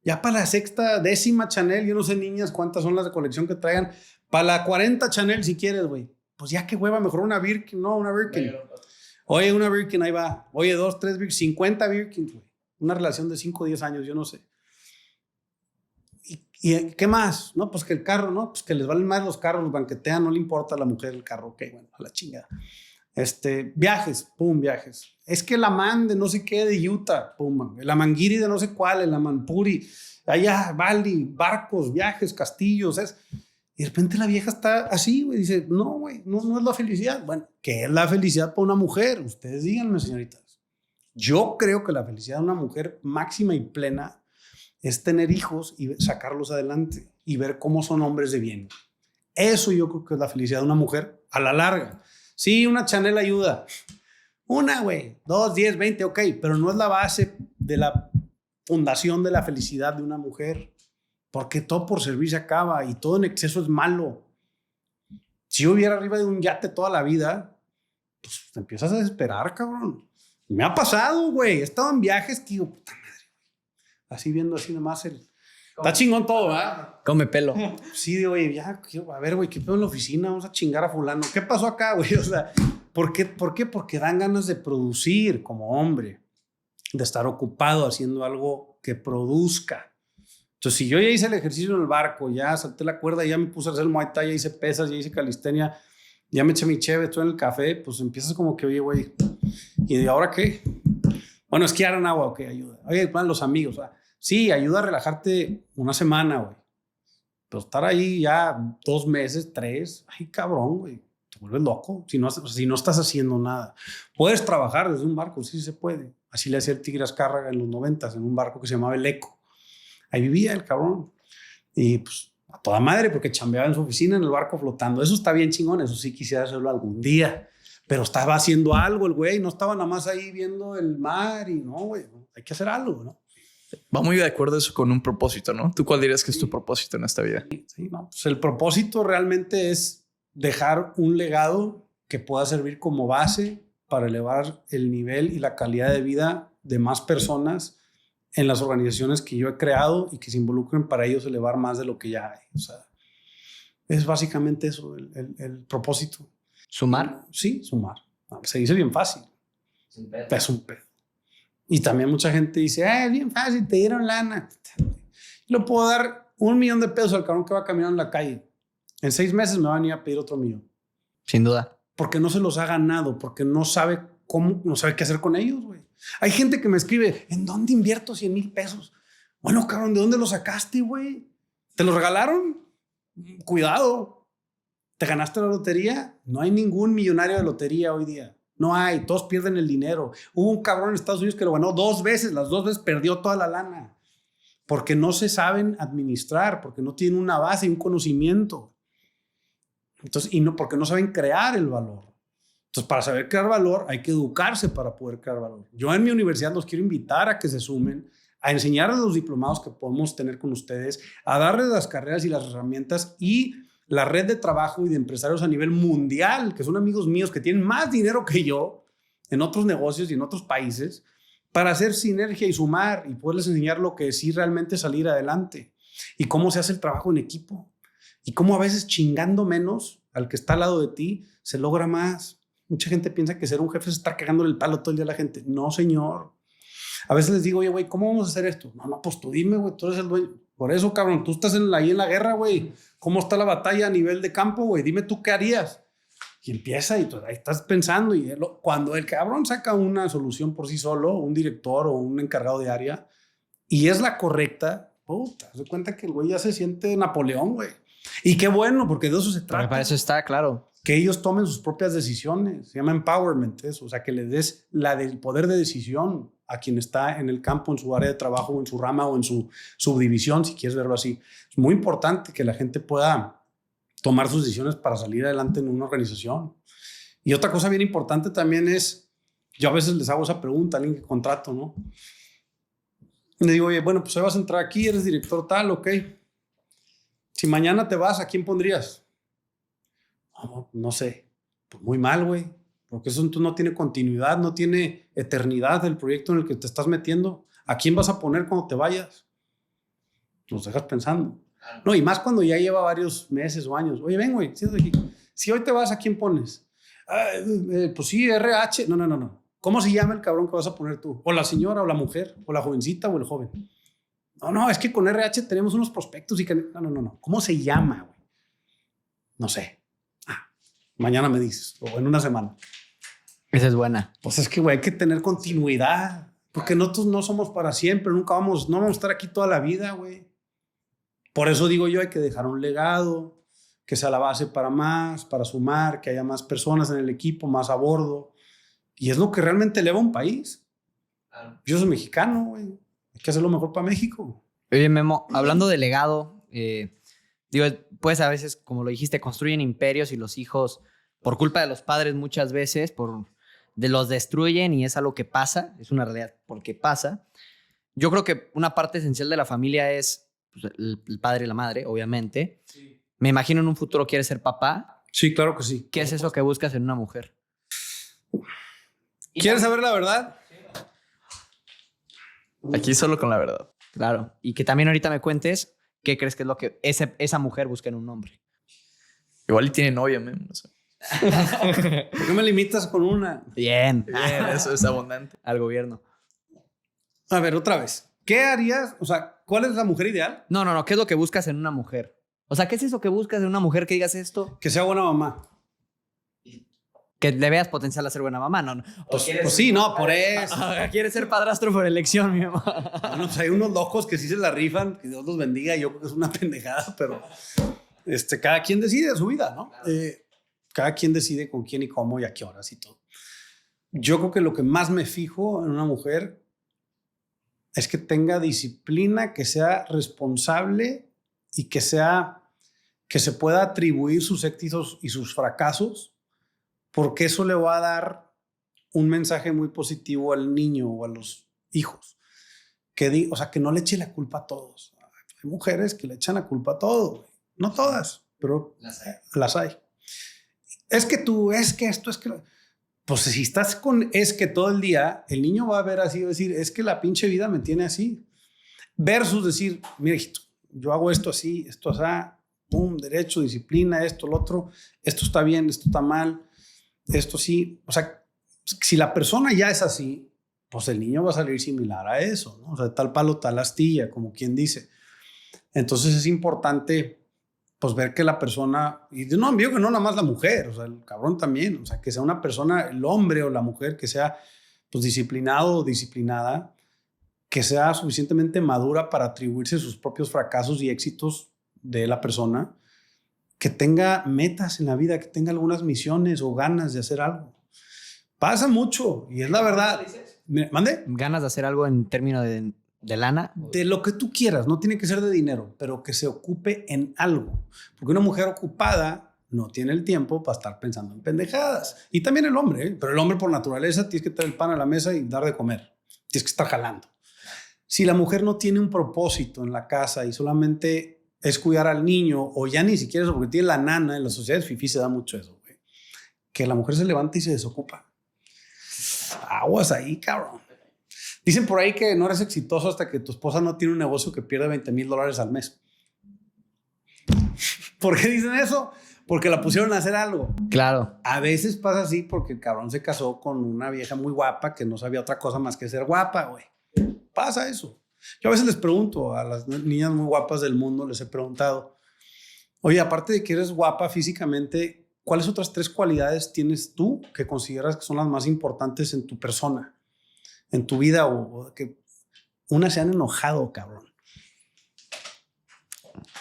Ya para la sexta, 10ª Chanel, yo no sé, niñas, cuántas son las de colección que traigan. Para la 40 Chanel, si quieres, güey. Pues ya que hueva, mejor una Birkin, no, una Birkin. Oye, una Birkin, ahí va. Oye, 2, 3 Birkin, 50 Birkin, güey. Una relación de 5 o 10 años, yo no sé. ¿Y qué más? No, pues que el carro, ¿no? Pues que les valen más los carros, los banquetean, no le importa a la mujer el carro. Ok, bueno, a la chingada. Viajes, pum, viajes. Es que la man de no sé qué de Utah, pum, la manguiri de no sé cuál, la manpuri, allá, Bali, barcos, viajes, castillos, y de repente la vieja está así, güey, dice, no, güey, no es la felicidad. Bueno, ¿qué es la felicidad para una mujer? Ustedes díganme, señoritas. Yo creo que la felicidad de una mujer máxima y plena es tener hijos y sacarlos adelante y ver cómo son hombres de bien. Eso yo creo que es la felicidad de una mujer a la larga. Sí, una Chanel ayuda. Una, güey, 2, 10, 20, ok, pero no es la base de la fundación de la felicidad de una mujer, porque todo por servir se acaba y todo en exceso es malo. Si yo viviera arriba de un yate toda la vida, pues te empiezas a desesperar, cabrón. Me ha pasado, güey. He estado en viajes que digo, puta madre, así viendo así nomás está chingón todo, ¿verdad? Come pelo. Sí, güey, ya, a ver, güey, ¿qué pedo en la oficina? Vamos a chingar a fulano. ¿Qué pasó acá, güey? O sea, ¿por qué? Porque dan ganas de producir como hombre, de estar ocupado haciendo algo que produzca. Entonces, si yo ya hice el ejercicio en el barco, ya salté la cuerda, ya me puse a hacer Muay Thai, ya hice pesas, ya hice calistenia, ya me eché mi cheve, estoy en el café, pues empiezas como que, oye, güey, ¿y de ahora qué? Bueno, esquiar en agua, ok, ayuda. Oye, plan, los amigos, ¿verdad? Sí, ayuda a relajarte una semana, güey. Pero estar ahí ya 2 meses, 3, ay, cabrón, güey. Te vuelves loco si no estás haciendo nada. Puedes trabajar desde un barco, sí se puede. Así le hacía el Tigre Azcárraga en los 90s, en un barco que se llamaba el Eco. Ahí vivía el cabrón. Y pues a toda madre, porque chambeaba en su oficina en el barco flotando. Eso está bien chingón, eso sí quisiera hacerlo algún día. Pero estaba haciendo algo el güey, no estaba nada más ahí viendo el mar y no, güey, hay que hacer algo, ¿no? Va muy de acuerdo eso con un propósito, ¿no? ¿Tú cuál dirías que es tu propósito en esta vida? Sí, no. Pues el propósito realmente es dejar un legado que pueda servir como base para elevar el nivel y la calidad de vida de más personas en las organizaciones que yo he creado y que se involucren para ellos elevar más de lo que ya hay. O sea, es básicamente eso, el propósito. ¿Sumar? Sí, sumar. Se dice bien fácil. Es un pedo. Y también mucha gente dice, es bien fácil, te dieron lana. Le puedo dar $1,000,000 al cabrón que va caminando en la calle. En 6 meses me va a venir a pedir otro millón. Sin duda. Porque no se los ha ganado, porque no sabe cómo, no sabe qué hacer con ellos, güey. Hay gente que me escribe, ¿en dónde invierto $100,000? Bueno, cabrón, ¿de dónde lo sacaste, güey? ¿Te lo regalaron? Cuidado. ¿Te ganaste la lotería? No hay ningún millonario de lotería hoy día. No hay. Todos pierden el dinero. Hubo un cabrón en Estados Unidos que lo ganó 2 veces. Las 2 veces perdió toda la lana. Porque no se saben administrar, porque no tienen una base y un conocimiento. Entonces, y no, porque no saben crear el valor. Entonces, para saber crear valor, hay que educarse para poder crear valor. Yo en mi universidad los quiero invitar a que se sumen, a enseñarles los diplomados que podemos tener con ustedes, a darles las carreras y las herramientas y la red de trabajo y de empresarios a nivel mundial, que son amigos míos que tienen más dinero que yo en otros negocios y en otros países, para hacer sinergia y sumar y poderles enseñar lo que es sí realmente salir adelante y cómo se hace el trabajo en equipo y cómo a veces chingando menos al que está al lado de ti se logra más. Mucha gente piensa que ser un jefe es estar cagándole el palo todo el día a la gente. No, señor. A veces les digo, oye, güey, ¿cómo vamos a hacer esto? No, pues tú dime, güey, tú eres el dueño. Por eso, cabrón, tú estás ahí en la guerra, güey. ¿Cómo está la batalla a nivel de campo, güey? Dime tú qué harías. Y empieza y tú ahí estás pensando. Y cuando el cabrón saca una solución por sí solo, un director o un encargado de área, y es la correcta, puta, se cuenta que el güey ya se siente Napoleón, güey. Y qué bueno, porque de eso se trata. Para eso está, claro. Que ellos tomen sus propias decisiones. Se llama empowerment eso. O sea, que le des el poder de decisión a quien está en el campo, en su área de trabajo, o en su rama o en su subdivisión, si quieres verlo así. Es muy importante que la gente pueda tomar sus decisiones para salir adelante en una organización. Y otra cosa bien importante también es, yo a veces les hago esa pregunta a alguien que contrato, ¿no? Le digo, oye, bueno, pues ahí vas a entrar aquí, eres director tal, ok. Si mañana te vas, ¿a quién pondrías? No sé. Pues muy mal, güey. Porque eso no tiene continuidad, no tiene eternidad el proyecto en el que te estás metiendo. ¿A quién vas a poner cuando te vayas? Los dejas pensando. No, y más cuando ya lleva varios meses o años. Oye, ven, güey, siéntate aquí. Si hoy te vas, ¿a quién pones? Pues sí, RH. No. ¿Cómo se llama el cabrón que vas a poner tú? O la señora, o la mujer, o la jovencita, o el joven. No, es que con RH tenemos unos prospectos y que... No. ¿Cómo se llama, güey? No sé. Mañana me dices, o en una semana. Esa es buena. Pues es que, güey, hay que tener continuidad. Porque nosotros no somos para siempre. No vamos a estar aquí toda la vida, güey. Por eso digo yo, hay que dejar un legado, que sea la base para más, para sumar, que haya más personas en el equipo, más a bordo. Y es lo que realmente eleva un país. Yo soy mexicano, güey. Hay que hacer lo mejor para México. Oye, Memo, hablando de legado, digo, pues a veces, como lo dijiste, construyen imperios y los hijos, por culpa de los padres muchas veces, los destruyen y es algo que pasa, es una realidad porque pasa. Yo creo que una parte esencial de la familia es pues, el padre y la madre, obviamente. Sí. Me imagino en un futuro quieres ser papá. Sí, claro que sí. ¿Qué es eso que buscas en una mujer? ¿Quieres saber la verdad? Aquí solo con la verdad. Claro. Y que también ahorita me cuentes qué crees que es lo que esa mujer busca en un hombre. Igual y tiene novia, Memo. No sé. ¿Por qué me limitas con una? Bien. Eso es abundante. Al gobierno. A ver, otra vez. ¿Qué harías? O sea, ¿cuál es la mujer ideal? No. ¿Qué es lo que buscas en una mujer? O sea, ¿qué es eso que buscas en una mujer que digas esto? Que sea buena mamá. Que le veas potencial a ser buena mamá, ¿no? Pues sí, no, por eso. ¿Quieres ser padrastro por elección, mi mamá? Bueno, pues hay unos locos que sí se la rifan, que Dios los bendiga. Yo creo que es una pendejada, pero cada quien decide su vida, ¿no? Cada quien decide con quién y cómo y a qué horas y todo. Yo creo que lo que más me fijo en una mujer es que tenga disciplina, que sea responsable y que se pueda atribuir sus éxitos y sus fracasos, porque eso le va a dar un mensaje muy positivo al niño o a los hijos. O sea, que no le eche la culpa a todos. Hay mujeres que le echan la culpa a todo, güey. No todas, pero las hay. Es que tú, es que esto, es que... Pues si estás con es que todo el día, el niño va a ver así, va a decir, es que la pinche vida me tiene así. Versus decir, mira, hijito, yo hago esto así, esto así, pum, derecho, disciplina, esto, lo otro, esto está bien, esto está mal, esto sí. O sea, si la persona ya es así, pues el niño va a salir similar a eso, ¿no? O sea, tal palo, tal astilla, como quien dice. Entonces es importante pues ver que la persona, y no digo que no nada más la mujer, o sea, el cabrón también, o sea, que sea una persona, el hombre o la mujer, que sea pues disciplinado o disciplinada, que sea suficientemente madura para atribuirse sus propios fracasos y éxitos de la persona, que tenga metas en la vida, que tenga algunas misiones o ganas de hacer algo. Pasa mucho y es la verdad. ¿Mande? ¿Ganas de hacer algo en términos de lana? De lo que tú quieras, no tiene que ser de dinero, pero que se ocupe en algo. Porque una mujer ocupada no tiene el tiempo para estar pensando en pendejadas. Y también el hombre, ¿eh? Pero el hombre por naturaleza tienes que traer el pan a la mesa y dar de comer. Tienes que estar jalando. Si la mujer no tiene un propósito en la casa y solamente es cuidar al niño, o ya ni siquiera eso, porque tiene la nana, en las sociedades fifí se da mucho eso, güey. Que la mujer se levanta y se desocupa. Aguas ahí, cabrón. Dicen por ahí que no eres exitoso hasta que tu esposa no tiene un negocio que pierde $20,000 al mes. ¿Por qué dicen eso? Porque la pusieron a hacer algo. Claro. A veces pasa así porque el cabrón se casó con una vieja muy guapa que no sabía otra cosa más que ser guapa, güey. Pasa eso. Yo a veces les pregunto a las niñas muy guapas del mundo, les he preguntado, oye, aparte de que eres guapa físicamente, ¿cuáles otras 3 cualidades tienes tú que consideras que son las más importantes en tu persona, en tu vida? O que una se han enojado, cabrón.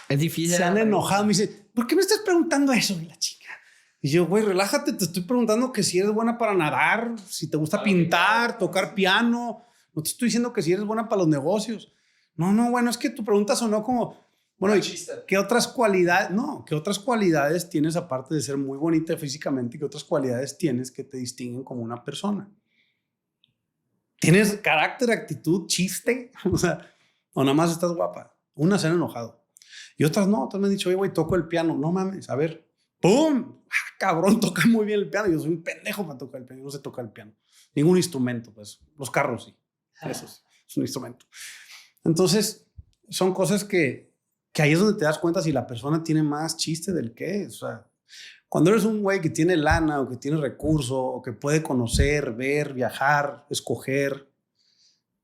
Es difícil. Se han enojado. Me dice, ¿por qué me estás preguntando eso? Y la chica. Y yo, güey, relájate. Te estoy preguntando que si eres buena para nadar, si te gusta pintar, tocar piano. No te estoy diciendo que si eres buena para los negocios. No, bueno, es que tu pregunta sonó como, bueno, ¿qué otras cualidades? No, ¿qué otras cualidades tienes aparte de ser muy bonita físicamente? ¿Qué otras cualidades tienes que te distinguen como una persona? ¿Tienes carácter, actitud, chiste? O sea, o nada más estás guapa. Unas se han enojado. Y otras no, otras me han dicho, oye, güey, toco el piano. No mames, a ver. ¡Pum! Cabrón, toca muy bien el piano. Yo soy un pendejo para tocar el piano. Yo no sé tocar el piano. Ningún instrumento, pues. Los carros sí. Eso es un instrumento. Entonces, son cosas que ahí es donde te das cuenta si la persona tiene más chiste del que es. O sea, cuando eres un güey que tiene lana o que tiene recurso o que puede conocer, ver, viajar, escoger,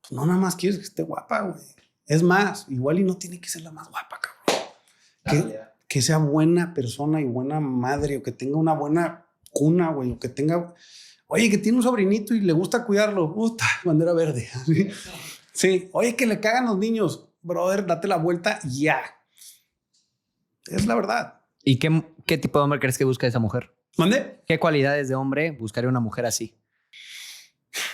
pues no nada más quieres que esté guapa, güey. Es más, igual y no tiene que ser la más guapa, cabrón. Que sea buena persona y buena madre, o que tenga una buena cuna, güey, o que tenga, oye, que tiene un sobrinito y le gusta cuidarlo, puta, bandera verde. ¿Sí? Sí, oye, que le cagan los niños, brother, date la vuelta ya. Es la verdad. ¿Y qué tipo de hombre crees que busca esa mujer? ¿Mande? ¿Qué cualidades de hombre buscaría una mujer así?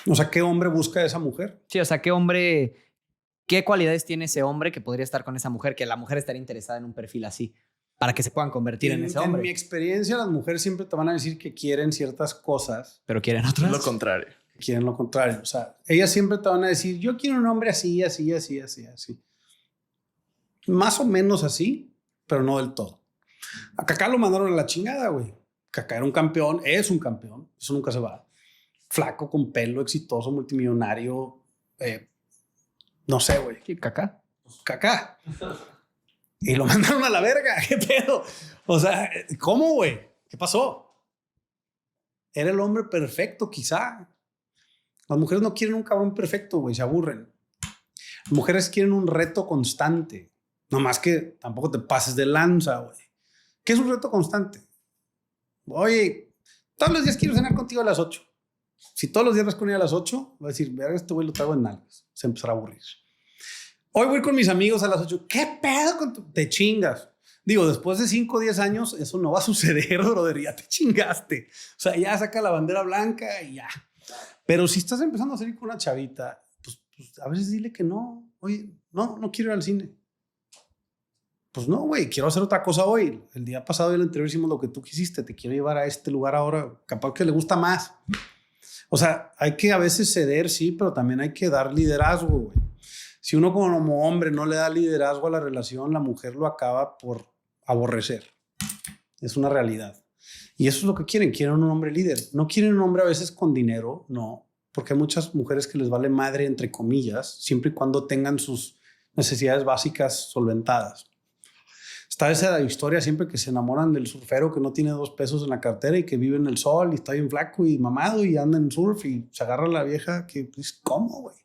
O sea, ¿qué hombre busca a esa mujer? Sí, o sea, ¿qué cualidades tiene ese hombre que podría estar con esa mujer, que la mujer estaría interesada en un perfil así, para que se puedan convertir en ese hombre? En mi experiencia, las mujeres siempre te van a decir que quieren ciertas cosas. Pero quieren otras. Lo contrario. Quieren lo contrario. O sea, ellas siempre te van a decir, yo quiero un hombre así, así, así, así, así. Más o menos así, pero no del todo. A Kaká lo mandaron a la chingada, güey. Kaká era un campeón, es un campeón, eso nunca se va. Flaco, con pelo, exitoso, multimillonario. No sé, güey. Sí, Kaká. Kaká. Y lo mandaron a la verga. ¿Qué pedo? O sea, ¿cómo, güey? ¿Qué pasó? Era el hombre perfecto, quizá. Las mujeres no quieren un cabrón perfecto, güey. Se aburren. Las mujeres quieren un reto constante. No más que tampoco te pases de lanza, güey. ¿Qué es un reto constante? Oye, todos los días quiero cenar contigo a las 8. Si todos los días vas con ella a las 8, va a decir, verga, este güey lo traigo en nalgas. Se empezará a aburrir. Hoy voy con mis amigos a las 8. ¿Qué pedo con tu? Te chingas. Digo, después de 5 o 10 años, eso no va a suceder, brother. Ya te chingaste. O sea, ya saca la bandera blanca y ya. Pero si estás empezando a salir con una chavita, pues a veces dile que no. Oye, no quiero ir al cine. Pues no, güey, quiero hacer otra cosa hoy. El día pasado y el anterior hicimos lo que tú quisiste. Te quiero llevar a este lugar ahora. Capaz que le gusta más. O sea, hay que a veces ceder, sí, pero también hay que dar liderazgo, güey. Si uno como hombre no le da liderazgo a la relación, la mujer lo acaba por aborrecer. Es una realidad. Y eso es lo que quieren. Quieren un hombre líder. No quieren un hombre a veces con dinero, no. Porque hay muchas mujeres que les vale madre, entre comillas, siempre y cuando tengan sus necesidades básicas solventadas. Está esa historia siempre que se enamoran del surfero que no tiene 2 pesos en la cartera y que vive en el sol y está bien flaco y mamado y anda en surf y se agarra a la vieja que, pues, ¿cómo, güey?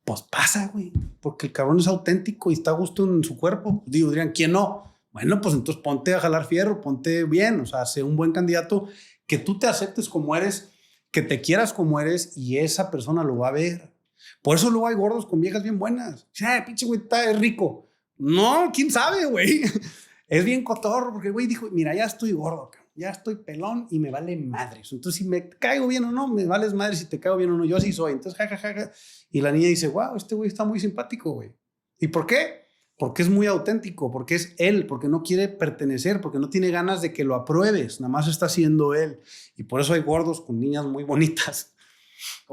pues pasa, güey. Porque el cabrón es auténtico y está a gusto en su cuerpo. Digo, dirían, ¿quién no? Bueno, pues entonces ponte a jalar fierro, ponte bien. O sea, sé un buen candidato, que tú te aceptes como eres, que te quieras como eres y esa persona lo va a ver. Por eso luego hay gordos con viejas bien buenas. Pinche güey, es rico. No, quién sabe, güey. Es bien cotorro porque el güey dijo, mira, ya estoy gordo, cabrón. Ya estoy pelón y me vale madres. Entonces, si me caigo bien o no, me vales madres si te caigo bien o no. Yo así soy. Entonces, jajaja. Y la niña dice, wow, este güey está muy simpático, güey. ¿Y por qué? Porque es muy auténtico, porque es él, porque no quiere pertenecer, porque no tiene ganas de que lo apruebes. Nada más está siendo él. Y por eso hay gordos con niñas muy bonitas.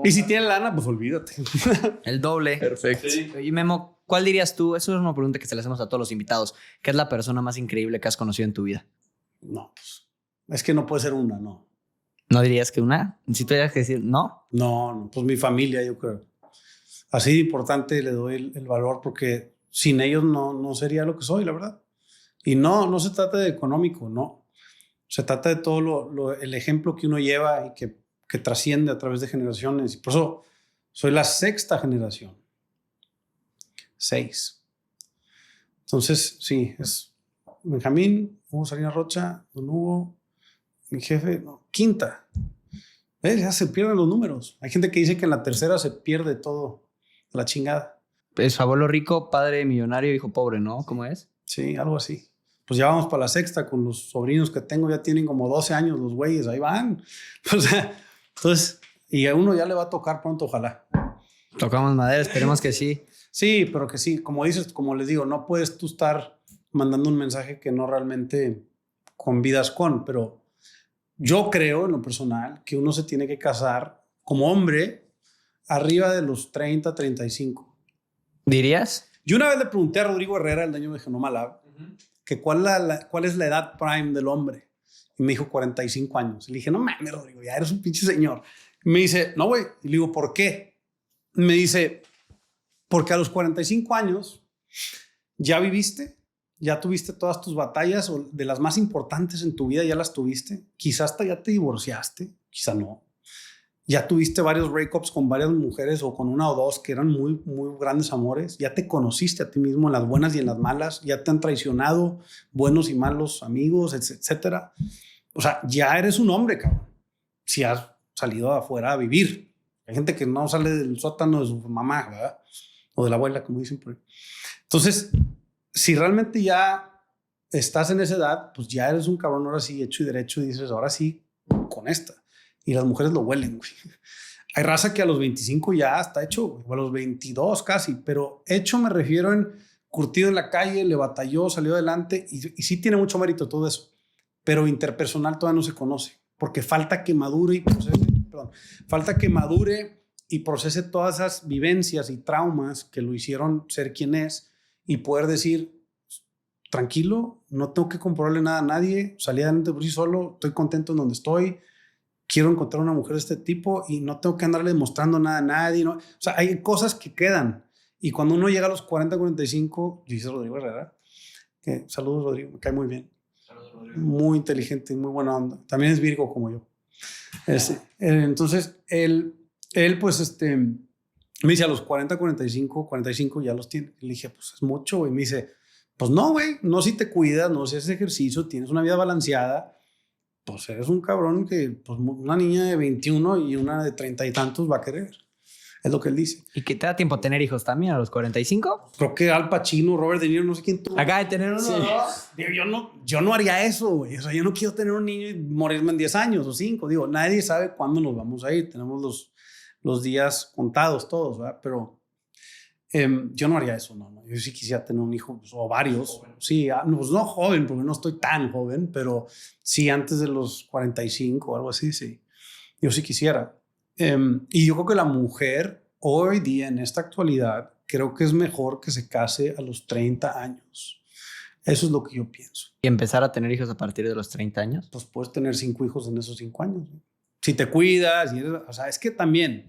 Y si tiene lana, pues olvídate. El doble. Perfecto. Sí. Y Memo, ¿cuál dirías tú? Eso es una pregunta que se le hacemos a todos los invitados. ¿Qué es la persona más increíble que has conocido en tu vida? No, pues es que no puede ser una, no. ¿No dirías que una? Si tuvieras que decir no. No, pues mi familia, yo creo. Así de importante le doy el valor porque sin ellos no sería lo que soy, la verdad. Y no se trata de económico, no. Se trata de todo el ejemplo que uno lleva y que trasciende a través de generaciones. Y por eso soy la 6ª generación. 6. Entonces, sí, es Benjamín, Hugo Salinas Rocha, don Hugo, mi jefe, no, 5ª. Ya se pierden los números. Hay gente que dice que en la 3ª se pierde todo, la chingada. Es su abuelo rico, padre millonario, hijo pobre, ¿no? ¿Cómo es? Sí, algo así. Pues ya vamos para la 6ª con los sobrinos que tengo, ya tienen como 12 años los güeyes, ahí van. O sea, entonces, y a uno ya le va a tocar pronto, ojalá. Tocamos madera, esperemos que sí. Sí, pero que sí, como dices, como les digo, no puedes tú estar mandando un mensaje que no realmente convidas con, pero yo creo en lo personal que uno se tiene que casar como hombre arriba de los 30, 35. ¿Dirías? Yo una vez le pregunté a Rodrigo Herrera, el dueño de Genoma Lab, que cuál es la edad prime del hombre. Y me dijo 45 años. Y le dije, no mames, Rodrigo, ya eres un pinche señor. Y me dice, no, güey. Y le digo, ¿por qué? Y me dice, porque a los 45 años ya viviste, ya tuviste todas tus batallas, o de las más importantes en tu vida ya las tuviste. Quizás hasta ya te divorciaste, quizá no. Ya tuviste varios breakups con varias mujeres o con una o dos que eran muy, muy grandes amores. Ya te conociste a ti mismo en las buenas y en las malas. Ya te han traicionado buenos y malos amigos, etcétera. O sea, ya eres un hombre, cabrón. Si has salido afuera a vivir. Hay gente que no sale del sótano de su mamá, ¿verdad? O de la abuela, como dicen por ahí. Entonces, si realmente ya estás en esa edad, pues ya eres un cabrón ahora sí hecho y derecho y dices, ahora sí, con esta. Y las mujeres lo huelen, güey. Hay raza que a los 25 ya está hecho, güey, o a los 22 casi, pero hecho me refiero en curtido en la calle, le batalló, salió adelante y sí tiene mucho mérito todo eso, pero interpersonal todavía no se conoce, porque falta que madure y procese todas esas vivencias y traumas que lo hicieron ser quien es y poder decir, tranquilo, no tengo que comprobarle nada a nadie, salí adelante por sí solo, estoy contento en donde estoy, quiero encontrar una mujer de este tipo y no tengo que andarle demostrando nada a nadie, ¿no? O sea, hay cosas que quedan. Y cuando uno llega a los 40, 45, dice Rodrigo Herrera, que saludos Rodrigo, me cae muy bien. Saludos, Rodrigo. Muy inteligente y muy buena onda. También es Virgo como yo. Entonces, él pues, me dice a los 40, 45 ya los tiene. Le dije, pues es mucho. Y me dice, pues no, güey, no si te cuidas, no si haces ejercicio, tienes una vida balanceada, pues eres un cabrón que pues, una niña de 21 y una de 30 y tantos va a querer. Es lo que él dice. ¿Y que te da tiempo tener hijos también a los 45? Creo que Al Pacino, Robert De Niro, no sé quién tuvo. Acaba de tener uno. Sí. Digo, yo no haría eso, güey. O sea, yo no quiero tener un niño y morirme en 10 años o 5. Digo, nadie sabe cuándo nos vamos a ir. Tenemos los días contados todos, ¿verdad? Pero yo no haría eso, no. Yo sí quisiera tener un hijo, pues, o varios. Joven. Sí, pues no joven, porque no estoy tan joven, pero sí antes de los 45 o algo así, sí. Yo sí quisiera. Y yo creo que la mujer hoy día, en esta actualidad, creo que es mejor que se case a los 30 años. Eso es lo que yo pienso. ¿Y empezar a tener hijos a partir de los 30 años? Pues puedes tener 5 hijos en esos 5 años. Si te cuidas, o sea, es que también,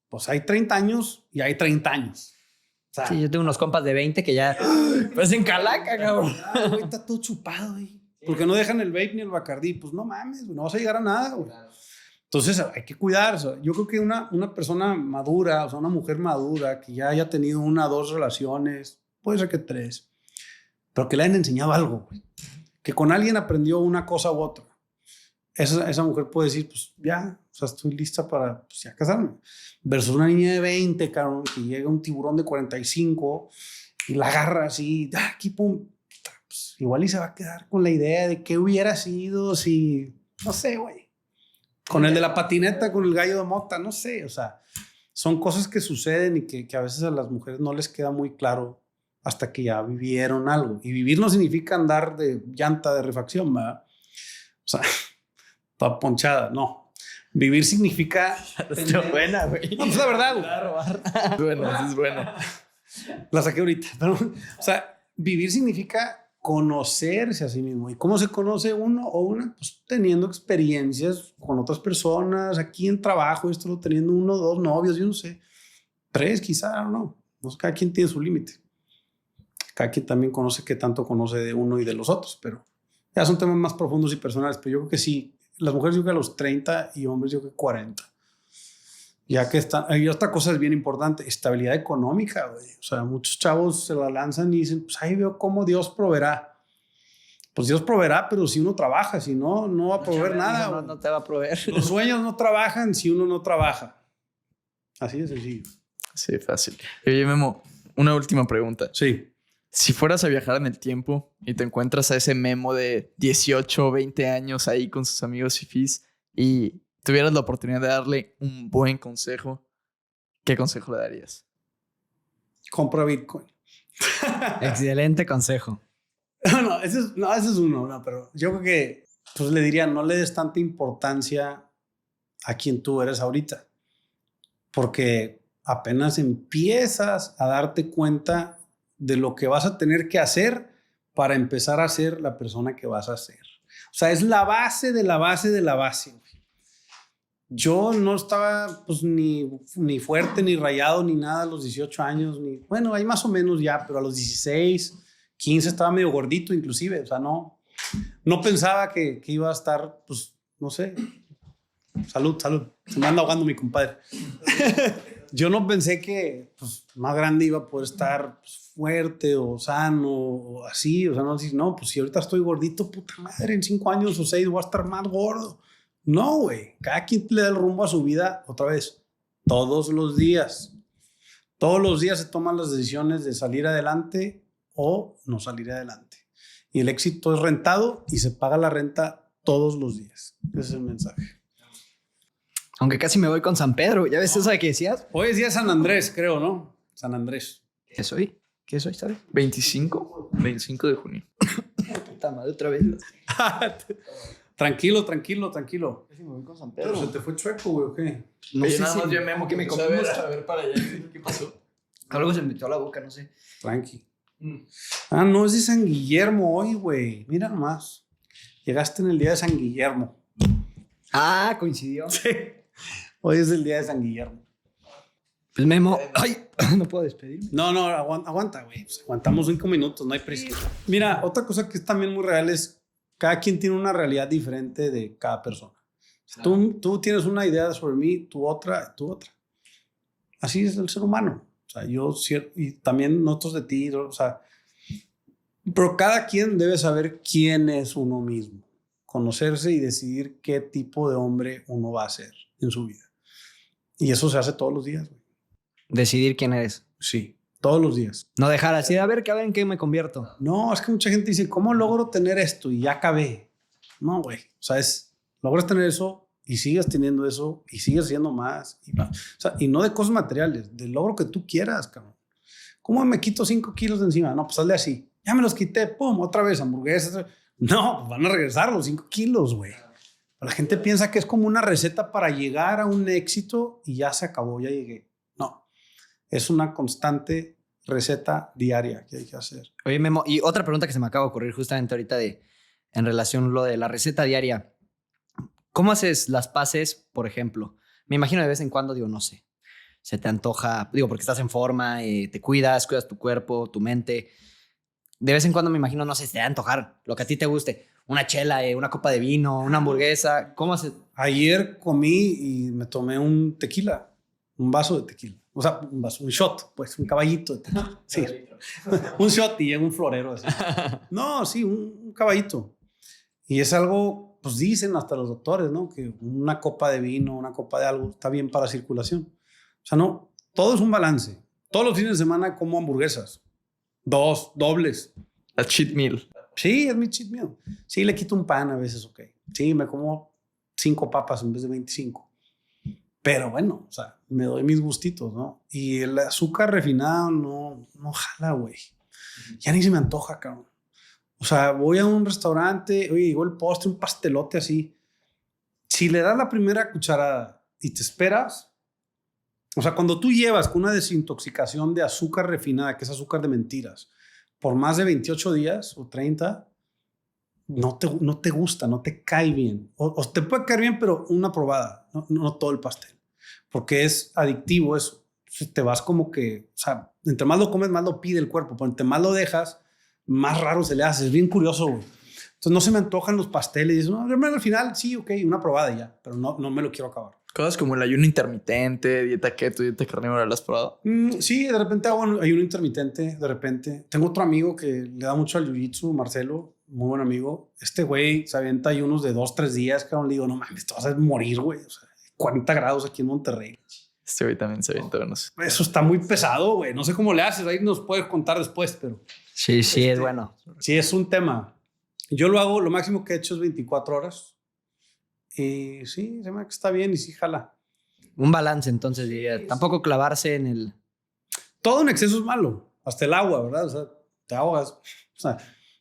pues hay 30 años y hay 30 años. O sea, sí, yo tengo unos compas de 20 que ya pues en calaca, cabrón. Güey, está todo chupado, güey. Porque no dejan el vape ni el Bacardí. Pues no mames, no vas a llegar a nada, güey. Entonces hay que cuidarse. Yo creo que una persona madura, o sea, una mujer madura que ya haya tenido 1 o 2 relaciones, puede ser que 3, pero que le hayan enseñado algo, güey. Que con alguien aprendió una cosa u otra. Esa mujer puede decir, pues ya, o sea, estoy lista para pues, ya casarme. Versus una niña de 20, cabrón, que llega un tiburón de 45 y la agarra así, aquí pum. Pues, igual y se va a quedar con la idea de qué hubiera sido si, no sé, güey. Con el de la patineta, con el gallo de mota, no sé, o sea, son cosas que suceden y que a veces a las mujeres no les queda muy claro hasta que ya vivieron algo. Y vivir no significa andar de llanta de refacción, ¿verdad? O sea, toda ponchada, no. Vivir significa... Está buena, güey. No, pues la verdad, güey. Es buena, es buena. La saqué ahorita, pero, o sea, vivir significa conocerse a sí mismo. ¿Y cómo se conoce uno o una? Pues teniendo experiencias con otras personas, aquí en trabajo, esto teniendo 1 o 2 novios, yo no sé, 3 quizá, no sé, cada quien tiene su límite. Cada quien también conoce qué tanto conoce de uno y de los otros, pero ya son temas más profundos y personales, pero yo creo que sí, las mujeres yo creo que a los 30 y hombres yo creo que 40. Ya que está, y otra cosa es bien importante, estabilidad económica, güey. O sea, muchos chavos se la lanzan y dicen, pues ahí veo cómo Dios proveerá. Pues Dios proveerá, pero si uno trabaja, si no, no va a proveer nada. No te va a proveer. Los sueños no trabajan si uno no trabaja. Así de sencillo. Sí, fácil. Oye, Memo, una última pregunta. Sí. Si fueras a viajar en el tiempo y te encuentras a ese Memo de 18 o 20 años ahí con sus amigos fifís y tuvieras la oportunidad de darle un buen consejo, ¿qué consejo le darías? Compra Bitcoin. Excelente consejo. Ese es uno, no, pero yo creo que pues le diría, no le des tanta importancia a quien tú eres ahorita, porque apenas empiezas a darte cuenta de lo que vas a tener que hacer para empezar a ser la persona que vas a ser. O sea, es la base de la base de la base, güey. Yo no estaba pues ni fuerte, ni rayado, ni nada a los 18 años, ni bueno, ahí más o menos ya, pero a los 16, 15 estaba medio gordito inclusive, o sea, no pensaba que iba a estar, pues, no sé, salud, se me anda ahogando mi compadre. Yo no pensé que pues, más grande iba a poder estar pues, fuerte o sano o así, o sea, no, pues si ahorita estoy gordito, puta madre, en 5 años o 6 voy a estar más gordo. No, güey, cada quien le da el rumbo a su vida otra vez, todos los días. Todos los días se toman las decisiones de salir adelante o no salir adelante. Y el éxito es rentado y se paga la renta todos los días. Ese es el mensaje. Aunque casi me voy con San Pedro. ¿Ya ves eso de que decías? Hoy es día de San Andrés, creo, ¿no? San Andrés. ¿Qué soy? ¿Qué soy, sabes? 25 de junio. Puta madre, otra vez. Tranquilo. Casi me voy con San Pero se te fue chueco, güey, ¿o qué? No sé si yo Memo que me empezó confundí. a ver para allá. ¿Qué pasó? Algo se me metió a la boca, no sé. Tranqui. Ah, no, es de San Guillermo hoy, güey. Mira nomás. Llegaste en el día de San Guillermo. Ah, coincidió. Sí. Hoy es el día de San Guillermo. Pues Memo, ay, no puedo despedirme. No, aguanta, güey. Pues aguantamos 5 minutos, no hay prisa. Mira, otra cosa que es también muy real es cada quien tiene una realidad diferente de cada persona. Tú tienes una idea sobre mí, tú otra. Así es el ser humano. O sea, y también nosotros de ti, o sea, pero cada quien debe saber quién es uno mismo, conocerse y decidir qué tipo de hombre uno va a ser en su vida. Y eso se hace todos los días, güey. Decidir quién eres. Sí, todos los días. No dejar así, a ver en qué me convierto. No, es que mucha gente dice, ¿cómo logro tener esto? Y ya acabé. No, güey. O sea, logras tener eso y sigues teniendo eso y sigues siendo más. O sea, y no de cosas materiales, del logro que tú quieras, cabrón. ¿Cómo me quito 5 kilos de encima? No, pues hazle así. Ya me los quité, pum, otra vez, hamburguesas. No, pues van a regresar los 5 kilos, güey. La gente piensa que es como una receta para llegar a un éxito y ya se acabó, ya llegué. No, es una constante receta diaria que hay que hacer. Oye, Memo, y otra pregunta que se me acaba de ocurrir justamente ahorita en relación a lo de la receta diaria. ¿Cómo haces las paces, por ejemplo? Me imagino de vez en cuando, no sé, se te antoja, porque estás en forma, te cuidas tu cuerpo, tu mente. De vez en cuando me imagino, no sé, se te va a antojar lo que a ti te guste. Una chela, una copa de vino, una hamburguesa. ¿Cómo haces? Ayer comí y me tomé un tequila, un vaso de tequila. O sea, un shot, pues, un caballito de tequila. Sí, un shot y llega un florero así. No, sí, un caballito. Y es algo, pues dicen hasta los doctores, ¿no? Que una copa de vino, una copa de algo está bien para circulación. O sea, no, todo es un balance. Todos los fines de semana como hamburguesas. 2, dobles. A cheat meal. Sí, es mi cheat meal. Sí, le quito un pan a veces, ok. Sí, me como 5 papas en vez de 25. Pero bueno, o sea, me doy mis gustitos, ¿no? Y el azúcar refinado no jala, güey. Ya ni se me antoja, cabrón. O sea, voy a un restaurante, oye, llegó el postre, un pastelote así. Si le das la primera cucharada y te esperas, o sea, cuando tú llevas con una desintoxicación de azúcar refinada, que es azúcar de mentiras, por más de 28 días o 30, no te gusta, no te cae bien. O te puede caer bien, pero una probada, no todo el pastel. Porque es adictivo eso. Te vas como que, o sea, entre más lo comes, más lo pide el cuerpo. Pero entre más lo dejas, más raro se le hace. Es bien curioso, güey. Entonces no se me antojan los pasteles. Y dices, no, al final sí, ok, una probada y ya. Pero no me lo quiero acabar. Cosas como el ayuno intermitente, dieta keto, dieta carnívora, ¿las has probado? Sí, de repente hago ayuno intermitente, de repente. Tengo otro amigo que le da mucho al jiu-jitsu, Marcelo, muy buen amigo. Este güey se avienta ayunos de 2-3 días, cabrón. Le digo, no mames, te vas a morir, güey. O sea, 40 grados aquí en Monterrey. Este güey también se avienta unos. Eso está muy pesado, güey. No sé cómo le haces. Ahí nos puedes contar después, pero... Sí, es bueno. Sí, es un tema. Yo lo hago, lo máximo que he hecho es 24 horas. Y sí, se me hace que está bien y sí jala. Un balance, entonces, diría. Sí, Tampoco clavarse en el... Todo en exceso es malo. Hasta el agua, ¿verdad? O sea, te ahogas. O sea,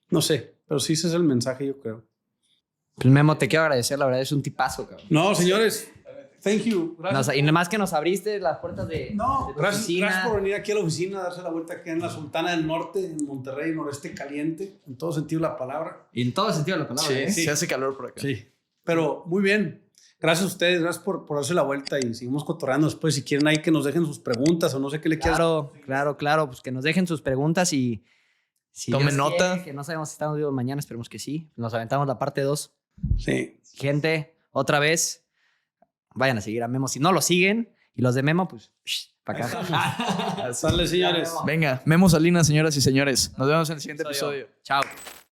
no sé. Pero sí ese es el mensaje, yo creo. Pues Memo, te quiero agradecer. La verdad, es un tipazo, cabrón. No, señores. Thank you. Gracias. Y nada más que nos abriste las puertas de tu oficina. Gracias por venir aquí a la oficina, darse la vuelta aquí en la Sultana del Norte, en Monterrey, noreste caliente, en todo sentido de la palabra. Y en todo sentido de la palabra. Sí, se hace calor por acá. Sí. Pero muy bien. Gracias a ustedes, gracias por darse la vuelta y seguimos cotorreando después. Si quieren ahí que nos dejen sus preguntas o no sé qué le quieras. Claro. Pues que nos dejen sus preguntas y... Si tomen Dios nota. Quiere, que no sabemos si estamos vivos mañana, esperemos que sí. Nos aventamos la parte 2. Sí. Gente, otra vez, vayan a seguir a Memo. Si no lo siguen, y los de Memo, pues, para acá. Sale, señores. Venga, Memo Salinas, señoras y señores. Nos vemos en el siguiente episodio. Chao.